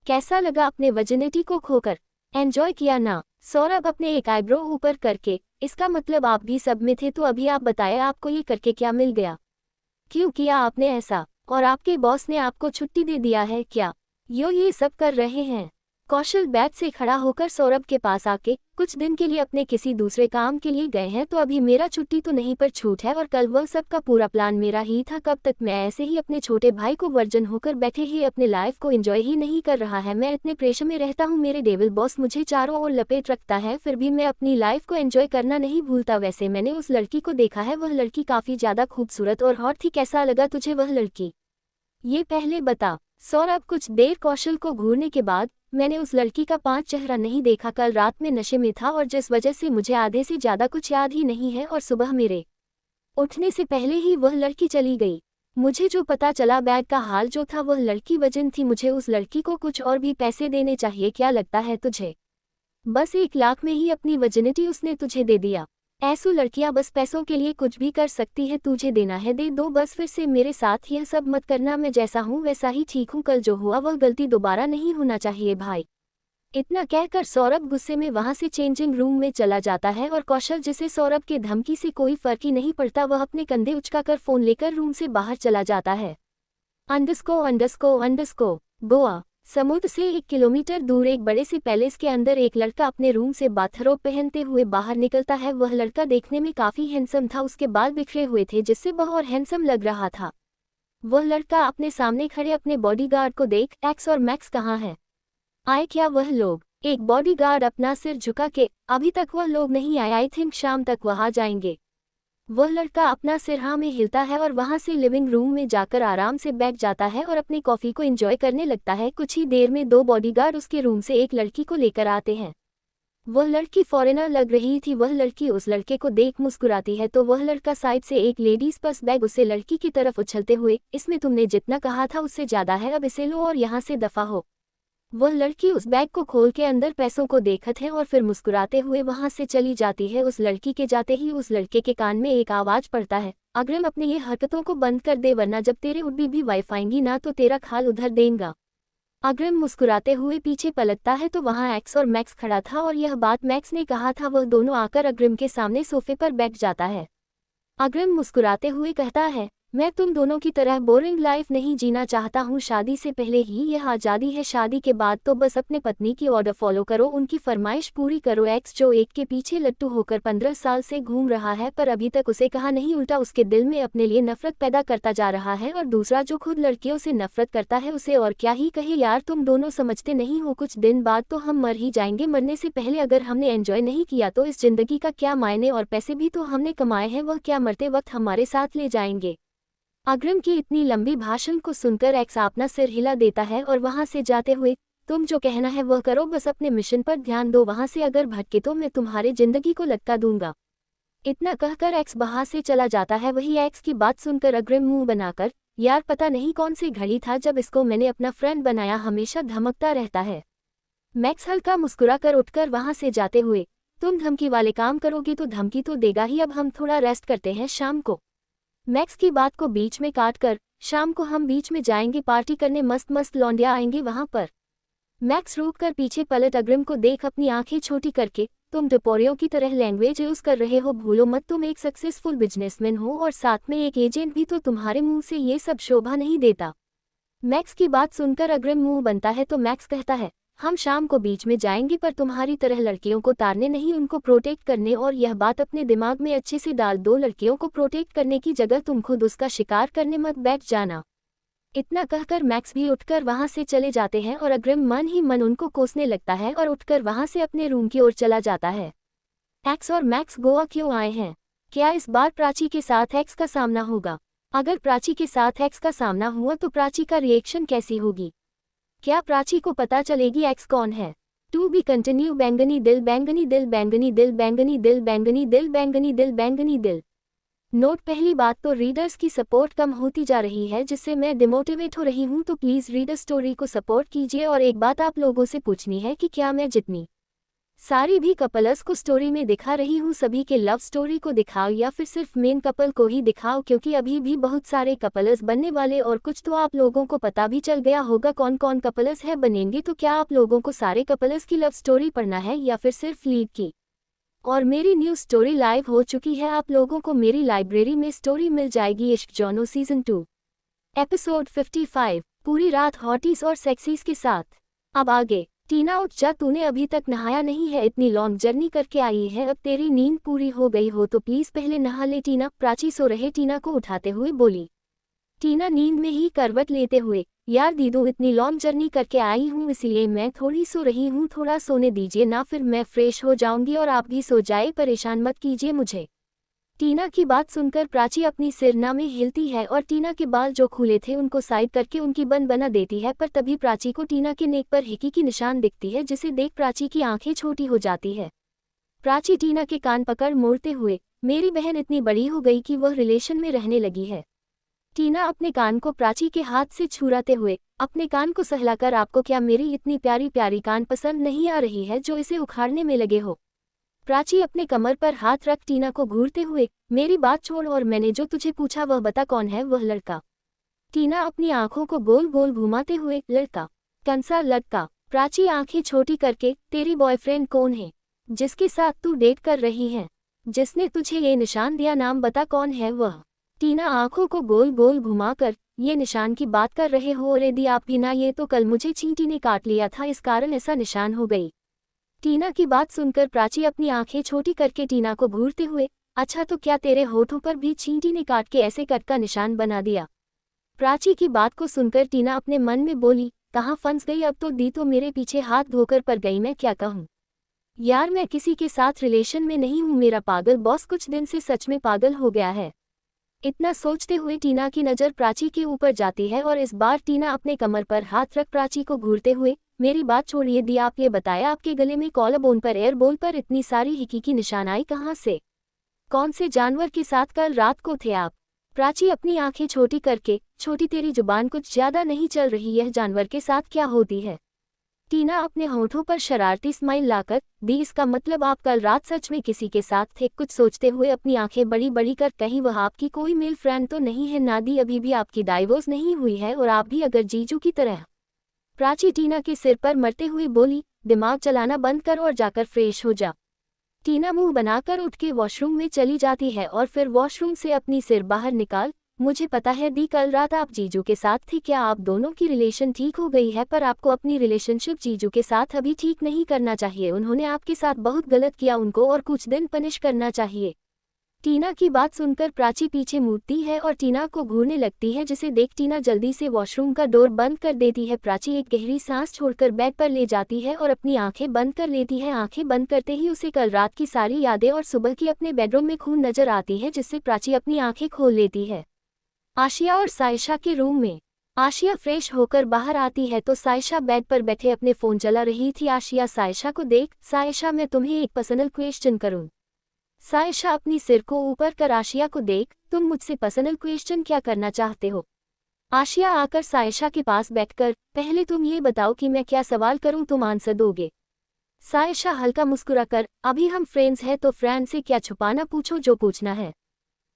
कैसा लगा अपने वर्जिनिटी को खोकर? एंजॉय किया ना? सौरभ अपने एक आईब्रो ऊपर करके, इसका मतलब आप भी सब में थे। तो अभी आप बताएं, आपको ये करके क्या मिल गया? क्यों किया आपने ऐसा? और आपके बॉस ने आपको छुट्टी दे दिया है क्या? ये सब कर रहे हैं? कौशल बैग से खड़ा होकर सौरभ के पास आके, कुछ दिन के लिए अपने किसी दूसरे काम के लिए गए हैं तो अभी मेरा छुट्टी तो नहीं पर छूट है, और कल वह सब का पूरा प्लान मेरा ही था। कब तक मैं ऐसे ही अपने छोटे भाई को वर्जन होकर बैठे ही अपने लाइफ को एंजॉय ही नहीं कर रहा है? मैं इतने प्रेशर में रहता हूँ, मेरे डेविल बॉस मुझे चारों ओर लपेट रखता है, फिर भी मैं अपनी लाइफ को एंजॉय करना नहीं भूलता। वैसे मैंने उस लड़की को देखा है, वह लड़की काफी ज्यादा खूबसूरत और हॉट थी। कैसा लगा तुझे वह लड़की? ये पहले बता। सौरभ कुछ देर कौशल को घूरने के बाद, मैंने उस लड़की का 5 चेहरा नहीं देखा, कल रात में नशे में था और जिस वजह से मुझे आधे से ज्यादा कुछ याद ही नहीं है, और सुबह मेरे उठने से पहले ही वह लड़की चली गई। मुझे जो पता चला, बैग का हाल जो था वह लड़की वजन थी। मुझे उस लड़की को कुछ और भी पैसे देने चाहिए, क्या लगता है तुझे? बस 1 लाख में ही अपनी वजनिटी उसने तुझे दे दिया। ऐसी लड़कियां बस पैसों के लिए कुछ भी कर सकती है, तुझे देना है दे दो बस, फिर से मेरे साथ यह सब मत करना। मैं जैसा हूँ वैसा ही ठीक हूँ, कल जो हुआ वह गलती दोबारा नहीं होना चाहिए भाई। इतना कहकर सौरभ गुस्से में वहां से चेंजिंग रूम में चला जाता है, और कौशल, जिसे सौरभ के धमकी से कोई फर्क ही नहीं पड़ता, वह अपने कंधे उचकाकर फोन लेकर रूम से बाहर चला जाता है। अंडरस्को गोवा। समुद्र से 1 किलोमीटर दूर एक बड़े से पैलेस के अंदर एक लड़का अपने रूम से बाथरोब पहनते हुए बाहर निकलता है। वह लड़का देखने में काफी हैंडसम था, उसके बाल बिखरे हुए थे जिससे वह और हैंडसम लग रहा था। वह लड़का अपने सामने खड़े अपने बॉडीगार्ड को देख, एक्स और मैक्स कहाँ हैं? आए क्या वह लोग? एक बॉडीगार्ड अपना सिर झुका के, अभी तक वह लोग नहीं आए, आई थिंक शाम तक वह आ जाएंगे। वह लड़का अपना सिर हाँ में हिलता है और वहां से लिविंग रूम में जाकर आराम से बैठ जाता है और अपनी कॉफी को एंजॉय करने लगता है। कुछ ही देर में 2 बॉडीगार्ड उसके रूम से एक लड़की को लेकर आते हैं। वह लड़की फॉरेनर लग रही थी। वह लड़की उस लड़के को देख मुस्कुराती है तो वह लड़का साइड से एक लेडीज पर्स बैग उसे लड़की की तरफ उछलते हुए, इसमें तुमने जितना कहा था उससे ज्यादा है, अब इसे लो और यहाँ से दफा हो। वह लड़की उस बैग को खोल के अंदर पैसों को देखत है और फिर मुस्कुराते हुए वहां से चली जाती है। उस लड़की के जाते ही उस लड़के के कान में एक आवाज पड़ता है, अग्रिम अपने ये हरकतों को बंद कर दे, वरना जब तेरे उड्डी भी वाइफ आएंगी ना तो तेरा खाल उधर देंगा। अग्रिम मुस्कुराते हुए पीछे पलटता है तो वहां एक्स और मैक्स खड़ा था, और यह बात मैक्स ने कहा था। वह दोनों आकर अग्रिम के सामने सोफे पर बैठ जाता है। अग्रिम मुस्कुराते हुए कहता है, मैं तुम दोनों की तरह बोरिंग लाइफ नहीं जीना चाहता हूँ। शादी से पहले ही यह आज़ादी है, शादी के बाद तो बस अपने पत्नी की ऑर्डर फॉलो करो, उनकी फरमाइश पूरी करो। एक्स जो एक के पीछे लट्टू होकर 15 साल से घूम रहा है पर अभी तक उसे कहा नहीं, उल्टा उसके दिल में अपने लिए नफरत पैदा करता जा रहा है। और दूसरा जो खुद लड़कियों से नफरत करता है, उसे और क्या ही कहे यार, तुम दोनों समझते नहीं हो, कुछ दिन बाद तो हम मर ही जाएंगे। मरने से पहले अगर हमने एंजॉय नहीं किया तो इस जिंदगी का क्या मायने, और पैसे भी तो हमने कमाए हैं, वह क्या मरते वक्त हमारे साथ ले जाएंगे। अग्रिम की इतनी लंबी भाषण को सुनकर एक्स अपना सिर हिला देता है और वहां से जाते हुए, तुम जो कहना है वह करो, बस अपने मिशन पर ध्यान दो, वहां से अगर भटके तो मैं तुम्हारे जिंदगी को लटका दूंगा। इतना कहकर एक्स वहां से चला जाता है। वही एक्स की बात सुनकर अग्रिम मुंह बनाकर, यार पता नहीं कौन सी घड़ी था जब इसको मैंने अपना फ्रेंड बनाया, हमेशा धमकता रहता है। मैक्स हल्का मुस्कुरा कर उठकर वहां से जाते हुए, तुम धमकी वाले काम करोगे तो धमकी तो देगा ही, अब हम थोड़ा रेस्ट करते हैं शाम को। मैक्स की बात को बीच में काटकर, शाम को हम बीच में जाएंगे पार्टी करने, मस्त मस्त लौंडिया आएंगे वहां पर। मैक्स रुक कर पीछे पलट अग्रिम को देख अपनी आंखें छोटी करके, तुम टपोरियों की तरह लैंग्वेज यूज कर रहे हो, भूलो मत तुम एक सक्सेसफुल बिजनेसमैन हो और साथ में एक एजेंट भी, तो तुम्हारे मुंह से ये सब शोभा नहीं देता। मैक्स की बात सुनकर अग्रिम मुंह बनता है तो मैक्स कहता है, हम शाम को बीच में जाएंगे पर तुम्हारी तरह लड़कियों को तारने नहीं, उनको प्रोटेक्ट करने। और यह बात अपने दिमाग में अच्छे से डाल दो, लड़कियों को प्रोटेक्ट करने की जगह तुम खुद उसका शिकार करने मत बैठ जाना। इतना कहकर मैक्स भी उठकर वहां से चले जाते हैं और अग्रिम मन ही मन उनको कोसने लगता है और उठकर वहां से अपने रूम की ओर चला जाता है। एक्स और मैक्स गोवा क्यों आए हैं? क्या इस बार प्राची के साथ एक्स का सामना होगा? अगर प्राची के साथ एक्स का सामना हुआ तो प्राची का रिएक्शन कैसी होगी? क्या प्राची को पता चलेगी एक्स कौन है? To be continue. बैंगनी दिल बैंगनी दिल बैंगनी दिल बैंगनी दिल बैंगनी दिल बैंगनी दिल बैंगनी दिल। नोट, पहली बात तो रीडर्स की सपोर्ट कम होती जा रही है जिससे मैं डिमोटिवेट हो रही हूँ, तो प्लीज़ रीडर स्टोरी को सपोर्ट कीजिए। और एक बात आप लोगों से पूछनी है कि क्या मैं जितनी सारी भी कपल्स को स्टोरी में दिखा रही हूँ, सभी के लव स्टोरी को दिखाओ या फिर सिर्फ मेन कपल को ही दिखाओ, क्योंकि अभी भी बहुत सारे कपल्स बनने वाले और कुछ तो आप लोगों को पता भी चल गया होगा कौन कौन कपल्स है बनेंगे। तो क्या आप लोगों को सारे कपल्स की लव स्टोरी पढ़ना है या फिर सिर्फ लीड की? और मेरी न्यू स्टोरी लाइव हो चुकी है, आप लोगों को मेरी लाइब्रेरी में स्टोरी मिल जाएगी। इश्क जॉनो सीजन 2 एपिसोड 55 पूरी रात हॉटीज और सेक्सीज के साथ। अब आगे। टीना उठ जा, तूने अभी तक नहाया नहीं है, इतनी लॉन्ग जर्नी करके आई है, अब तेरी नींद पूरी हो गई हो तो प्लीज पहले नहा ले। टीना प्राची सो रहे टीना को उठाते हुए बोली। टीना नींद में ही करवट लेते हुए, यार दीदू इतनी लॉन्ग जर्नी करके आई हूँ इसलिए मैं थोड़ी सो रही हूँ, थोड़ा सोने दीजिए ना, फिर मैं फ्रेश हो जाऊंगी और आप भी सो जाए, परेशान मत कीजिए मुझे। टीना की बात सुनकर प्राची अपनी सिरना में हिलती है और टीना के बाल जो खुले थे उनको साइड करके उनकी बन बना देती है, पर तभी प्राची को टीना के नेक पर हिकी की निशान दिखती है, जिसे देख प्राची की आंखें छोटी हो जाती है। प्राची टीना के कान पकड़ मोड़ते हुए, मेरी बहन इतनी बड़ी हो गई कि वह रिलेशन में रहने लगी है। टीना अपने कान को प्राची के हाथ से छुराते हुए, अपने कान को सहलाकर, आपको क्या मेरी इतनी प्यारी प्यारी कान पसंद नहीं आ रही है जो इसे उखाड़ने में लगे हो? प्राची अपने कमर पर हाथ रख टीना को घूरते हुए, मेरी बात छोड़ और मैंने जो तुझे पूछा वह बता, कौन है वह लड़का? टीना अपनी आंखों को गोल गोल घुमाते हुए, लड़का? कंसा लड़का? प्राची आंखें छोटी करके, तेरी बॉयफ्रेंड कौन है जिसके साथ तू डेट कर रही है, जिसने तुझे ये निशान दिया, नाम बता कौन है वह? टीना आंखों को गोल गोल घुमाकर, ये निशान की बात कर रहे हो? और यदि आप भी ना, ये तो कल मुझे चींटी ने काट लिया था, इस कारण ऐसा निशान हो गई। टीना की बात सुनकर प्राची अपनी आंखें छोटी करके टीना को घूरते हुए, अच्छा तो क्या तेरे होठों पर भी चींटी ने काट के ऐसे कट का निशान बना दिया? प्राची की बात को सुनकर टीना अपने मन में बोली, कहाँ फंस गई, अब तो दी तो मेरे पीछे हाथ धोकर पर गई, मैं क्या कहूँ यार, मैं किसी के साथ रिलेशन में नहीं हूँ, मेरा पागल बॉस कुछ दिन से सच में पागल हो गया है। इतना सोचते हुए टीना की नज़र प्राची के ऊपर जाती है और इस बार टीना अपने कमर पर हाथ रख प्राची को घूरते हुए, मेरी बात छोड़िए दी, आप ये बताया आपके गले में कॉलर बोन पर एयर बोल पर इतनी सारी हिकी की निशान आई कहाँ से? कौन से जानवर के साथ कल रात को थे आप? प्राची अपनी आंखें छोटी करके, छोटी तेरी जुबान कुछ ज्यादा नहीं चल रही, यह जानवर के साथ क्या होती है? टीना अपने होठों पर शरारती स्माइल लाकर, दी इसका मतलब आप कल रात सच में किसी के साथ थे? कुछ सोचते हुए अपनी आंखें बड़ी बड़ी कर, कहीं वह आपकी कोई मेल फ्रेंड तो नहीं है ना दी? अभी भी आपकी डाइवोर्स नहीं हुई है और आप भी अगर जीजू की तरह? प्राची टीना के सिर पर मरते हुए बोली, दिमाग चलाना बंद कर और जाकर फ्रेश हो जा। टीना मुंह बनाकर उठ के वॉशरूम में चली जाती है और फिर वॉशरूम से अपनी सिर बाहर निकाल, मुझे पता है दी कल रात आप जीजू के साथ थी, क्या आप दोनों की रिलेशन ठीक हो गई है? पर आपको अपनी रिलेशनशिप जीजू के साथ अभी ठीक नहीं करना चाहिए, उन्होंने आपके साथ बहुत गलत किया, उनको और कुछ दिन पनिश करना चाहिए। टीना की बात सुनकर प्राची पीछे मुड़ती है और टीना को घूरने लगती है, जिसे देख टीना जल्दी से वॉशरूम का डोर बंद कर देती है। प्राची एक गहरी सांस छोड़कर बेड पर ले जाती है और अपनी आंखें बंद कर लेती है। आंखें बंद करते ही उसे कल रात की सारी यादें और सुबह की अपने बेडरूम में खून नजर आती है, जिससे प्राची अपनी आंखें खोल लेती है। आशिया और सायशा के रूम में। आशिया फ्रेश होकर बाहर आती है तो सायशा बेड पर बैठे अपने फोन चला रही थी। आशिया सायशा को देख, सायशा मैं तुम्हें एक पर्सनल क्वेश्चन करूं? सायशा अपनी सिर को ऊपर कर आशिया को देख, तुम मुझसे पर्सनल क्वेश्चन क्या करना चाहते हो? आशिया आकर सायशा के पास बैठकर, पहले तुम ये बताओ कि मैं क्या सवाल करूं, तुम आंसर दोगे? सायशा हल्का मुस्कुराकर, अभी हम फ्रेंड्स हैं तो फ्रेंड से क्या छुपाना, पूछो जो पूछना है।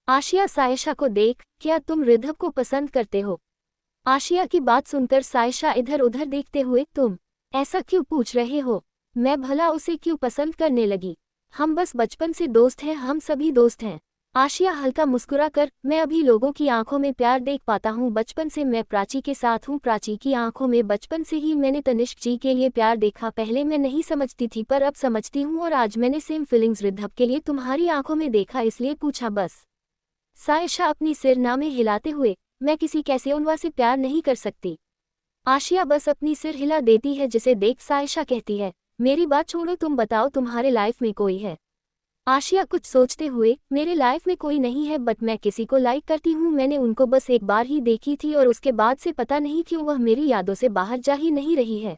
आशिया सायशा को देख, क्या तुम रिधव को पसंद करते हो? आशिया की बात सुनकर सायशा इधर उधर देखते हुए, तुम ऐसा क्यों पूछ रहे हो? मैं भला उसे क्यों पसंद करने लगी? हम बस बचपन से दोस्त हैं, हम सभी दोस्त हैं। आशिया हल्का मुस्कुराकर, मैं अभी लोगों की आंखों में प्यार देख पाता हूँ, बचपन से मैं प्राची के साथ हूँ, प्राची की आंखों में बचपन से ही मैंने तनिष्क जी के लिए प्यार देखा, पहले मैं नहीं समझती थी पर अब समझती हूँ और आज मैंने सेम फीलिंग्स रिधव के लिए तुम्हारी आंखों में देखा, इसलिए पूछा बस। सायशा अपनी सिर ना में हिलाते हुए, मैं किसी कैसे उनवा से प्यार नहीं कर सकती। आशिया बस अपनी सिर हिला देती है, जिसे देख सायशा कहती है, मेरी बात छोड़ो, तुम बताओ तुम्हारे लाइफ में कोई है? आशिया कुछ सोचते हुए, मेरे लाइफ में कोई नहीं है, बट मैं किसी को लाइक करती हूँ, मैंने उनको बस एक बार ही देखी थी और उसके बाद से पता नहीं क्यों वह मेरी यादों से बाहर जा ही नहीं रही है।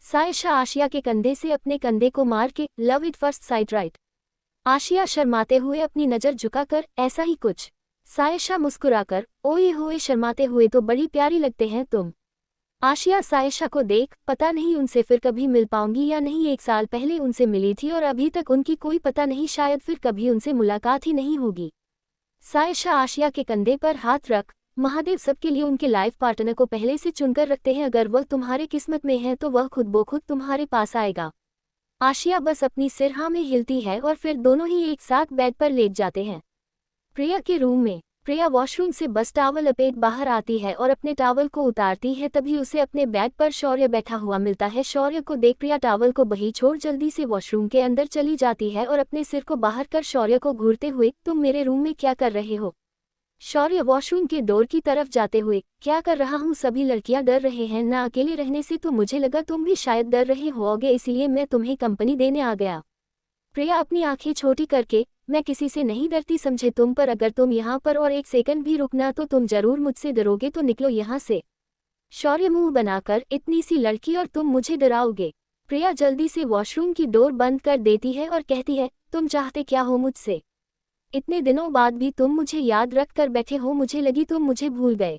सायशा आशिया के कंधे से अपने कंधे को मार के, love it first sight right? Asia शर्माते हुए अपनी नज़र झुकाकर, ऐसा ही कुछ। सायशा मुस्कुराकर, ओए होए शर्माते हुए तो बड़ी प्यारी लगते हैं तुम। आशिया सायशा को देख, पता नहीं उनसे फिर कभी मिल पाऊंगी या नहीं। 1 साल पहले उनसे मिली थी और अभी तक उनकी कोई पता नहीं, शायद फिर कभी उनसे मुलाकात ही नहीं होगी। सायशा आशिया के कंधे पर हाथ रख, महादेव सबके लिए उनके लाइफ पार्टनर को पहले से चुनकर रखते हैं। अगर वह तुम्हारे किस्मत में है तो वह खुद ब खुद तुम्हारे पास आएगा। आशिया बस अपनी सिरहा में हिलती है और फिर दोनों ही एक साथ बेड पर लेट जाते हैं। प्रिया के रूम में प्रिया वॉशरूम से बस टॉवल लपेट बाहर आती है और अपने टॉवल को उतारती है, तभी उसे अपने बेड पर शौर्य बैठा हुआ मिलता है। शौर्य को देख प्रिया टॉवल को वहीं छोड़ जल्दी से वॉशरूम के अंदर चली जाती है और अपने सिर को बाहर कर शौर्य को घूरते हुए, तुम मेरे रूम में क्या कर रहे हो? शौर्य वॉशरूम के डोर की तरफ जाते हुए, क्या कर रहा हूँ, सभी लड़कियां डर रहे हैं ना अकेले रहने से, तो मुझे लगा तुम भी शायद डर रहे होगे, इसलिए मैं तुम्हें कंपनी देने आ गया। प्रिया अपनी आंखें छोटी करके, मैं किसी से नहीं डरती समझे तुम, पर अगर तुम यहाँ पर और 1 सेकंड भी रुकना तो तुम जरूर मुझसे डरोगे, तो निकलो यहाँ से। शौर्य मुंह बनाकर, इतनी सी लड़की और तुम मुझे डराओगे? प्रिया जल्दी से वॉशरूम की डोर बंद कर देती है और कहती है, तुम चाहते क्या हो मुझसे? इतने दिनों बाद भी तुम मुझे याद रख कर बैठे हो, मुझे लगी तुम मुझे भूल गए।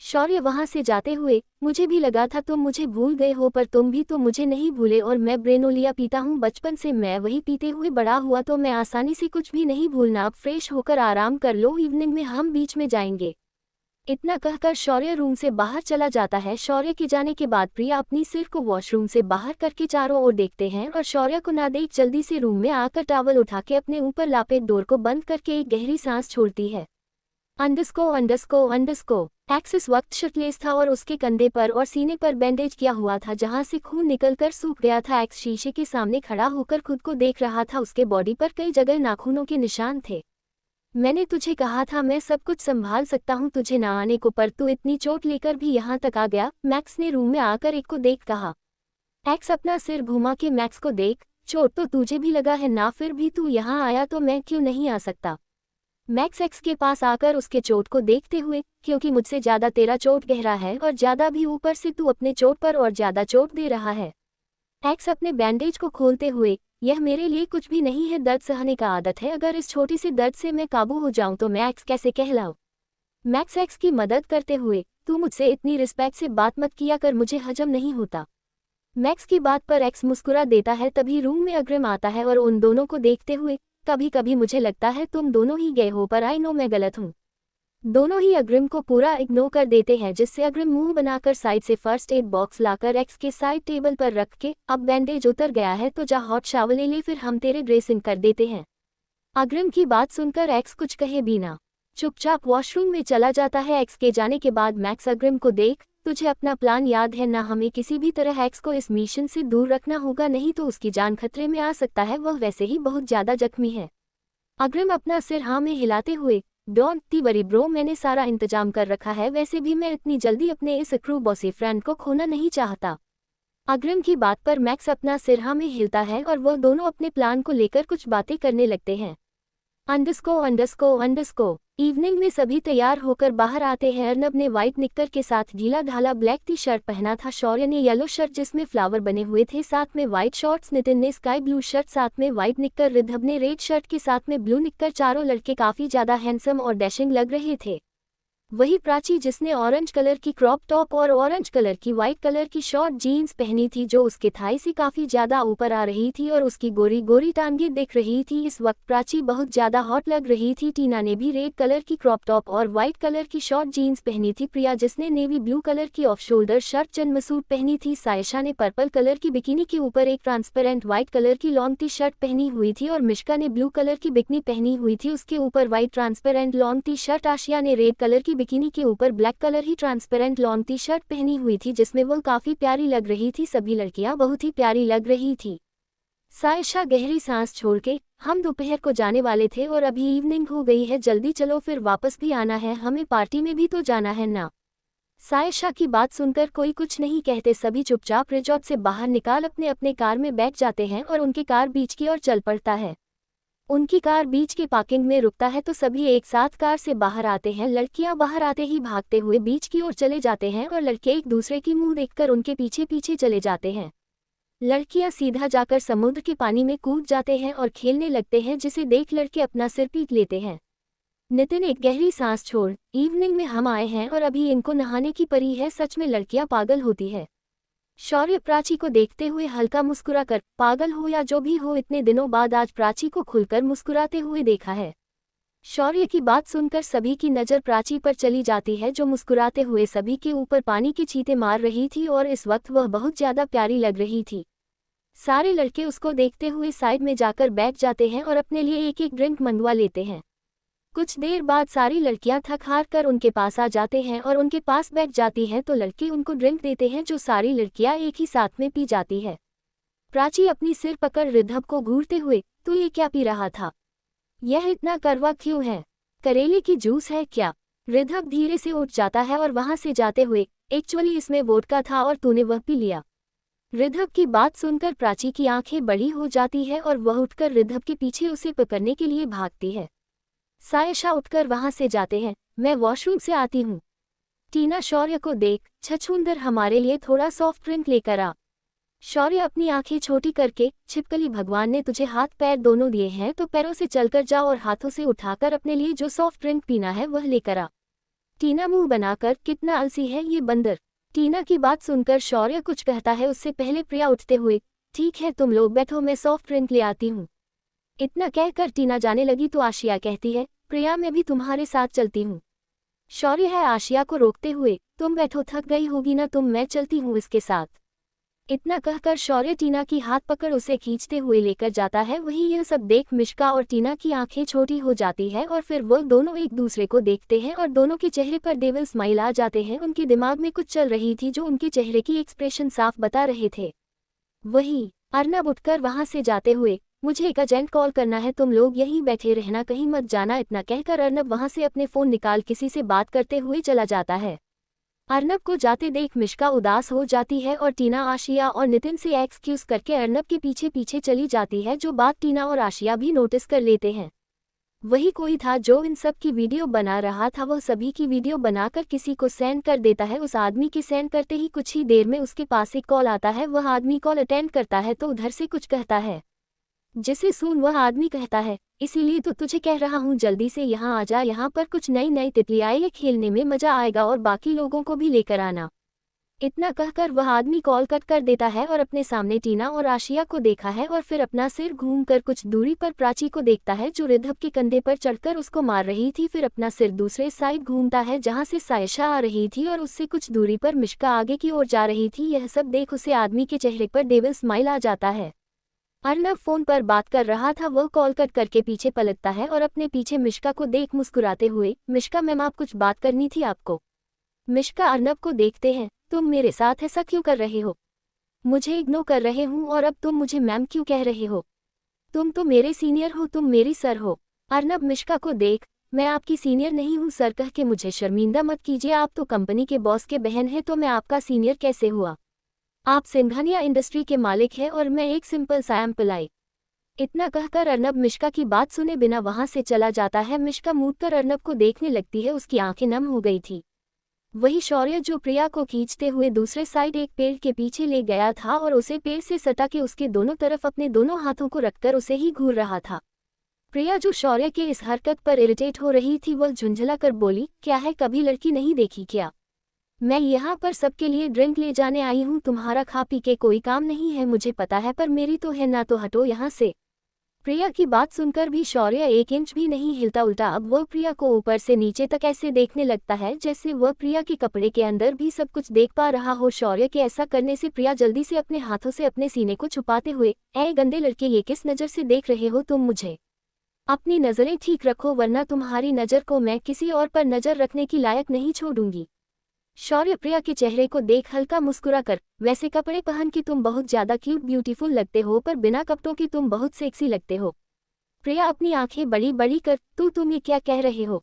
शौर्य वहां से जाते हुए, मुझे भी लगा था तुम मुझे भूल गए हो, पर तुम भी तो मुझे नहीं भूले, और मैं ब्रेनोलिया पीता हूँ, बचपन से मैं वही पीते हुए बड़ा हुआ, तो मैं आसानी से कुछ भी नहीं भूलना। अब फ्रेश होकर आराम कर लो, इवनिंग में हम बीच में जाएंगे। इतना कहकर शौर्य रूम से बाहर चला जाता है। शौर्य के जाने के बाद प्रिया अपनी सिर को वॉशरूम से बाहर करके चारों ओर देखते हैं और शौर्य को ना देख जल्दी से रूम में आकर टॉवल उठा के अपने ऊपर लापेट डोर को बंद करके एक गहरी सांस छोड़ती है। अंडरस्को एक्स इस वक्त शर्टलेस था और उसके कंधे पर और सीने पर बैंडेज किया हुआ था, जहां से खून निकलकर सूख गया था। एक्स शीशे के सामने खड़ा होकर खुद को देख रहा था, उसके बॉडी पर कई जगह नाखूनों के निशान थे। मैंने तुझे कहा था मैं सब कुछ संभाल सकता हूँ तुझे ना आने को, पर तू इतनी चोट लेकर भी यहाँ तक आ गया। मैक्स ने रूम में आकर एक को देख कहा। एक्स अपना सिर घुमा के मैक्स को देख, चोट तो तुझे भी लगा है ना, फिर भी तू यहाँ आया तो मैं क्यों नहीं आ सकता? मैक्स एक्स के पास आकर उसके चोट को देखते हुए, क्योंकि मुझसे ज्यादा तेरा चोट गहरा है और ज्यादा भी ऊपर से तू अपने चोट पर और ज्यादा चोट दे रहा है। एक्स अपने बैंडेज को खोलते हुए, यह मेरे लिए कुछ भी नहीं है, दर्द सहने का आदत है, अगर इस छोटी सी दर्द से मैं काबू हो जाऊं तो मैं एक्स कैसे कहलाऊं? मैक्स एक्स की मदद करते हुए, तू मुझसे इतनी रिस्पेक्ट से बात मत किया कर, मुझे हजम नहीं होता। मैक्स की बात पर एक्स मुस्कुरा देता है। तभी रूम में अग्रिम आता है और उन दोनों को देखते हुए, कभी कभी मुझे लगता है तुम दोनों ही गए हो, पर आई नो मैं गलत हूँ। दोनों ही अग्रिम को पूरा इग्नोर कर देते हैं, जिससे अग्रिम मुंह बनाकर साइड से फर्स्ट एड बॉक्स लाकर एक्स के साइड टेबल पर रख के, अब बैंडेज उतर गया है तो जा हॉट शावर ले ले, फिर हम तेरे ड्रेसिंग कर देते हैं। अग्रिम की बात सुनकर एक्स कुछ कहे बिना चुपचाप वॉशरूम में चला जाता है। एक्स के जाने के बाद मैक्स अग्रिम को देख, तुझे अपना प्लान याद है ना, हमें किसी भी तरह एक्स को इस मिशन से दूर रखना होगा, नहीं तो उसकी जान खतरे में आ सकता है, वह वैसे ही बहुत ज्यादा जख्मी है। अग्रिम अपना सिर हाँ में हिलाते हुए, डोंट टी वरी ब्रो, मैंने सारा इंतजाम कर रखा है, वैसे भी मैं इतनी जल्दी अपने इस क्रू बॉसी फ्रेंड को खोना नहीं चाहता। अग्रिम की बात पर मैक्स अपना सिर हाँ में हिलता है और वह दोनों अपने प्लान को लेकर कुछ बातें करने लगते हैं। अंडरस्को इवनिंग में सभी तैयार होकर बाहर आते हैं। अर्नब ने व्हाइट निक्कर के साथ ढीला ढाला ब्लैक टी शर्ट पहना था, शौर्य ने येलो शर्ट जिसमें फ्लावर बने हुए थे साथ में व्हाइट शॉर्ट्स, नितिन ने स्काई ब्लू शर्ट साथ में व्हाइट निक्कर, रिद्धब ने रेड शर्ट के साथ में ब्लू निक्कर। चारों लड़के काफी ज्यादा हैंडसम और डैशिंग लग रहे थे। वही प्राची जिसने ऑरेंज कलर की क्रॉप टॉप और ऑरेंज कलर की व्हाइट कलर की शॉर्ट जीन्स पहनी थी, जो उसके थाई से काफी ज्यादा ऊपर आ रही थी और उसकी गोरी गोरी टांगें दिख रही थी। इस वक्त प्राची बहुत ज्यादा हॉट लग रही थी। टीना ने भी रेड कलर की क्रॉप टॉप और व्हाइट कलर की शॉर्ट जीन्स पहनी थी। प्रिया जिसने नेवी ब्लू कलर की ऑफ शोल्डर शर्ट चंद सूट पहनी थी। सायशा ने पर्पल कलर की बिकिनी के ऊपर एक ट्रांसपेरेंट व्हाइट कलर की लॉन्ग टी शर्ट पहनी हुई थी और मिश्का ने ब्लू कलर की बिकिनी पहनी हुई थी, उसके ऊपर white transparent long T shirt. Asia ने रेड कलर की बिकिनी के ऊपर ब्लैक कलर ही ट्रांसपेरेंट लॉन्ग टी शर्ट पहनी हुई थी, जिसमें वो काफी प्यारी लग रही थी। सभी लड़कियां बहुत ही प्यारी लग रही थी। सायशा गहरी सांस छोड़ के, हम दोपहर को जाने वाले थे और अभी इवनिंग हो गई है, जल्दी चलो, फिर वापस भी आना है, हमें पार्टी में भी तो जाना है ना। सायशा की बात सुनकर कोई कुछ नहीं कहते, सभी चुपचाप रिजॉर्ट से बाहर निकाल अपने अपने कार में बैठ जाते हैं और उनकी कार बीच की ओर चल पड़ता है। उनकी कार बीच के पार्किंग में रुकता है तो सभी एक साथ कार से बाहर आते हैं। लड़कियां बाहर आते ही भागते हुए बीच की ओर चले जाते हैं और लड़के एक दूसरे की मुंह देखकर उनके पीछे पीछे चले जाते हैं। लड़कियां सीधा जाकर समुद्र के पानी में कूद जाते हैं और खेलने लगते हैं, जिसे देख लड़के अपना सिर पीट लेते हैं। नितिन एक गहरी सांस छोड़, इवनिंग में हम आए हैं और अभी इनको नहाने की परी है, सच में लड़कियां पागल होती है। शौर्य प्राची को देखते हुए हल्का मुस्कुरा कर, पागल हो या जो भी हो, इतने दिनों बाद आज प्राची को खुलकर मुस्कुराते हुए देखा है। शौर्य की बात सुनकर सभी की नज़र प्राची पर चली जाती है, जो मुस्कुराते हुए सभी के ऊपर पानी की छींटे मार रही थी और इस वक्त वह बहुत ज्यादा प्यारी लग रही थी। सारे लड़के उसको देखते हुए साइड में जाकर बैठ जाते हैं और अपने लिए एक एक ड्रिंक मंगवा लेते हैं। कुछ देर बाद सारी लड़कियां थक हार कर उनके पास आ जाते हैं और उनके पास बैठ जाती हैं, तो लड़के उनको ड्रिंक देते हैं, जो सारी लड़कियां एक ही साथ में पी जाती है। प्राची अपनी सिर पकड़ रिद्धब को घूरते हुए, तू ये क्या पी रहा था? यह इतना कड़वा क्यों है? करेले की जूस है क्या? रिद्धब धीरे से उठ जाता है और वहां से जाते हुए, एक्चुअली इसमें वोडका था और तूने वह पी लिया। रिद्धब की बात सुनकर प्राची की आंखें बड़ी हो जाती है और वह उठकर रिद्धब के पीछे उसे पकड़ने के लिए भागती है। सायशा उठकर वहां से जाते हैं, मैं वॉशरूम से आती हूँ। टीना शौर्य को देख, छछूंदर हमारे लिए थोड़ा सॉफ्ट ड्रिंक लेकर आ। शौर्य अपनी आंखें छोटी करके, छिपकली भगवान ने तुझे हाथ पैर दोनों दिए हैं, तो पैरों से चलकर जा और हाथों से उठाकर अपने लिए जो सॉफ्ट ड्रिंक पीना है वह लेकर आ। टीना मुंह बनाकर, कितना आलसी है ये बंदर। टीना की बात सुनकर शौर्य कुछ कहता है, उससे पहले प्रिया उठते हुए, ठीक है तुम लोग बैठो, मैं सॉफ्ट ड्रिंक ले आती हूँ। इतना कहकर टीना जाने लगी तो आशिया कहती है, प्रिया मैं भी तुम्हारे साथ चलती हूँ। शौर्य है आशिया को रोकते हुए, तुम बैठो, थक गई होगी ना तुम, मैं चलती हूँ इसके साथ। इतना कहकर शौर्य टीना की हाथ पकड़ उसे खींचते हुए लेकर जाता है। वहीं यह सब देख मिश्का और टीना की आंखें छोटी हो जाती है और फिर वो दोनों एक दूसरे को देखते हैं और दोनों के चेहरे पर डेविल स्माइल आ जाते हैं। उनके दिमाग में कुछ चल रही थी जो उनके चेहरे की एक्सप्रेशन साफ बता रहे थे। वहीं अर्नब उठकर वहां से जाते हुए, मुझे एक अर्जेंट कॉल करना है, तुम लोग यहीं बैठे रहना, कहीं मत जाना। इतना कहकर अर्नब वहां से अपने फोन निकाल किसी से बात करते हुए चला जाता है। अर्नब को जाते देख मिश्का उदास हो जाती है और टीना, आशिया और नितिन से एक्सक्यूज करके अर्नब के पीछे पीछे चली जाती है, जो बात टीना और आशिया भी नोटिस कर लेते हैं। वही कोई था जो इन सब की वीडियो बना रहा था, वह सभी की वीडियो बनाकर किसी को सेंड कर देता है। उस आदमी के सेंड करते ही कुछ ही देर में उसके पास एक कॉल आता है। वह आदमी कॉल अटेंड करता है तो उधर से कुछ कहता है, जिसे सुन वह आदमी कहता है, इसीलिए तो तुझे कह रहा हूँ जल्दी से यहाँ आ जा, यहाँ पर कुछ नई नई तितलियाँ आए, खेलने में मजा आएगा और बाकी लोगों को भी लेकर आना। इतना कहकर वह आदमी कॉल कट कर देता है और अपने सामने टीना और आशिया को देखा है और फिर अपना सिर घूमकर कुछ दूरी पर प्राची को देखता है, जो रिद्धब के कंधे पर चढ़कर उसको मार रही थी। फिर अपना सिर दूसरे साइड घूमता है जहां से सायशा आ रही थी और उससे कुछ दूरी पर मिश्का आगे की ओर जा रही थी। यह सब देख उसे आदमी के चेहरे पर डेविल स्माइल आ जाता है। अर्नब फोन पर बात कर रहा था, वह कॉल कट करके पीछे पलटता है और अपने पीछे मिश्का को देख मुस्कुराते हुए, मिश्का मैम आप कुछ बात करनी थी आपको। मिश्का अर्नब को देखते हैं, तुम मेरे साथ ऐसा क्यों कर रहे हो? मुझे इग्नोर कर रहे हूँ और अब तुम मुझे मैम क्यों कह रहे हो? तुम तो मेरे सीनियर हो, तुम मेरी सर हो। अर्नब मिश्का को देख, मैं आपकी सीनियर नहीं हूँ सर कह के मुझे शर्मिंदा मत कीजिए, आप तो कंपनी के बॉस के बहन हैं, तो मैं आपका सीनियर कैसे हुआ? आप सिंघानिया इंडस्ट्री के मालिक हैं और मैं एक सिंपल सा एम्प्लॉय। इतना कहकर अर्नब मिश्का की बात सुने बिना वहां से चला जाता है। मिश्का मूडकर अर्नब को देखने लगती है, उसकी आंखें नम हो गई थी। वही शौर्य जो प्रिया को खींचते हुए दूसरे साइड एक पेड़ के पीछे ले गया था और उसे पेड़ से सटा के उसके दोनों तरफ अपने दोनों हाथों को रखकर उसे ही घूर रहा था। प्रिया जो शौर्य के इस हरकत पर इरिटेट हो रही थी, वह झुंझला कर बोली, क्या है कभी लड़की नहीं देखी क्या? मैं यहाँ पर सबके लिए ड्रिंक ले जाने आई हूँ, तुम्हारा खा पी के कोई काम नहीं है मुझे पता है, पर मेरी तो है ना, तो हटो यहाँ से। प्रिया की बात सुनकर भी शौर्य एक इंच भी नहीं हिलता, उल्टा अब वह प्रिया को ऊपर से नीचे तक ऐसे देखने लगता है जैसे वह प्रिया के कपड़े के अंदर भी सब कुछ देख पा रहा हो। शौर्य के ऐसा करने से प्रिया जल्दी से अपने हाथों से अपने सीने को छुपाते हुए, ऐ गंदे लड़के, ये किस नज़र से देख रहे हो तुम मुझे? अपनी नज़रें ठीक रखो वरना तुम्हारी नज़र को मैं किसी और पर नज़र रखने की लायक नहीं छोड़ूंगी। शौर्य प्रिया के चेहरे को देख हल्का मुस्कुरा कर, वैसे कपड़े पहन के तुम बहुत ज्यादा क्यूट ब्यूटीफुल लगते हो, पर बिना कपड़ों के तुम बहुत सेक्सी लगते हो। प्रिया अपनी आंखें बड़ी बड़ी कर, तुम ये क्या कह रहे हो?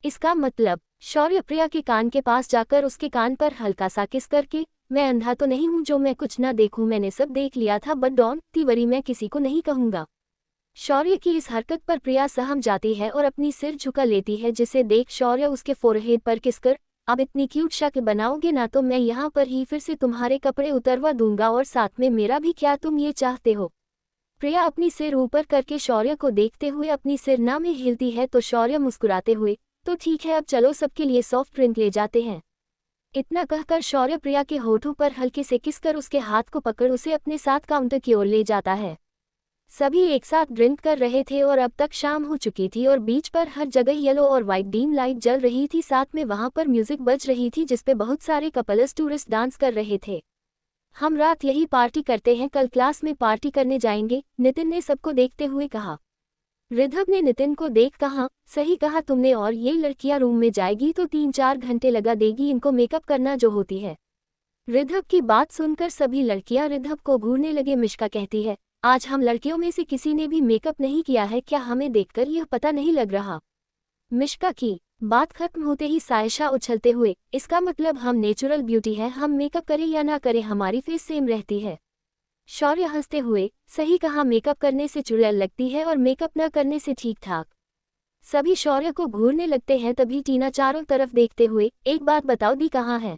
इसका मतलब? शौर्य प्रिया के कान के पास जाकर उसके कान पर हल्का सा किस करके, मैं अंधा तो नहीं हूँ जो मैं कुछ ना देखूं, मैंने सब देख लिया था, बट डोंट वरी, मैं किसी को नहीं कहूंगा। शौर्य की इस हरकत पर प्रिया सहम जाती है और अपनी सिर झुका लेती है, जिसे देख शौर्य उसके फोरहेड पर किसकर, अब इतनी क्यूट शक्ल बनाओगे ना तो मैं यहाँ पर ही फिर से तुम्हारे कपड़े उतरवा दूंगा और साथ में मेरा भी। क्या तुम ये चाहते हो? प्रिया अपनी सिर ऊपर करके शौर्य को देखते हुए अपनी सिर ना में हिलती है तो शौर्य मुस्कुराते हुए, तो ठीक है अब चलो सबके लिए सॉफ्ट ड्रिंक ले जाते हैं। इतना कहकर शौर्य प्रिया के होठों पर हल्के से किस कर उसके हाथ को पकड़ उसे अपने साथ काउंटर की ओर ले जाता है। सभी एक साथ ड्रिंक कर रहे थे और अब तक शाम हो चुकी थी और बीच पर हर जगह येलो और वाइट डीम लाइट जल रही थी, साथ में वहां पर म्यूजिक बज रही थी जिसपे बहुत सारे कपल्स टूरिस्ट डांस कर रहे थे। हम रात यही पार्टी करते हैं, कल क्लास में पार्टी करने जाएंगे, नितिन ने सबको देखते हुए कहा। रिद्धव ने नितिन को देख कहा, सही कहा तुमने, और ये लड़कियां रूम में जाएगी तो 3-4 घंटे लगा देगी इनको मेकअप करना जो होती है। रिद्धव की बात सुनकर सभी लड़कियां रिद्धव को घूरने लगे। मिश्का कहती है, आज हम लड़कियों में से किसी ने भी मेकअप नहीं किया है, क्या हमें देखकर यह पता नहीं लग रहा? मिश्का की बात खत्म होते ही सायशा उछलते हुए, इसका मतलब हम नेचुरल ब्यूटी है, हम मेकअप करें या ना करें हमारी फेस सेम रहती है। शौर्य हंसते हुए, सही कहा, मेकअप करने से चुड़ैल लगती है और मेकअप न करने से ठीक ठाक। सभी शौर्य को घूरने लगते हैं। तभी टीना चारों तरफ देखते हुए, एक बात बताओ, दी कहाँ है?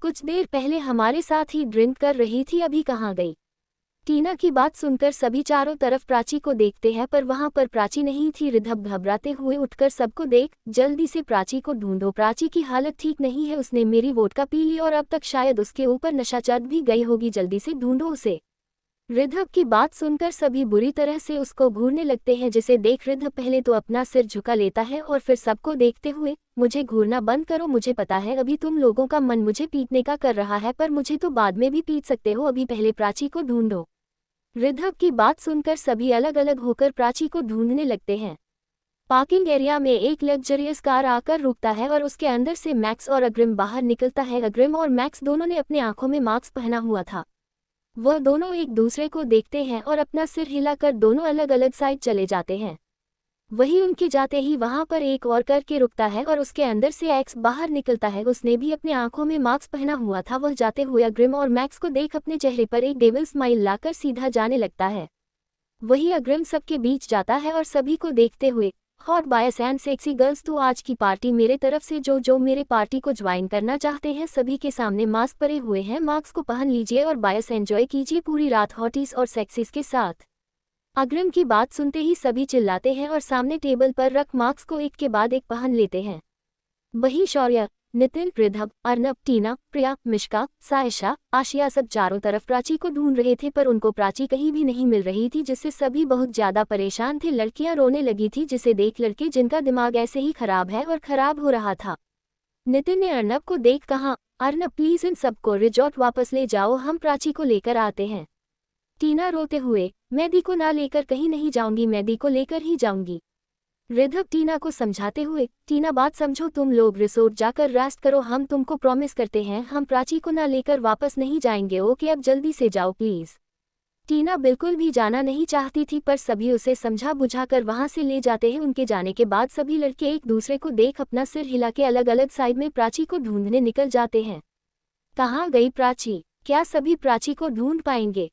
कुछ देर पहले हमारे साथ ही ड्रिंक कर रही थी, अभी कहाँ गई? टीना की बात सुनकर सभी चारों तरफ प्राची को देखते हैं पर वहां पर प्राची नहीं थी। रिद्धव घबराते हुए उठकर सबको देख, जल्दी से प्राची को ढूंढो, प्राची की हालत ठीक नहीं है, उसने मेरी वोडका पी ली और अब तक शायद उसके ऊपर नशा चढ़ भी गई होगी, जल्दी से ढूंढो उसे। रिद्धव की बात सुनकर सभी बुरी तरह से उसको घूरने लगते हैं, जिसे देख रिद्धव पहले तो अपना सिर झुका लेता है और फिर सबको देखते हुए, मुझे घूरना बंद करो, मुझे पता है अभी तुम लोगों का मन मुझे पीटने का कर रहा है, पर मुझे तो बाद में भी पीट सकते हो, अभी पहले प्राची को ढूंढो। रिद्धव की बात सुनकर सभी अलग अलग होकर प्राची को ढूंढने लगते हैं। पार्किंग एरिया में एक लग्जरियस कार आकर रुकता है और उसके अंदर से मैक्स और अग्रिम बाहर निकलता है। अग्रिम और मैक्स दोनों ने अपने आंखों में मास्क पहना हुआ था। वह दोनों एक दूसरे को देखते हैं और अपना सिर हिलाकर दोनों अलग अलग साइड चले जाते हैं। वही उनके जाते ही वहां पर एक और करके रुकता है और उसके अंदर से एक्स बाहर निकलता है, उसने भी अपने आंखों में मास्क पहना हुआ था। वह जाते हुए अग्रिम और मैक्स को देख अपने चेहरे पर एक डेविल स्माइल लाकर सीधा जाने लगता है। वही अग्रिम सबके बीच जाता है और सभी को देखते हुए, hot boys and sexy girls, तो आज की पार्टी मेरे तरफ से जो मेरे पार्टी को ज्वाइन करना चाहते हैं सभी के सामने मास्क परे हुए हैं, मास्क को पहन लीजिए और बॉयज एंजॉय कीजिए पूरी रात हॉटीज और सेक्सीज के साथ। अग्रिम की बात सुनते ही सभी चिल्लाते हैं और सामने टेबल पर रख मास्क को एक के बाद एक पहन लेते हैं। वही शौर्य, नितिन, रिद्धव, अर्नब, टीना, प्रिया, मिश्का, सायशा, आशिया सब चारों तरफ प्राची को ढूंढ रहे थे पर उनको प्राची कहीं भी नहीं मिल रही थी, जिससे सभी बहुत ज्यादा परेशान थे। लड़कियां रोने लगी थी, जिसे देख लड़के जिनका दिमाग ऐसे ही खराब है और खराब हो रहा था। नितिन ने अर्नब को देख कहा, अर्नब प्लीज इन सबको रिजॉर्ट वापस ले जाओ, हम प्राची को लेकर आते हैं। टीना रोते हुए, मैं दी को ना लेकर कहीं नहीं जाऊंगी, मैं दी को लेकर ही जाऊंगी। रिद्धव टीना को समझाते हुए, टीना बात समझो, तुम लोग रिसोर्ट जाकर रेस्ट करो, हम तुमको प्रॉमिस करते हैं हम प्राची को ना लेकर वापस नहीं जाएंगे, ओके अब जल्दी से जाओ प्लीज। टीना बिल्कुल भी जाना नहीं चाहती थी पर सभी उसे समझा बुझाकर वहां से ले जाते हैं। उनके जाने के बाद सभी लड़के एक दूसरे को देख अपना सिर हिला के अलग अलग साइड में प्राची को ढूंढने निकल जाते हैं। कहाँ गई प्राची? क्या सभी प्राची को ढूंढ पाएंगे?